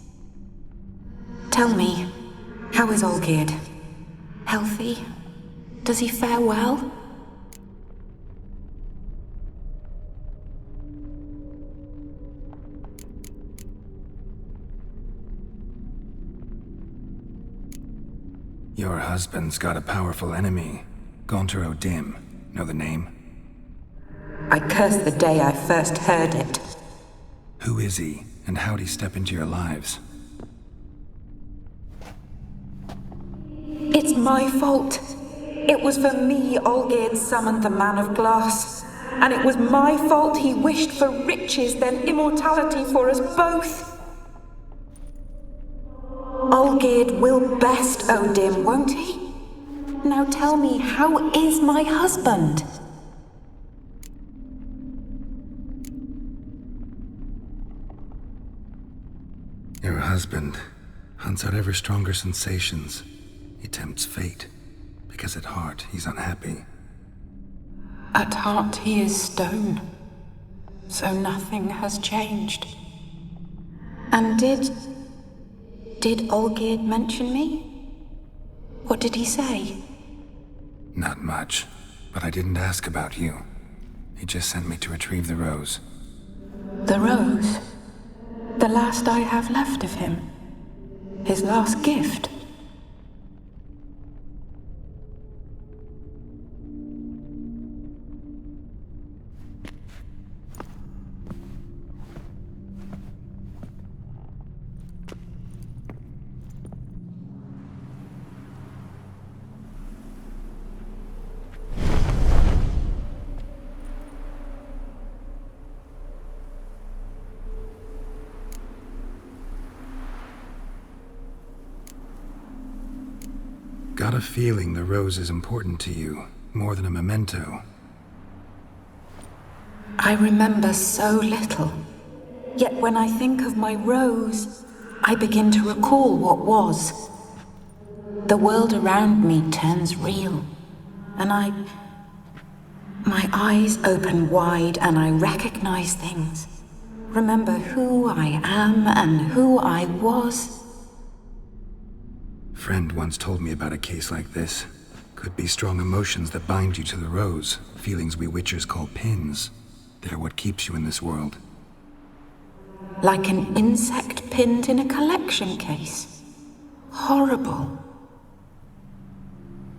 Tell me, how is Olgierd? Healthy? Does he fare well? Your husband's got a powerful enemy. Gaunter O'Dim. Know the name? I curse the day I first heard it. Who is he, and how'd he step into your lives? It's my fault. It was for me Olgierd summoned the Man of Glass. And it was my fault he wished for riches, then immortality for us both. Olgierd will best O'Dim, won't he? Now tell me, how is my husband? Your husband hunts out ever stronger sensations. He tempts fate, because at heart he's unhappy. At heart he is stone, so nothing has changed. And did Olgierd mention me? What did he say? Not much, but I didn't ask about you. He just sent me to retrieve the rose. The rose? The last I have left of him? His last gift? Got a feeling the rose is important to you, more than a memento. I remember so little. Yet when I think of my rose, I begin to recall what was. The world around me turns real, and my eyes open wide and I recognize things. Remember who I am and who I was. Friend once told me about a case like this. Could be strong emotions that bind you to the rose, feelings we witchers call pins. They're what keeps you in this world. Like an insect pinned in a collection case. Horrible.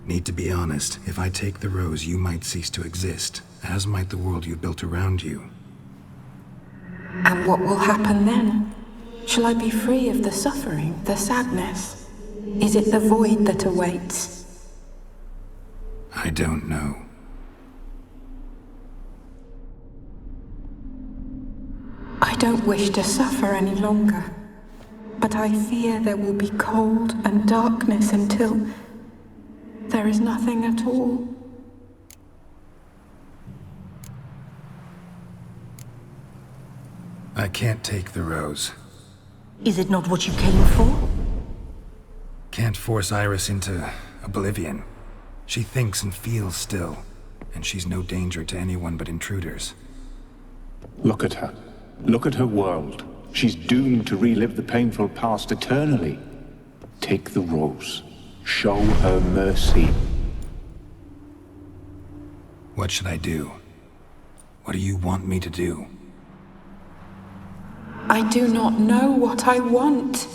Need to be honest, if I take the rose, you might cease to exist, as might the world you built around you. And what will happen then? Shall I be free of the suffering, the sadness? Is it the void that awaits? I don't know. I don't wish to suffer any longer, but I fear there will be cold and darkness until there is nothing at all. I can't take the rose. Is it not what you came for? Can't force Iris into oblivion. She thinks and feels still, and she's no danger to anyone but intruders. Look at her. Look at her world. She's doomed to relive the painful past eternally. Take the rose. Show her mercy. What should I do? What do you want me to do? I do not know what I want.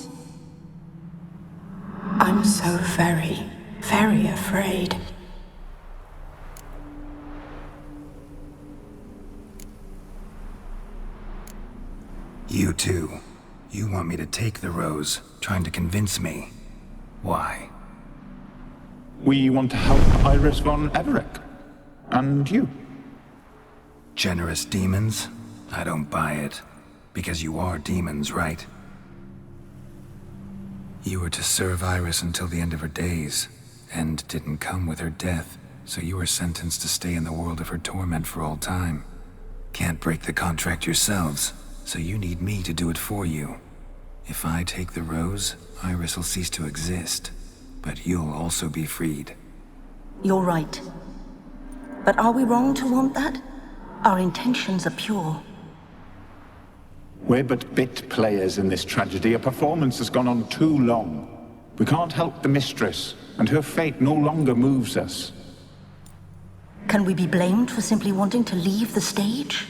I'm so very, very afraid. You too. You want me to take the rose, trying to convince me. Why? We want to help Iris von Everec. And you. Generous demons? I don't buy it. Because you are demons, right? You were to serve Iris until the end of her days, and didn't come with her death, so you were sentenced to stay in the world of her torment for all time. Can't break the contract yourselves, so you need me to do it for you. If I take the rose, Iris will cease to exist, but you'll also be freed. You're right. But are we wrong to want that? Our intentions are pure. We're but bit players in this tragedy. A performance has gone on too long. We can't help the mistress, and her fate no longer moves us. Can we be blamed for simply wanting to leave the stage?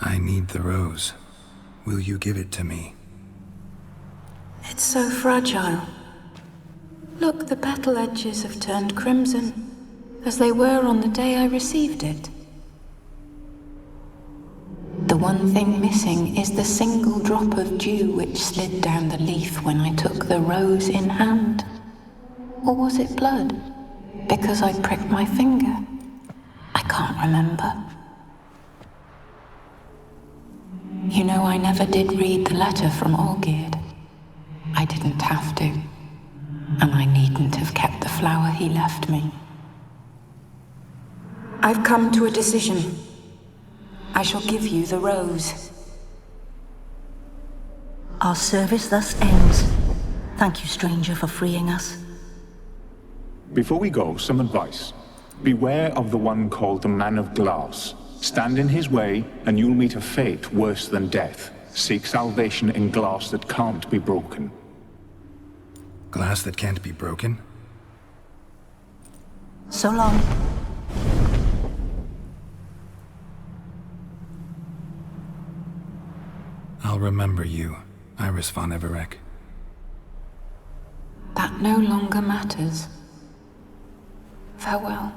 I need the rose. Will you give it to me? It's so fragile. Look, the petal edges have turned crimson, as they were on the day I received it. The one thing missing is the single drop of dew which slid down the leaf when I took the rose in hand. Or was it blood? Because I pricked my finger? I can't remember. You know, I never did read the letter from Olgierd. I didn't have to. And I needn't have kept the flower he left me. I've come to a decision. I shall give you the rose. Our service thus ends. Thank you, stranger, for freeing us. Before we go, some advice. Beware of the one called the Man of Glass. Stand in his way, and you'll meet a fate worse than death. Seek salvation in glass that can't be broken. Glass that can't be broken? So long. I'll remember you, Iris von Everec. That no longer matters. Farewell.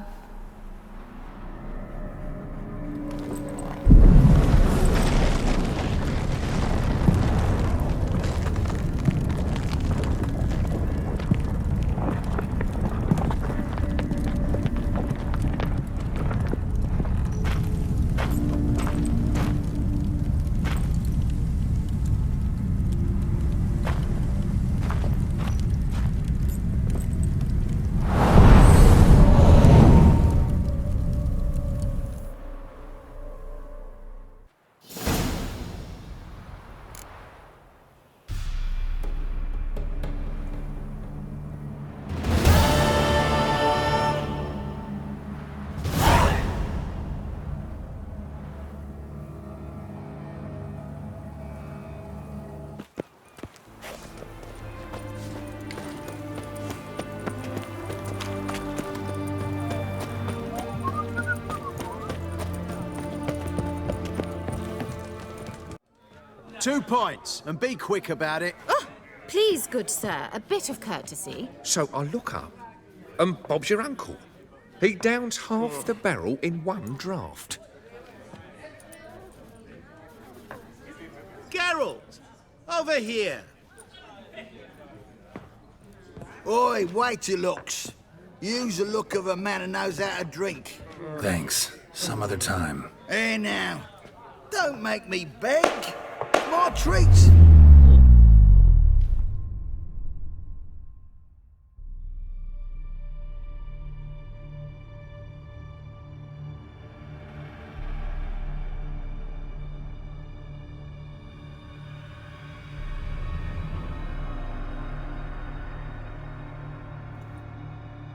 Two points, and be quick about it. Oh, please, good sir, a bit of courtesy. So I look up, and Bob's your uncle. He downs half the barrel in one draught. Geralt! Over here! Oi, wait your looks. Use the look of a man who knows how to drink. Thanks. Some other time. Here now. Don't make me beg. More treats.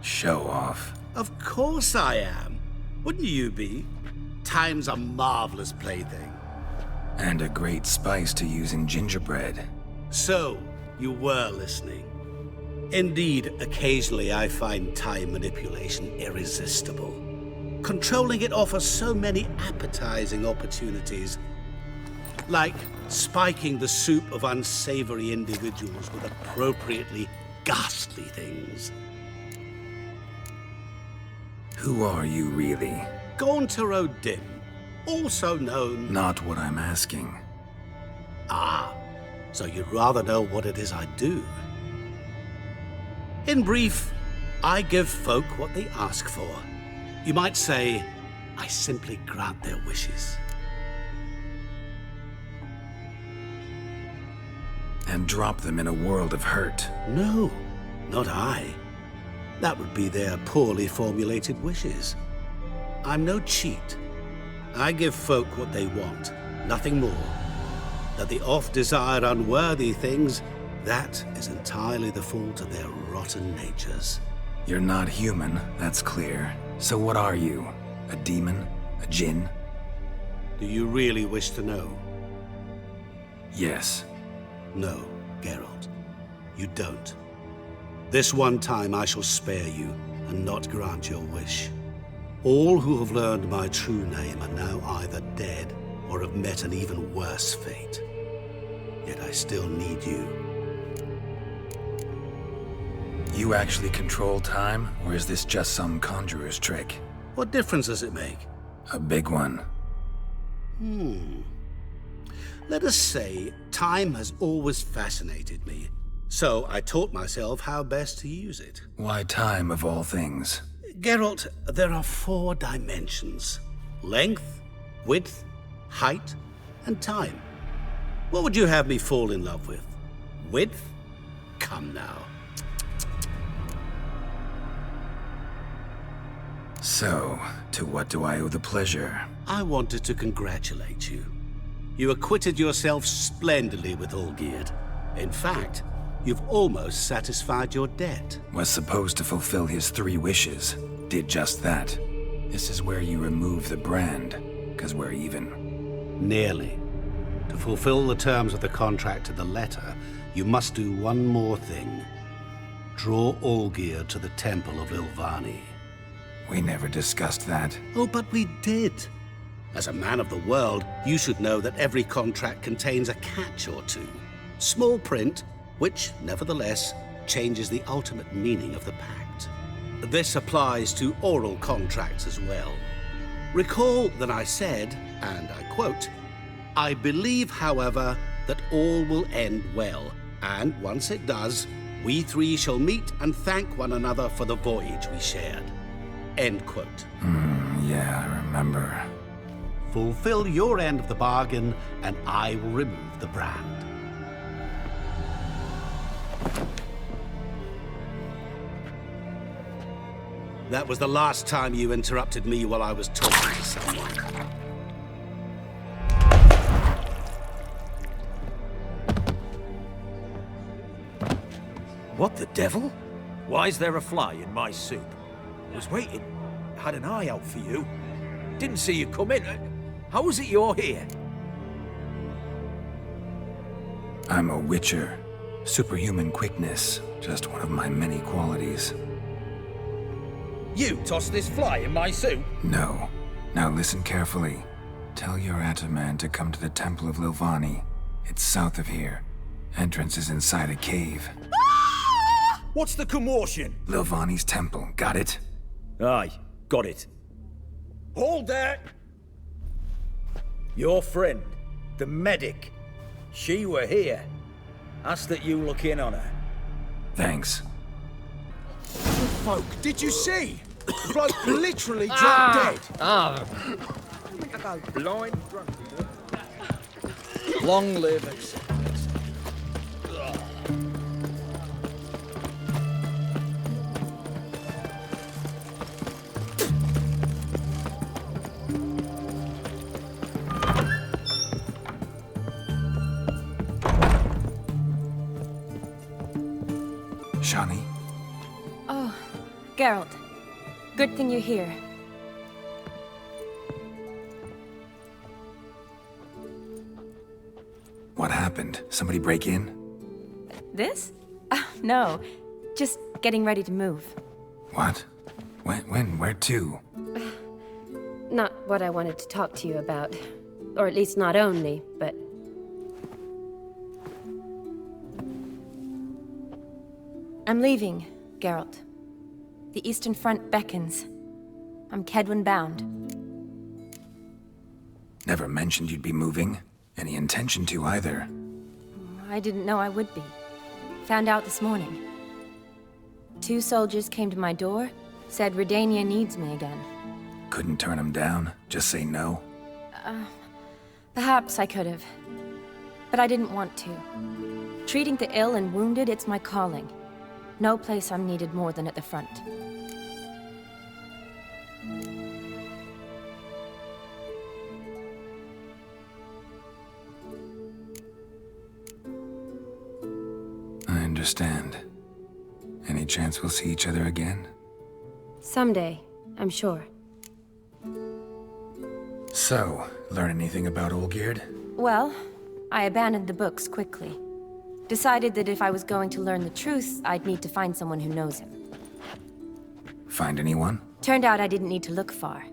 Show off. Of course I am. Wouldn't you be? Time's a marvelous plaything. And a great spice to use in gingerbread. So, you were listening. Indeed, occasionally I find time manipulation irresistible. Controlling it offers so many appetizing opportunities. Like spiking the soup of unsavory individuals with appropriately ghastly things. Who are you, really? Gaunter O'Dim, also known... Not what I'm asking. Ah, so you'd rather know what it is I do. In brief, I give folk what they ask for. You might say, I simply grant their wishes. And drop them in a world of hurt. No, not I. That would be their poorly formulated wishes. I'm no cheat. I give folk what they want, nothing more. That they oft desire unworthy things, that is entirely the fault of their rotten natures. You're not human, that's clear. So what are you? A demon? A djinn? Do you really wish to know? Yes. No, Geralt. You don't. This one time I shall spare you, and not grant your wish. All who have learned my true name are now either dead, or have met an even worse fate. Yet I still need you. You actually control time, or is this just some conjurer's trick? What difference does it make? A big one. Let us say, time has always fascinated me. So I taught myself how best to use it. Why time, of all things? Geralt, there are 4 dimensions. Length, width, height, and time. What would you have me fall in love with? Width? Come now. So, to what do I owe the pleasure? I wanted to congratulate you. You acquitted yourself splendidly with Olgierd. In fact, you've almost satisfied your debt. Was supposed to fulfill his 3 wishes. Did just that. This is where you remove the brand, 'cause we're even. Nearly. To fulfill the terms of the contract to the letter, you must do one more thing. Draw Olgierd to the Temple of Lilvani. We never discussed that. Oh, but we did. As a man of the world, you should know that every contract contains a catch or two. Small print, which, nevertheless, changes the ultimate meaning of the pact. This applies to oral contracts as well. Recall that I said, and I quote, "I believe, however, that all will end well, and once it does, we 3 shall meet and thank one another for the voyage we shared." End quote. Yeah, I remember. Fulfill your end of the bargain, and I will remove the brand. That was the last time you interrupted me while I was talking to someone. What the devil? Why is there a fly in my soup? I was waiting. Had an eye out for you. Didn't see you come in. How is it you're here? I'm a witcher. Superhuman quickness. Just one of my many qualities. You tossed this fly in my soup? No. Now listen carefully. Tell your Ataman to come to the Temple of Lilvani. It's south of here. Entrance is inside a cave. What's the commotion? Lilvani's temple. Got it? Aye, got it. Hold that! Your friend, the medic, she were here. Ask that you look in on her. Thanks. Folk, did you see? The bloke literally dropped dead. Blind drunk. Long live it. Oh, Geralt. Good thing you're here. What happened? Somebody break in? This? No. Just getting ready to move. What? When? Where to? Not what I wanted to talk to you about. Or at least not only, but... I'm leaving, Geralt. The Eastern Front beckons. I'm Kedwin bound. Never mentioned you'd be moving. Any intention to either. I didn't know I would be. Found out this morning. 2 soldiers came to my door, said Redania needs me again. Couldn't turn him down? Just say no? Perhaps I could have. But I didn't want to. Treating the ill and wounded, it's my calling. No place I'm needed more than at the front. I understand. Any chance we'll see each other again? Someday, I'm sure. So, learn anything about Olgierd? Well, I abandoned the books quickly. Decided that if I was going to learn the truth, I'd need to find someone who knows him. Find anyone? Turned out I didn't need to look far.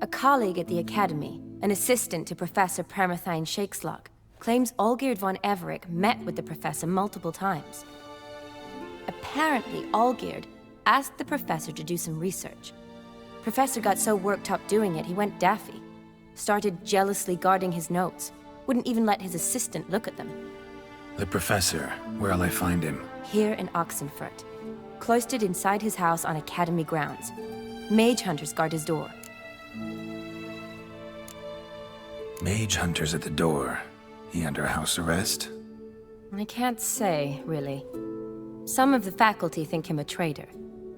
A colleague at the Academy, an assistant to Professor Permathine Shakeslog, claims Olgierd von Everick met with the professor multiple times. Apparently, Olgierd asked the professor to do some research. Professor got so worked up doing it, he went daffy. Started jealously guarding his notes. Wouldn't even let his assistant look at them. The professor. Where'll I find him? Here in Oxenfurt. Cloistered inside his house on Academy grounds. Mage hunters guard his door. Mage hunters at the door. He under house arrest? I can't say, really. Some of the faculty think him a traitor.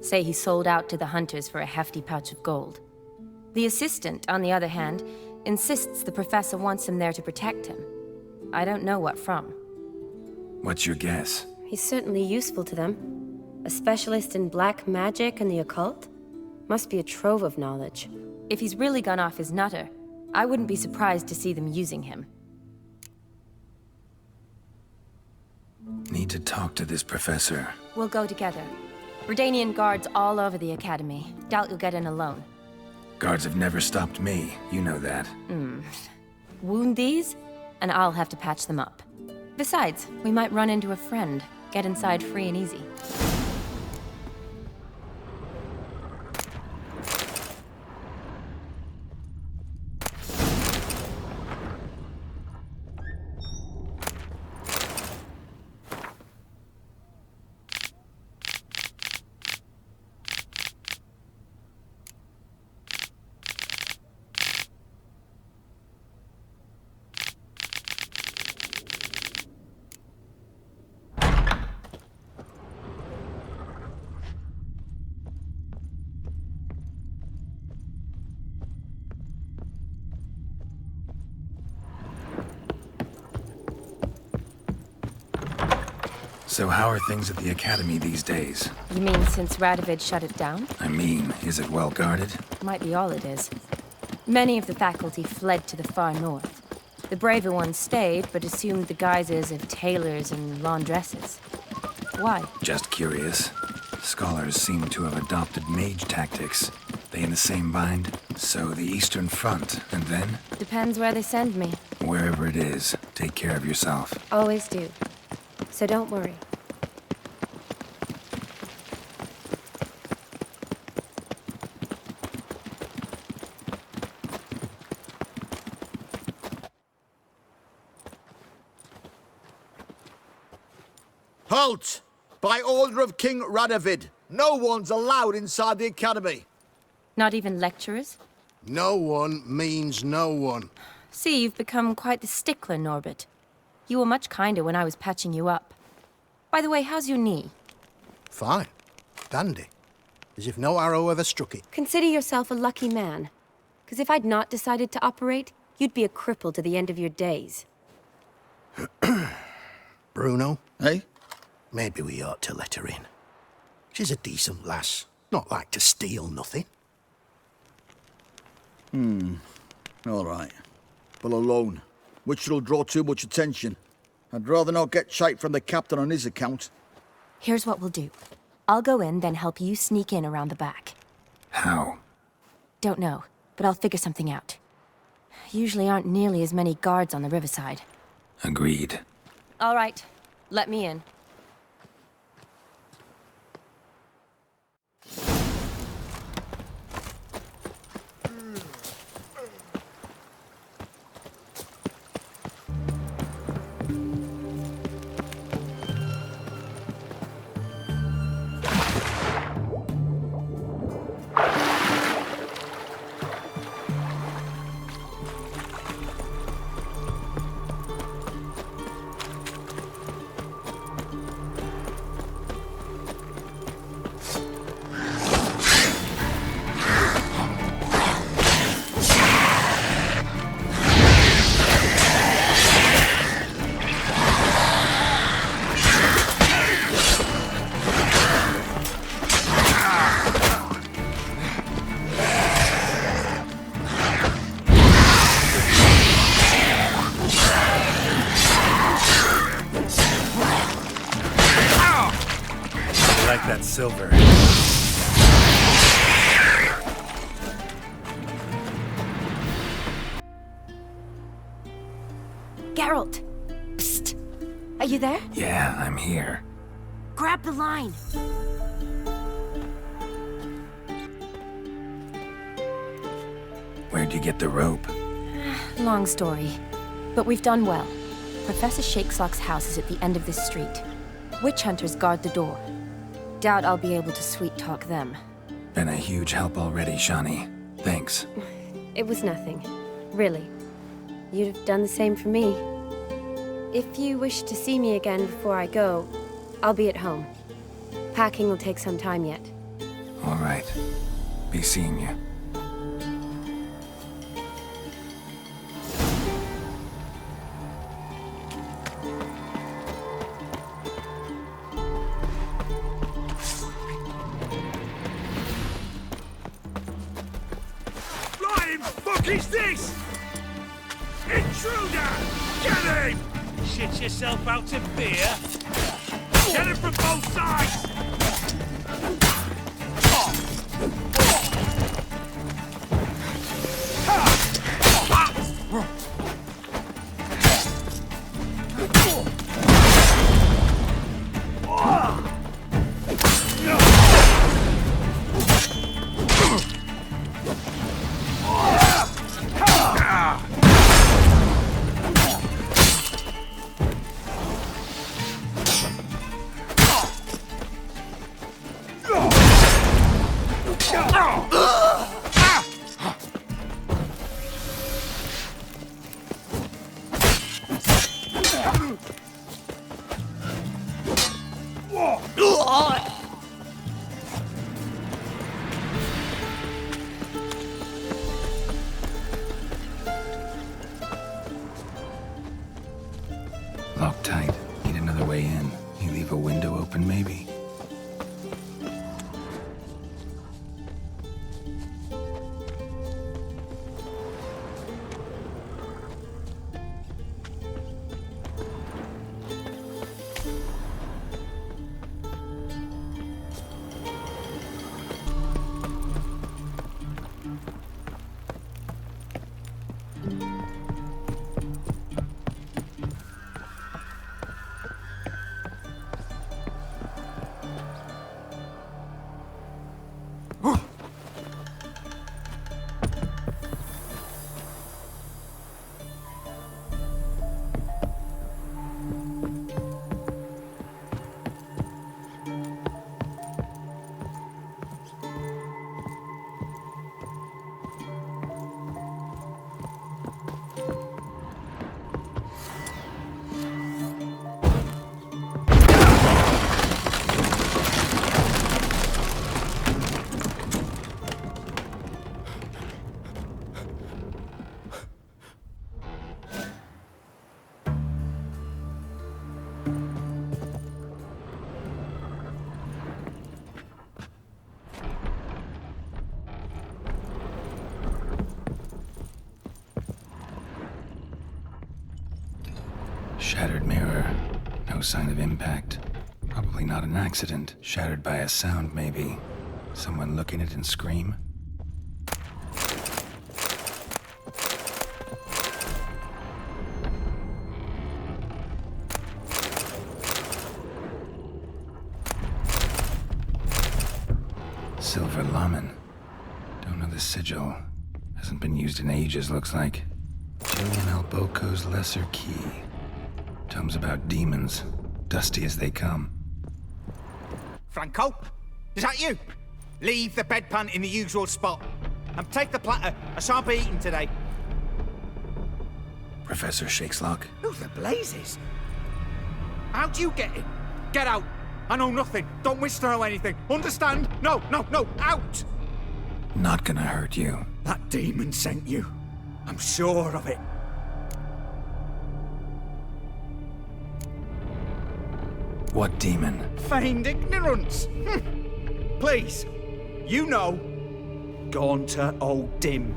Say he sold out to the hunters for a hefty pouch of gold. The assistant, on the other hand, insists the professor wants him there to protect him. I don't know what from. What's your guess? He's certainly useful to them. A specialist in black magic and the occult? Must be a trove of knowledge. If he's really gone off his nutter, I wouldn't be surprised to see them using him. Need to talk to this professor. We'll go together. Redanian guards all over the Academy. Doubt you'll get in alone. Guards have never stopped me. You know that. Wound these, and I'll have to patch them up. Besides, we might run into a friend. Get inside free and easy. So how are things at the Academy these days? You mean since Radovid shut it down? I mean, is it well guarded? Might be all it is. Many of the faculty fled to the far north. The braver ones stayed, but assumed the guises of tailors and laundresses. Why? Just curious. Scholars seem to have adopted mage tactics. They in the same bind? So the Eastern Front, and then? Depends where they send me. Wherever it is, take care of yourself. Always do. So don't worry. Halt! By order of King Radovid, no one's allowed inside the Academy. Not even lecturers? No one means no one. See, you've become quite the stickler, Norbert. You were much kinder when I was patching you up. By the way, how's your knee? Fine. Dandy. As if no arrow ever struck it. Consider yourself a lucky man. Because if I'd not decided to operate, you'd be a cripple to the end of your days. Bruno? Eh? Maybe we ought to let her in. She's a decent lass. Not like to steal nothing. All right. But alone, which will draw too much attention. I'd rather not get shite from the captain on his account. Here's what we'll do. I'll go in, then help you sneak in around the back. How? Don't know, but I'll figure something out. Usually aren't nearly as many guards on the riverside. Agreed. All right, let me in. That silver. Geralt! Psst! Are you there? Yeah, I'm here. Grab the line! Where'd you get the rope? Long story. But we've done well. Professor Shakeslock's house is at the end of this street. Witch hunters guard the door. Doubt I'll be able to sweet-talk them. Been a huge help already, Shani. Thanks. It was nothing. Really. You'd have done the same for me. If you wish to see me again before I go, I'll be at home. Packing will take some time yet. All right. Be seeing you. What is this? Intruder! Get him! Shit yourself out to beer? Get him from both sides! Locked tight. Need another way in. You leave a window open, maybe? Shattered mirror. No sign of impact. Probably not an accident. Shattered by a sound, maybe. Someone look in it and scream? Silver Laman. Don't know the sigil. Hasn't been used in ages, looks like. Julian Alboco's Lesser Key. Tomes about demons. Dusty as they come. Franco? Is that you? Leave the bedpan in the usual spot. And take the platter. I shan't be eating today. Professor Shakeslock? Who the blazes? How'd you get in? Get out. I know nothing. Don't wish to know anything. Understand? No, out! Not gonna hurt you. That demon sent you. I'm sure of it. What demon? Feigned ignorance. Please, you know. Gaunter O'Dim.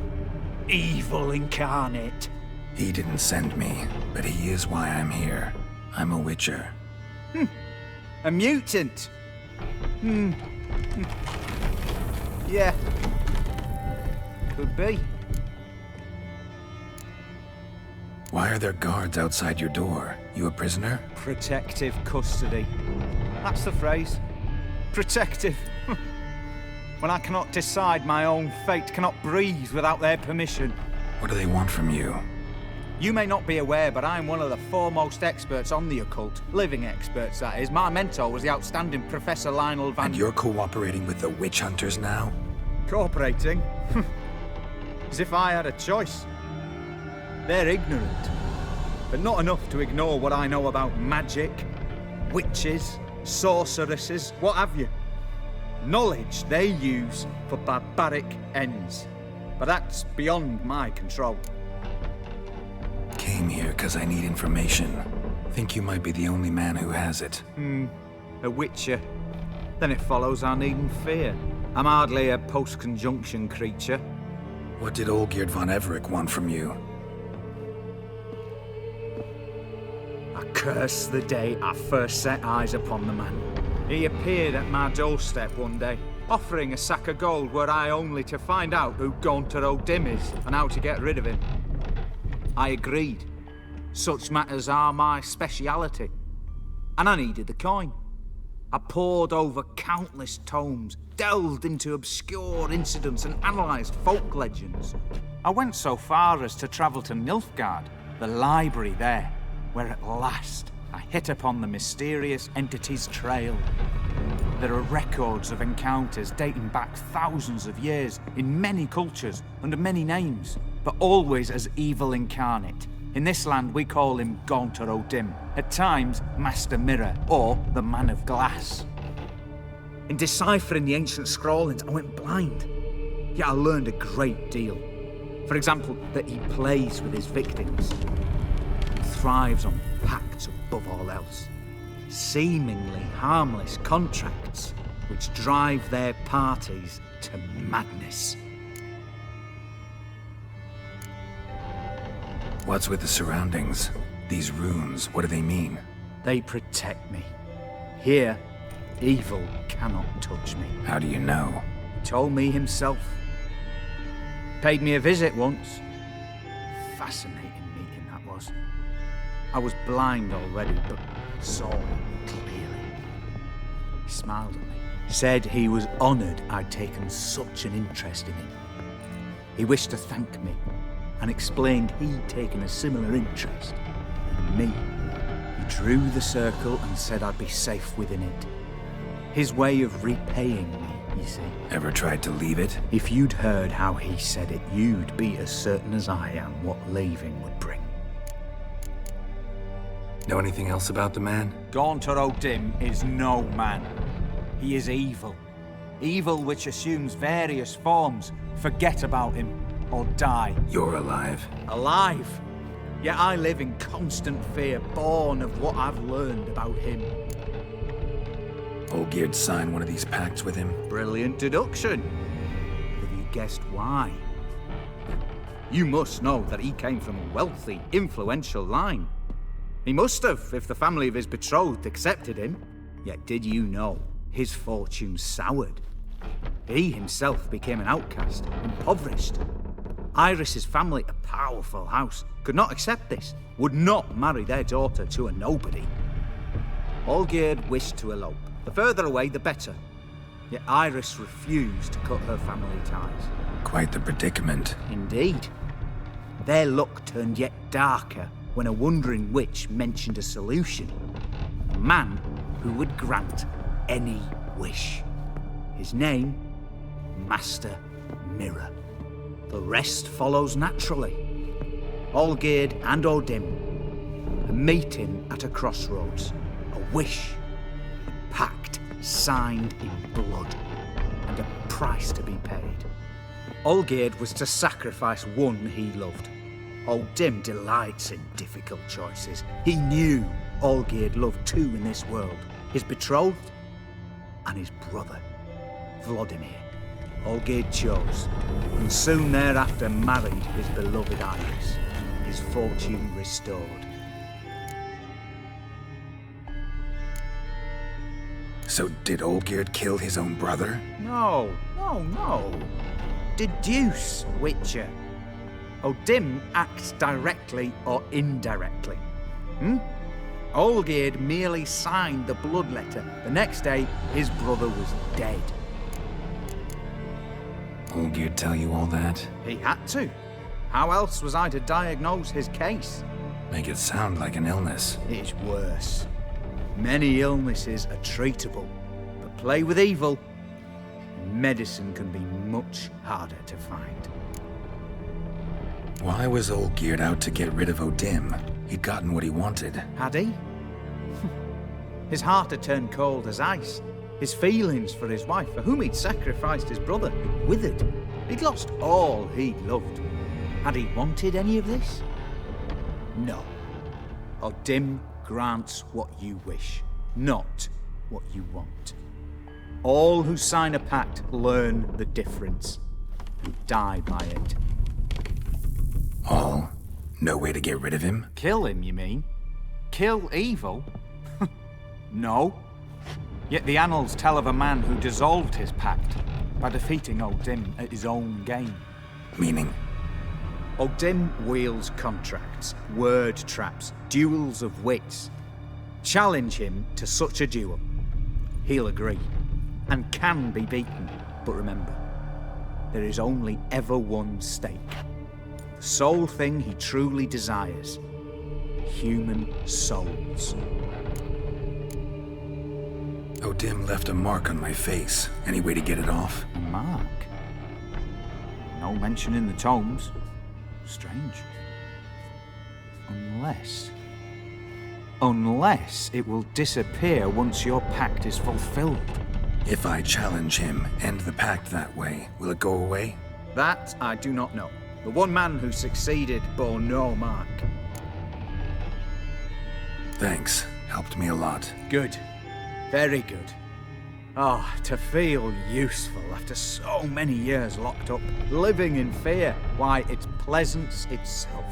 Evil incarnate. He didn't send me, but he is why I'm here. I'm a witcher. A mutant. Yeah. Could be. Why are there guards outside your door? You a prisoner? Protective custody. That's the phrase. Protective. When I cannot decide my own fate, cannot breathe without their permission. What do they want from you? You may not be aware, but I'm one of the foremost experts on the occult. Living experts, that is. My mentor was the outstanding Professor Lionel Van... And you're cooperating with the witch hunters now? Cooperating? As if I had a choice. They're ignorant, but not enough to ignore what I know about magic, witches, sorceresses, what have you. Knowledge they use for barbaric ends. But that's beyond my control. Came here because I need information. Think you might be the only man who has it. A witcher. Then it follows I needn't fear. I'm hardly a post-conjunction creature. What did Olgierd von Everec want from you? I curse the day I first set eyes upon the man. He appeared at my doorstep one day, offering a sack of gold were I only to find out who Gaunter O'Dim is and how to get rid of him. I agreed. Such matters are my speciality. And I needed the coin. I pored over countless tomes, delved into obscure incidents and analysed folk legends. I went so far as to travel to Nilfgaard, the library there, where at last I hit upon the mysterious entity's trail. There are records of encounters dating back thousands of years in many cultures, under many names, but always as evil incarnate. In this land, we call him Gaunter O'Dim, at times Master Mirror, or the Man of Glass. In deciphering the ancient scrawlings, I went blind, yet I learned a great deal. For example, that he plays with his victims, and thrives on pacts above all else. Seemingly harmless contracts which drive their parties to madness. What's with the surroundings? These runes, what do they mean? They protect me. Here, evil cannot touch me. How do you know? He told me himself. Paid me a visit once. Fascinating meeting that was. I was blind already, but saw him clearly. He smiled at me. Said he was honoured I'd taken such an interest in him. He wished to thank me, and explained he'd taken a similar interest in me. He drew the circle and said I'd be safe within it. His way of repaying me, you see. Ever tried to leave it? If you'd heard how he said it, you'd be as certain as I am what leaving would bring. Know anything else about the man? Gaunter O'Dim is no man. He is evil. Evil which assumes various forms. Forget about him, or die. You're alive. Alive? Yet I live in constant fear, born of what I've learned about him. Olgierd signed one of these pacts with him? Brilliant deduction. Have you guessed why? You must know that he came from a wealthy, influential line. He must have, if the family of his betrothed accepted him. Yet did you know his fortune soured? He himself became an outcast, impoverished. Iris's family, a powerful house, could not accept this, would not marry their daughter to a nobody. Olgierd wished to elope. The further away, the better. Yet Iris refused to cut her family ties. Quite the predicament. Indeed. Their luck turned yet darker when a wandering witch mentioned a solution. A man who would grant any wish. His name, Master Mirror. The rest follows naturally. Olgierd and Odim, a meeting at a crossroads, a wish, a pact signed in blood, and a price to be paid. Olgierd was to sacrifice one he loved. Odim delights in difficult choices. He knew Olgierd loved two in this world, his betrothed and his brother, Vladimir. Olgierd chose, and soon thereafter married his beloved Iris, his fortune restored. So did Olgierd kill his own brother? No. Deduce, Witcher. Odim acts directly or indirectly. Olgierd merely signed the blood letter. The next day, his brother was dead. Olgierd tell you all that? He had to. How else was I to diagnose his case? Make it sound like an illness. It's worse. Many illnesses are treatable, but play with evil, medicine can be much harder to find. Why was Olgierd out to get rid of Odim? He'd gotten what he wanted. Had he? His heart had turned cold as ice. His feelings for his wife, for whom he'd sacrificed his brother, had withered. He'd lost all he loved. Had he wanted any of this? No. Odim grants what you wish, not what you want. All who sign a pact learn the difference and die by it. All? No way to get rid of him? Kill him, you mean? Kill evil? No. Yet the annals tell of a man who dissolved his pact by defeating Odim at his own game. Meaning? Odim wields contracts, word traps, duels of wits. Challenge him to such a duel. He'll agree, and can be beaten. But remember, there is only ever one stake. The sole thing he truly desires. Human souls. Odim left a mark on my face. Any way to get it off? A mark? No mention in the tomes. Strange. Unless it will disappear once your pact is fulfilled. If I challenge him, end the pact that way, will it go away? That I do not know. The one man who succeeded bore no mark. Thanks. Helped me a lot. Good. Very good. Ah, to feel useful after so many years locked up, living in fear. Why, it's pleasance itself.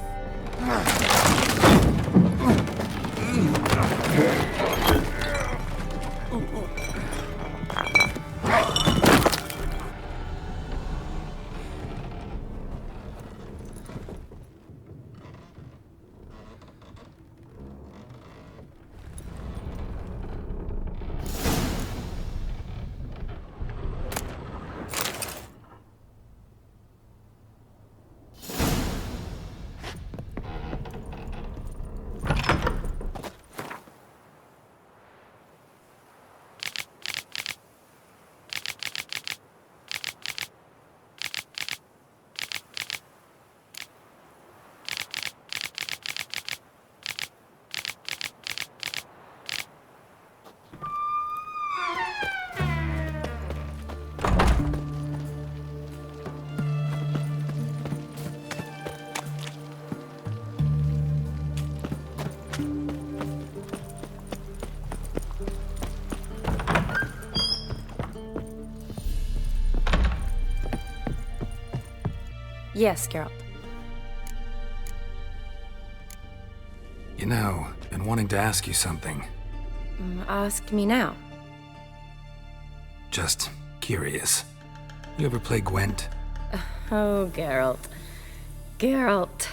Yes, Geralt. You know, been wanting to ask you something. Ask me now. Just curious. You ever play Gwent? Oh, Geralt. Geralt.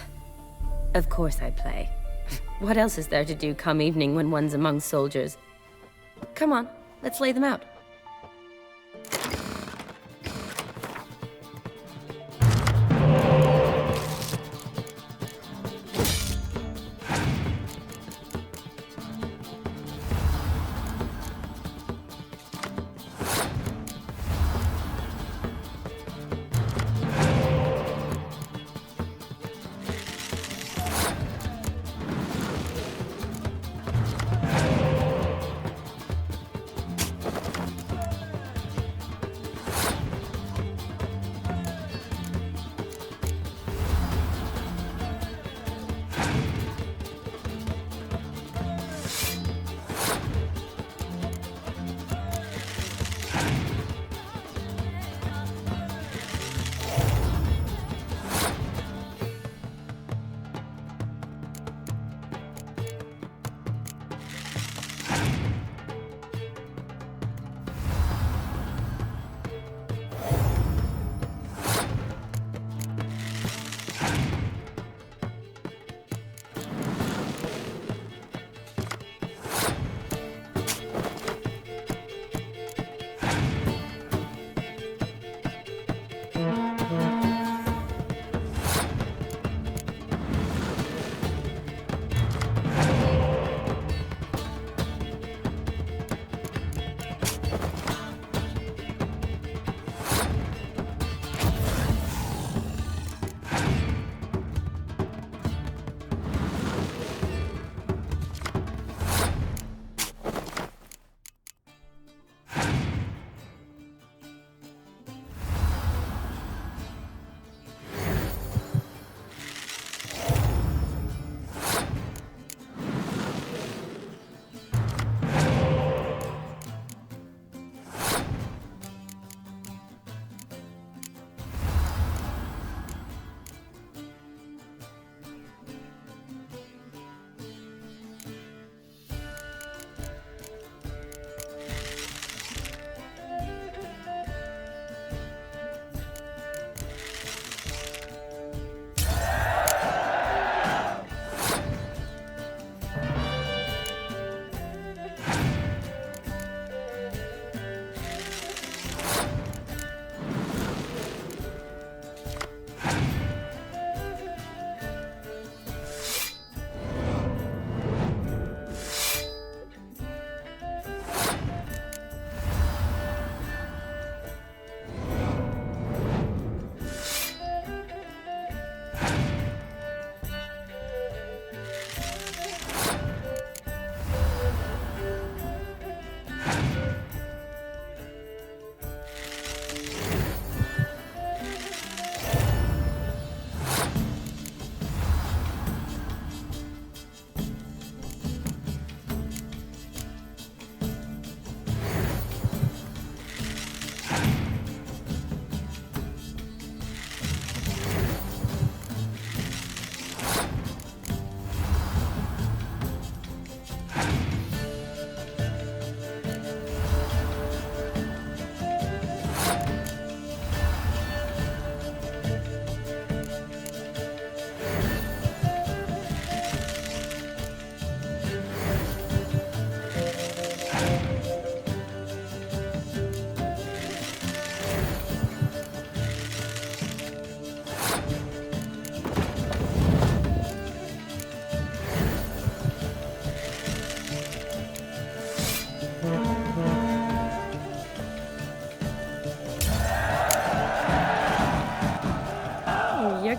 Of course I play. What else is there to do come evening when one's among soldiers? Come on, let's lay them out.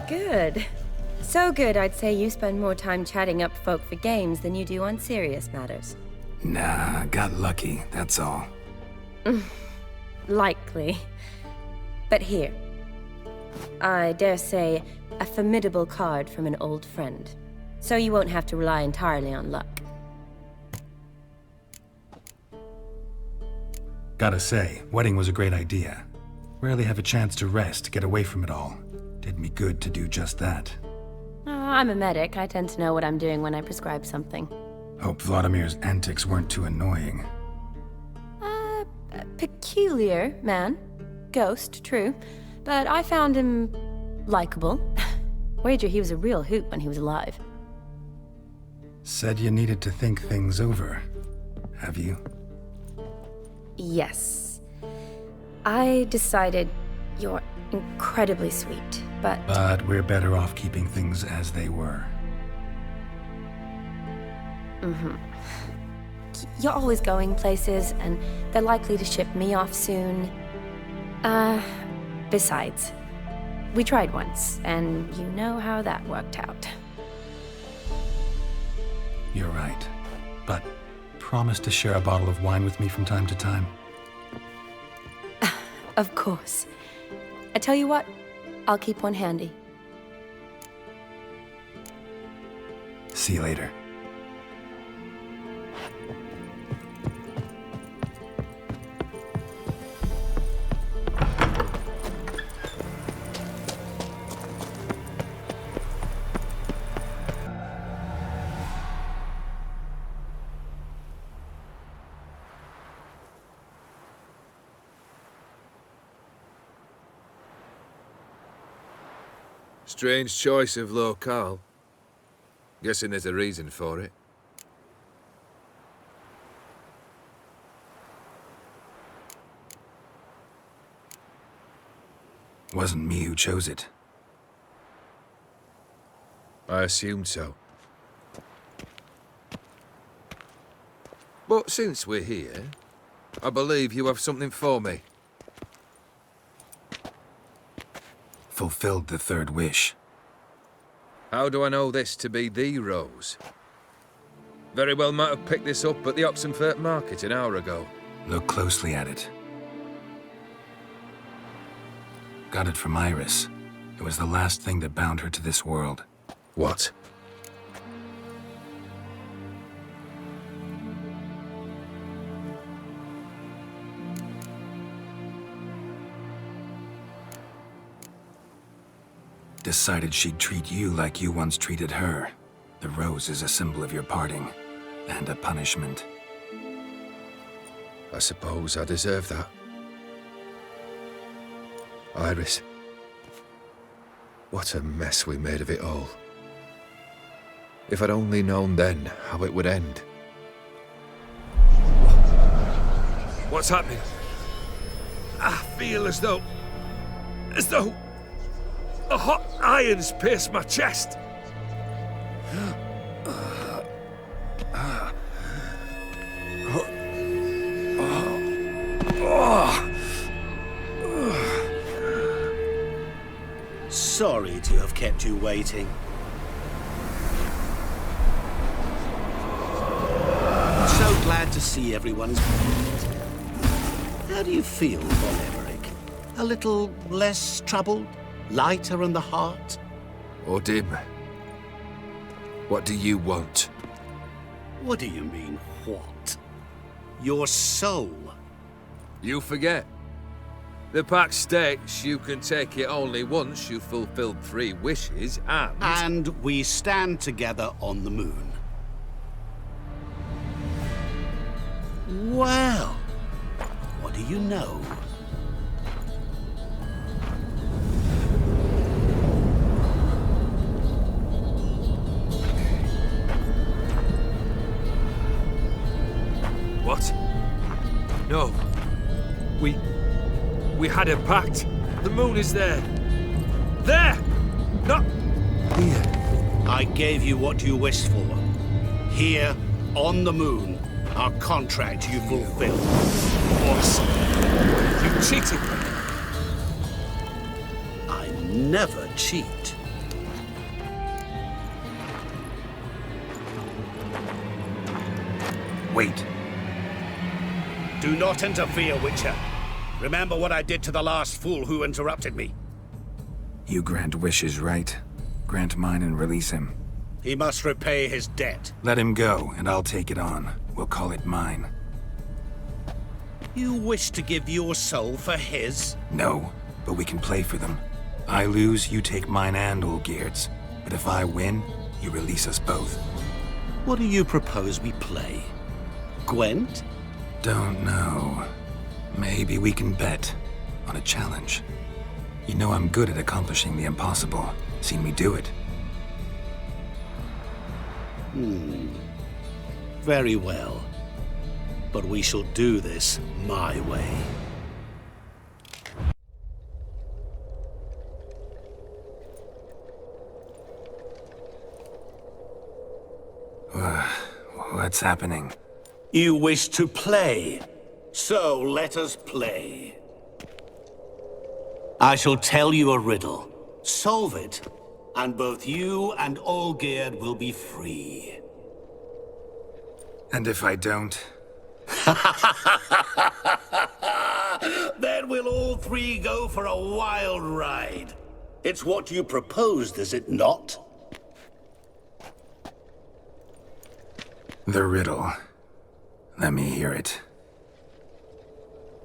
Good. So good, I'd say you spend more time chatting up folk for games than you do on serious matters. Nah, got lucky, that's all. Likely. But here. I dare say, a formidable card from an old friend. So you won't have to rely entirely on luck. Gotta say, wedding was a great idea. Rarely have a chance to rest, get away from it all. Did me good to do just that. I'm a medic. I tend to know what I'm doing when I prescribe something. Hope Vladimir's antics weren't too annoying. Peculiar man. Ghost, true. But I found him likable. Wager he was a real hoot when he was alive. Said you needed to think things over. Have you? Yes. I decided you're incredibly sweet, but... But we're better off keeping things as they were. Mm-hmm. You're always going places, and they're likely to ship me off soon. Besides, we tried once, and you know how that worked out. You're right. But promise to share a bottle of wine with me from time to time. Of course. I tell you what, I'll keep one handy. See you later. Strange choice of locale. Guessing there's a reason for it. Wasn't me who chose it. I assumed so. But since we're here, I believe you have something for me. Fulfilled the third wish. How do I know this to be the rose? Very well might have picked this up at the Oxenfurt market an hour ago. Look closely at it. Got it from Iris. It was the last thing that bound her to this world. What? Decided she'd treat you like you once treated her. The rose is a symbol of your parting, and a punishment. I suppose I deserve that. Iris. What a mess we made of it all. If I'd only known then how it would end. What's happening? I feel as though a hot iron's pierced my chest. Sorry to have kept you waiting. So glad to see everyone's... How do you feel, Von Emmerich? A little less troubled? Lighter in the heart? Or dim? What do you want? What do you mean, what? Your soul. You forget. The pact states you can take it only once you've fulfilled 3 wishes, and... And we stand together on the moon. Well, what do you know? What? No. We had a pact. The moon is there. There! Not here. I gave you what you wished for. Here, on the moon, our contract you fulfilled. Boss, you cheated me. I never cheat. Wait. Do not interfere, Witcher. Remember what I did to the last fool who interrupted me. You grant wishes, right? Grant mine and release him. He must repay his debt. Let him go, and I'll take it on. We'll call it mine. You wish to give your soul for his? No, but we can play for them. I lose, you take mine and Olgierd's. But if I win, you release us both. What do you propose we play? Gwent? Don't know. Maybe we can bet on a challenge. You know I'm good at accomplishing the impossible. Seen me do it. Very well. But we shall do this my way. What's happening? You wish to play, so let us play. I shall tell you a riddle. Solve it, and both you and Olgierd will be free. And if I don't? Then we'll all three go for a wild ride. It's what you proposed, is it not? The riddle. Let me hear it.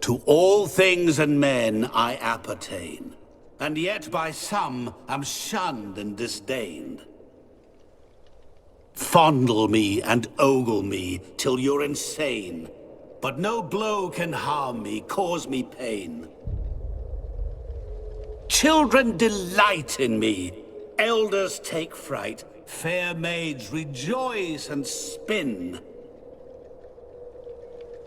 To all things and men I appertain, and yet by some am shunned and disdained. Fondle me and ogle me till you're insane, but no blow can harm me, cause me pain. Children delight in me, elders take fright, fair maids rejoice and spin.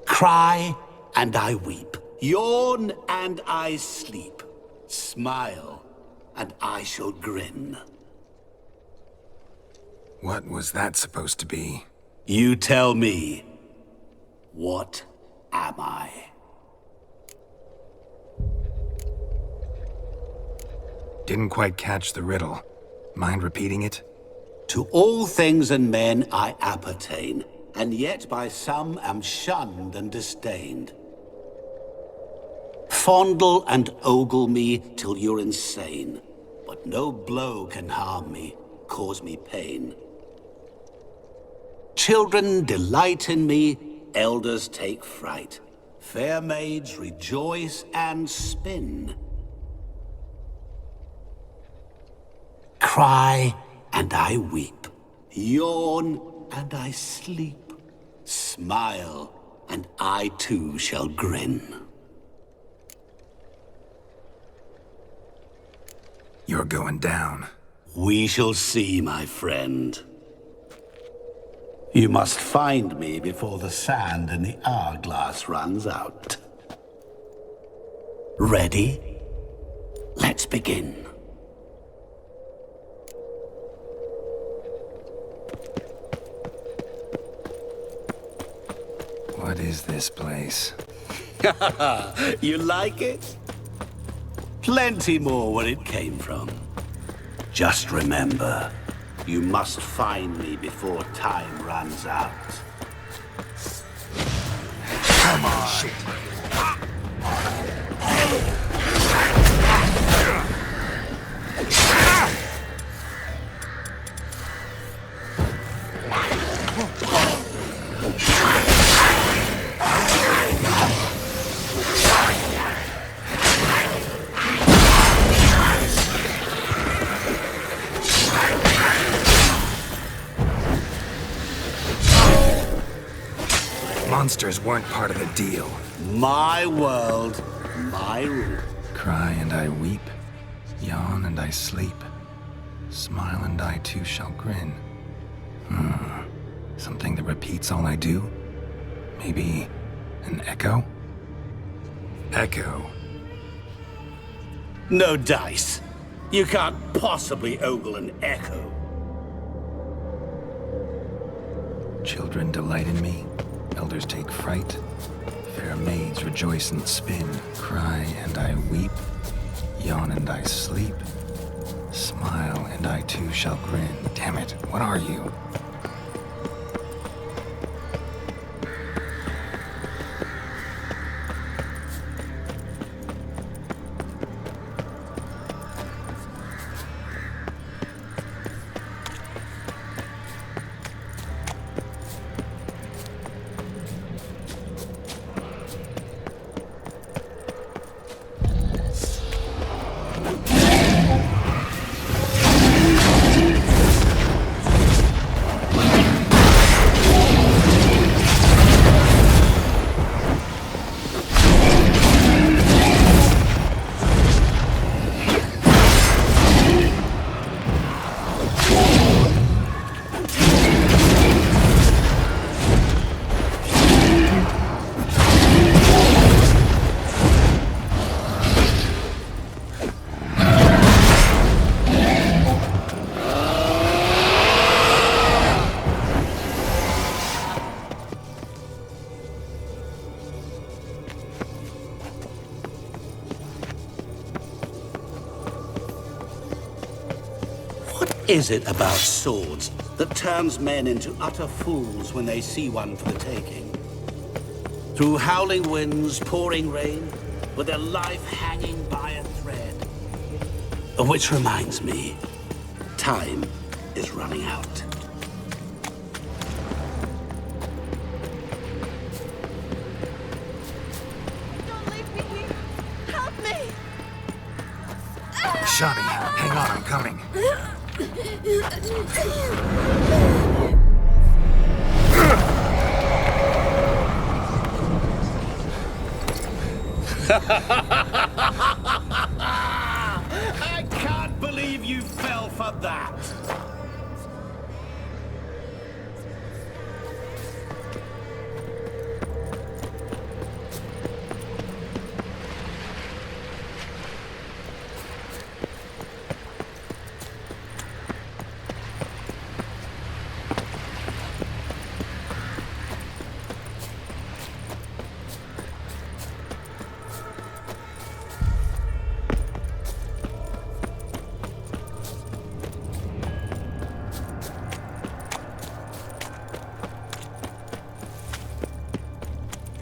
Cry and I weep, yawn and I sleep, smile and I shall grin. What was that supposed to be? You tell me, what am I? Didn't quite catch the riddle. Mind repeating it? To all things and men I appertain, and yet by some am shunned and disdained. Fondle and ogle me till you're insane, but no blow can harm me, cause me pain. Children delight in me, elders take fright. Fair maids rejoice and spin. Cry and I weep, yawn and I sleep, smile and I too shall grin. You're going down. We shall see, my friend. You must find me before the sand in the hourglass runs out. Ready? Let's begin. What is this place? You like it? Plenty more where it came from. Just remember, you must find me before time runs out. Come on. Monsters weren't part of the deal. My world, my rule. Cry and I weep, yawn and I sleep, smile and I too shall grin. Something that repeats all I do? Maybe an echo? Echo. No dice. You can't possibly ogle an echo. Children delight in me, elders take fright, fair maids rejoice and spin, cry and I weep, yawn and I sleep, smile and I too shall grin. Damn it, what are you? is it about swords that turns men into utter fools when they see one for the taking? Through howling winds, pouring rain, with their life hanging by a thread. Which reminds me, time is running out. Shani, hang on, I'm coming. I can't believe you fell for that!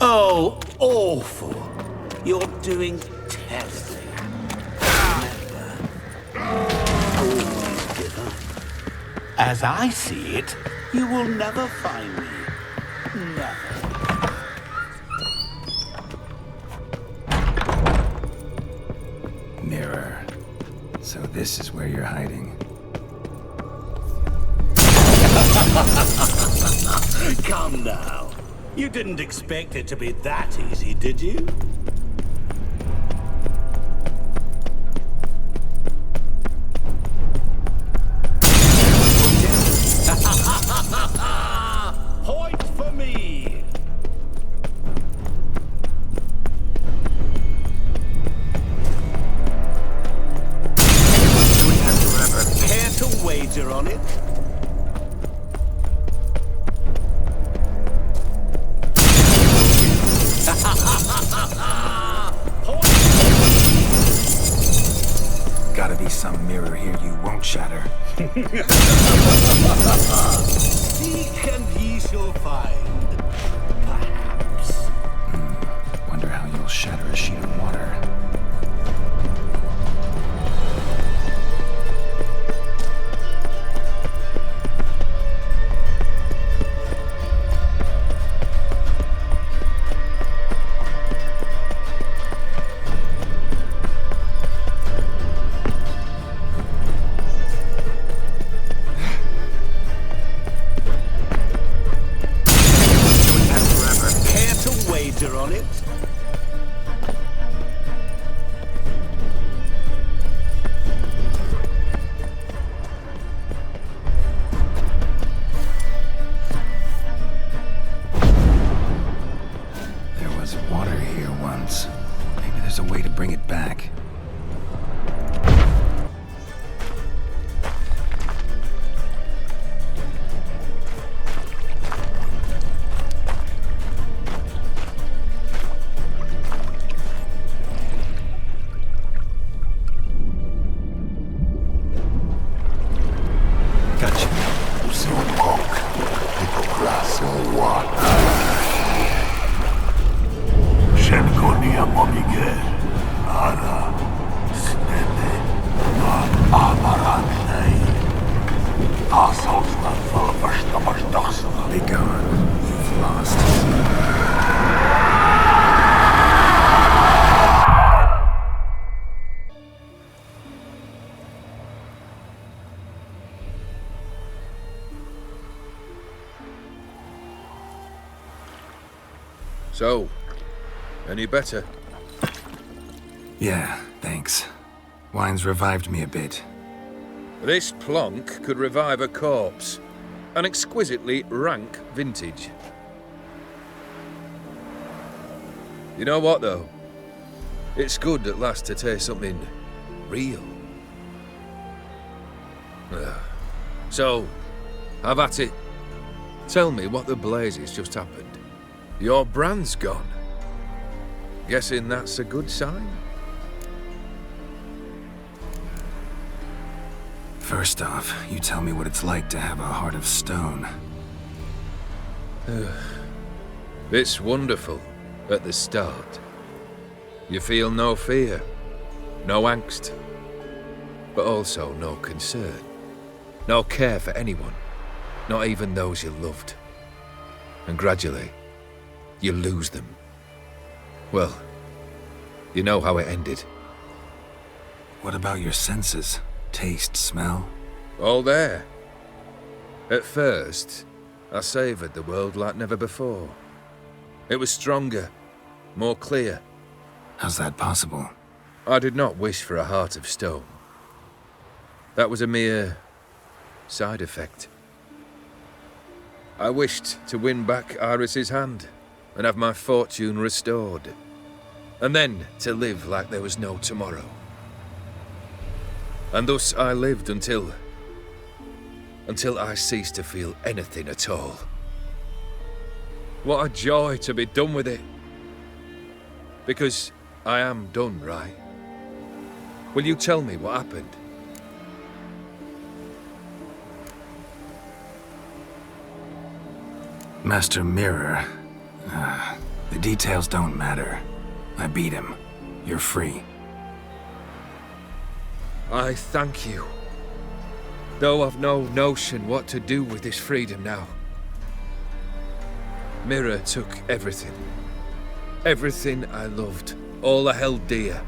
Oh, awful. You're doing terribly. Remember, always give up. As I see it, you will never find me. Never. Mirror. So this is where you're hiding. Come now. You didn't expect it to be that easy, did you? Point for me! Care to wager on it? Gotta be some mirror here you won't shatter. Seek and ye shall find. Perhaps. Wonder how you'll shatter a sheet of water. On it. There was water here once. Maybe there's a way to bring it back. Be gone. You've lost. So, any better? Yeah, thanks. Wine's revived me a bit. This plonk could revive a corpse. An exquisitely rank vintage. You know what, though? It's good at last to taste something real. So, have at it. Tell me what the blazes just happened. Your brand's gone. Guessing that's a good sign? First off, you tell me what it's like to have a heart of stone. It's wonderful at the start. You feel no fear, no angst, but also no concern, no care for anyone, not even those you loved. And gradually, you lose them. Well, you know how it ended. What about your senses? Taste, smell? All there. At first, I savoured the world like never before. It was stronger, more clear. How's that possible? I did not wish for a heart of stone. That was a mere side effect. I wished to win back Iris's hand and have my fortune restored, and then to live like there was no tomorrow. And thus I lived until I ceased to feel anything at all. What a joy to be done with it. Because I am done, right? Will you tell me what happened? Master Mirror. The details don't matter. I beat him. You're free. I thank you. Though I've no notion what to do with this freedom now. Mirror took everything. Everything I loved. All I held dear.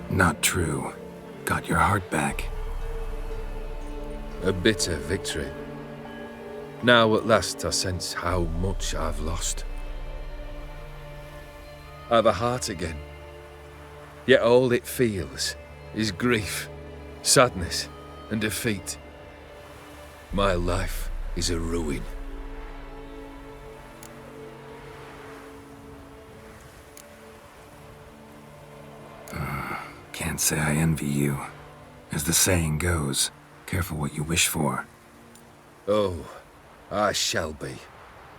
Not true. Got your heart back. A bitter victory. Now at last I sense how much I've lost. I've a heart again. Yet all it feels is grief, sadness, and defeat. My life is a ruin. Can't say I envy you. As the saying goes, careful what you wish for. Oh, I shall be.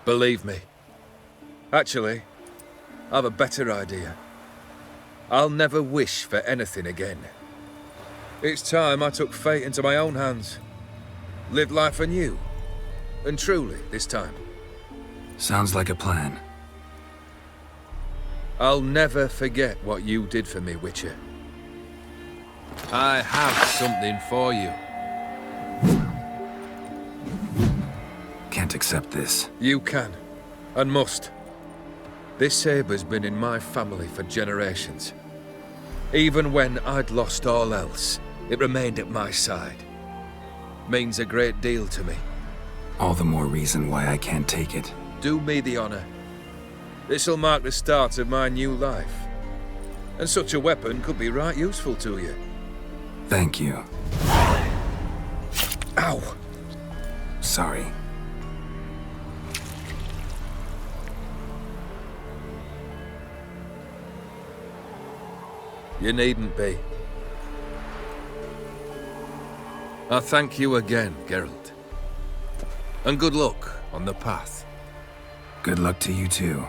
Believe me. Actually, I've a better idea. I'll never wish for anything again. It's time I took fate into my own hands. Lived life anew. And truly, this time. Sounds like a plan. I'll never forget what you did for me, Witcher. I have something for you. Can't accept this. You can, and must. This sabre's been in my family for generations. Even when I'd lost all else, it remained at my side. Means a great deal to me. All the more reason why I can't take it. Do me the honor. This'll mark the start of my new life. And such a weapon could be right useful to you. Thank you. Ow! Sorry. You needn't be. I thank you again, Geralt. And good luck on the path. Good luck to you too.